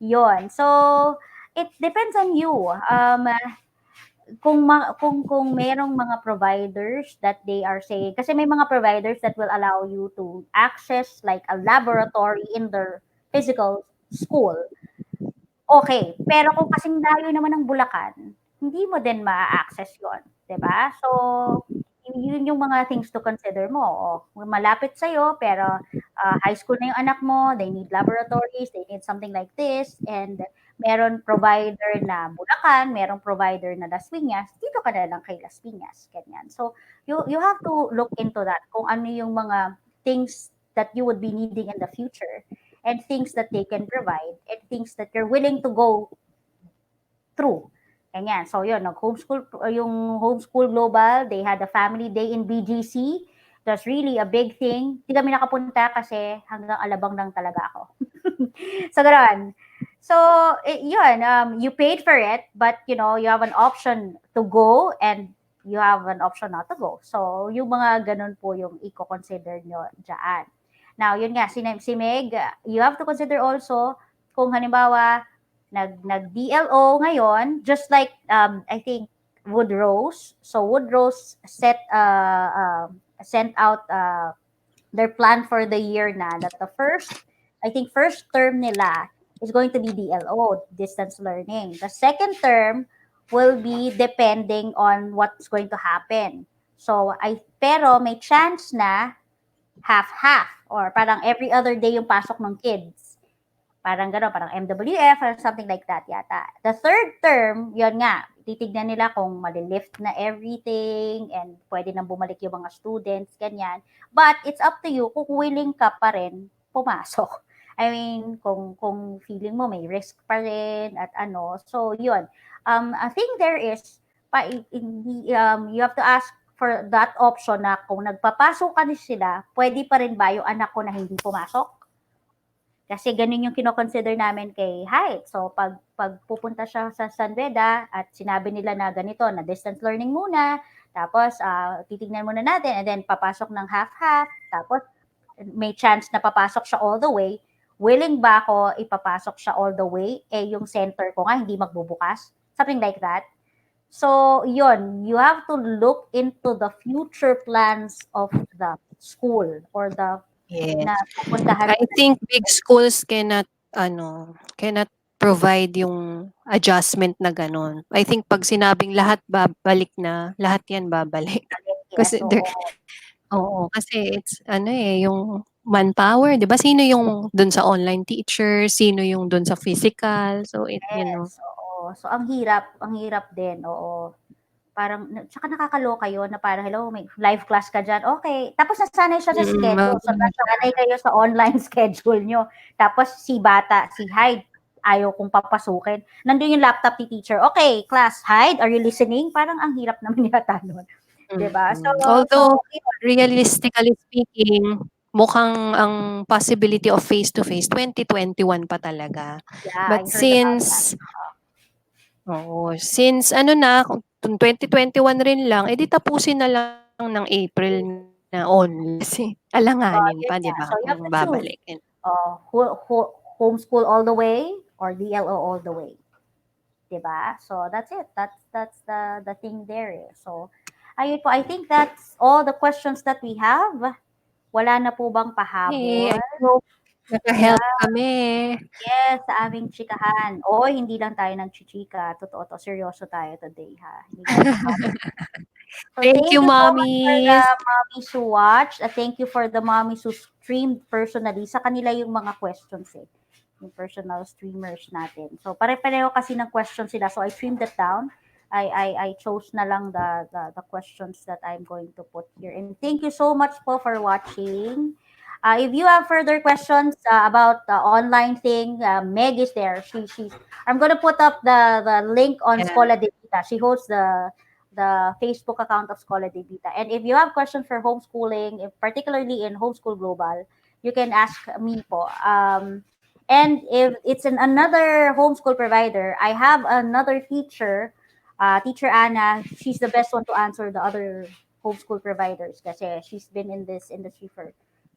yon. So, it depends on you. Kung merong mga providers that they are saying, kasi may mga providers that will allow you to access like a laboratory in their physical school. Okay, pero kung kasing layo naman ng Bulacan, hindi mo din maa-access 'yun, 'di ba? So, yun yung mga things to consider mo, malapit sa'yo pero, high school na yung anak mo, they need laboratories, they need something like this, and meron provider na Bulacan, merong provider na Las Piñas, dito ka na lang kay Las Piñas, ganyan. So, you have to look into that kung ano yung mga things that you would be needing in the future, and things that they can provide, and things that you're willing to go through. Ganyan. So, yun, yung Homeschool Global, they had a family day in BGC. It was really a big thing. Hindi kami nakapunta kasi hanggang Alabang lang talaga ako. So, ganoon. So, yun, you paid for it, but, you have an option to go, and you have an option not to go. So, yung mga ganun po yung i-consider nyo dyan. Now, yun nga, si Meg, you have to consider also kung halimbawa, nag-DLO ngayon, just like, I think, Woodrose. So, Woodrose sent out their plan for the year na that I think first term nila is going to be DLO, distance learning. The second term will be depending on what's going to happen. So, pero may chance na half-half or parang every other day yung pasok ng kids. Parang gano'n, parang MWF or something like that yata. The third term, yun nga, titignan nila kung malilift na everything and pwede nang bumalik yung mga students, ganyan. But it's up to you kung willing ka pa rin pumasok. I mean, kung feeling mo may risk pa rin at ano. So, yun. I think there is, you have to ask for that option na kung nagpapasok ka na sila, pwede pa rin ba yung anak ko na hindi pumasok? Kasi ganun yung kino-consider namin kay Height. So, pag pupunta siya sa San Beda at sinabi nila na ganito, na distance learning muna, tapos titignan muna natin, and then papasok ng half-half, tapos may chance na papasok siya all the way, willing ba ako ipapasok siya all the way? Eh, yung center ko nga hindi magbubukas. Something like that. So, yun, you have to look into the future plans of the school or the Yes. na pupuntahan I mo na. think big schools cannot provide yung adjustment na gano'n. I think 'pag sinabing lahat babalik na, lahat 'yan babalik. Yes, Kasi there oo. oo, kasi it's ano, eh, yung manpower, 'di ba? Sino yung dun sa online teacher, sino yung dun sa physical, so Yes, oo. So, ang hirap din, oo. Parang tsaka nakakaloka yun na parang, "Hello, may live class ka diyan." Okey. Tapos nasanay siya sa schedule. So, nasanay kayo sa online schedule niyo. Tapos si bata, si Hyde, ayaw kong papasukin. Nandun yung laptop ni teacher, "Okay, class, Hyde, are you listening?" Parang ang hirap naman yata nun, 'di ba? So Although yun, realistically speaking, mukhang ang possibility of face to face 2021 pa talaga. yeah, But I heard about that. since ano na, kung 2021 rin lang, eh, di tapusin na lang ng April na online kasi alanganin Yun pa 'di nga. ba So, you have kung to choose, babalik. homeschool all the way or DLO all the way. 'Di ba? So that's it. That's the thing there. Eh. So ayun po, I think that's all the questions that we have. Wala na po bang Hey, pahabol? I hope naka-help Yeah, kami. yes, sa aming chikahan. Oo, hindi lang tayo nagchichika. Totoo to, seryoso tayo today ha. Hindi lang biro. So Thank thank you, you so much for the mommies. mommies who watched. Thank you for the mommies who streamed personally. Sa kanila yung mga questions eh. Yung personal streamers natin. So pare-pareho kasi ng questions sila. So I trimmed it down. I chose na lang the questions that I'm going to put here. And thank you so much po for watching. If you have further questions about the online thing, Meg is there. I'm gonna put up the link on Yeah. Schola de Vita. She hosts the Facebook account of Schola de Vita. And if you have questions for homeschooling, particularly in Homeschool Global, you can ask me po. And if it's another homeschool provider, I have another teacher, Teacher Anna. She's the best one to answer the other homeschool providers kasi she's been in this industry for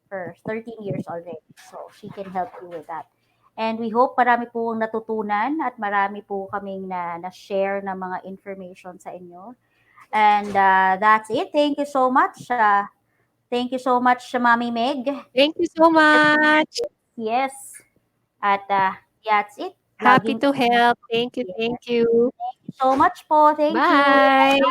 13 years already. So she can help you with that. And we hope marami po natutunan at marami po kaming na-share na mga information sa inyo. And that's it. Thank you so much. Thank you so much, Mami Meg. Thank you so much. Yes. At that's it. Happy Laging to help. Thank you, yes. thank you. Thank you so much po. Thank you. Bye.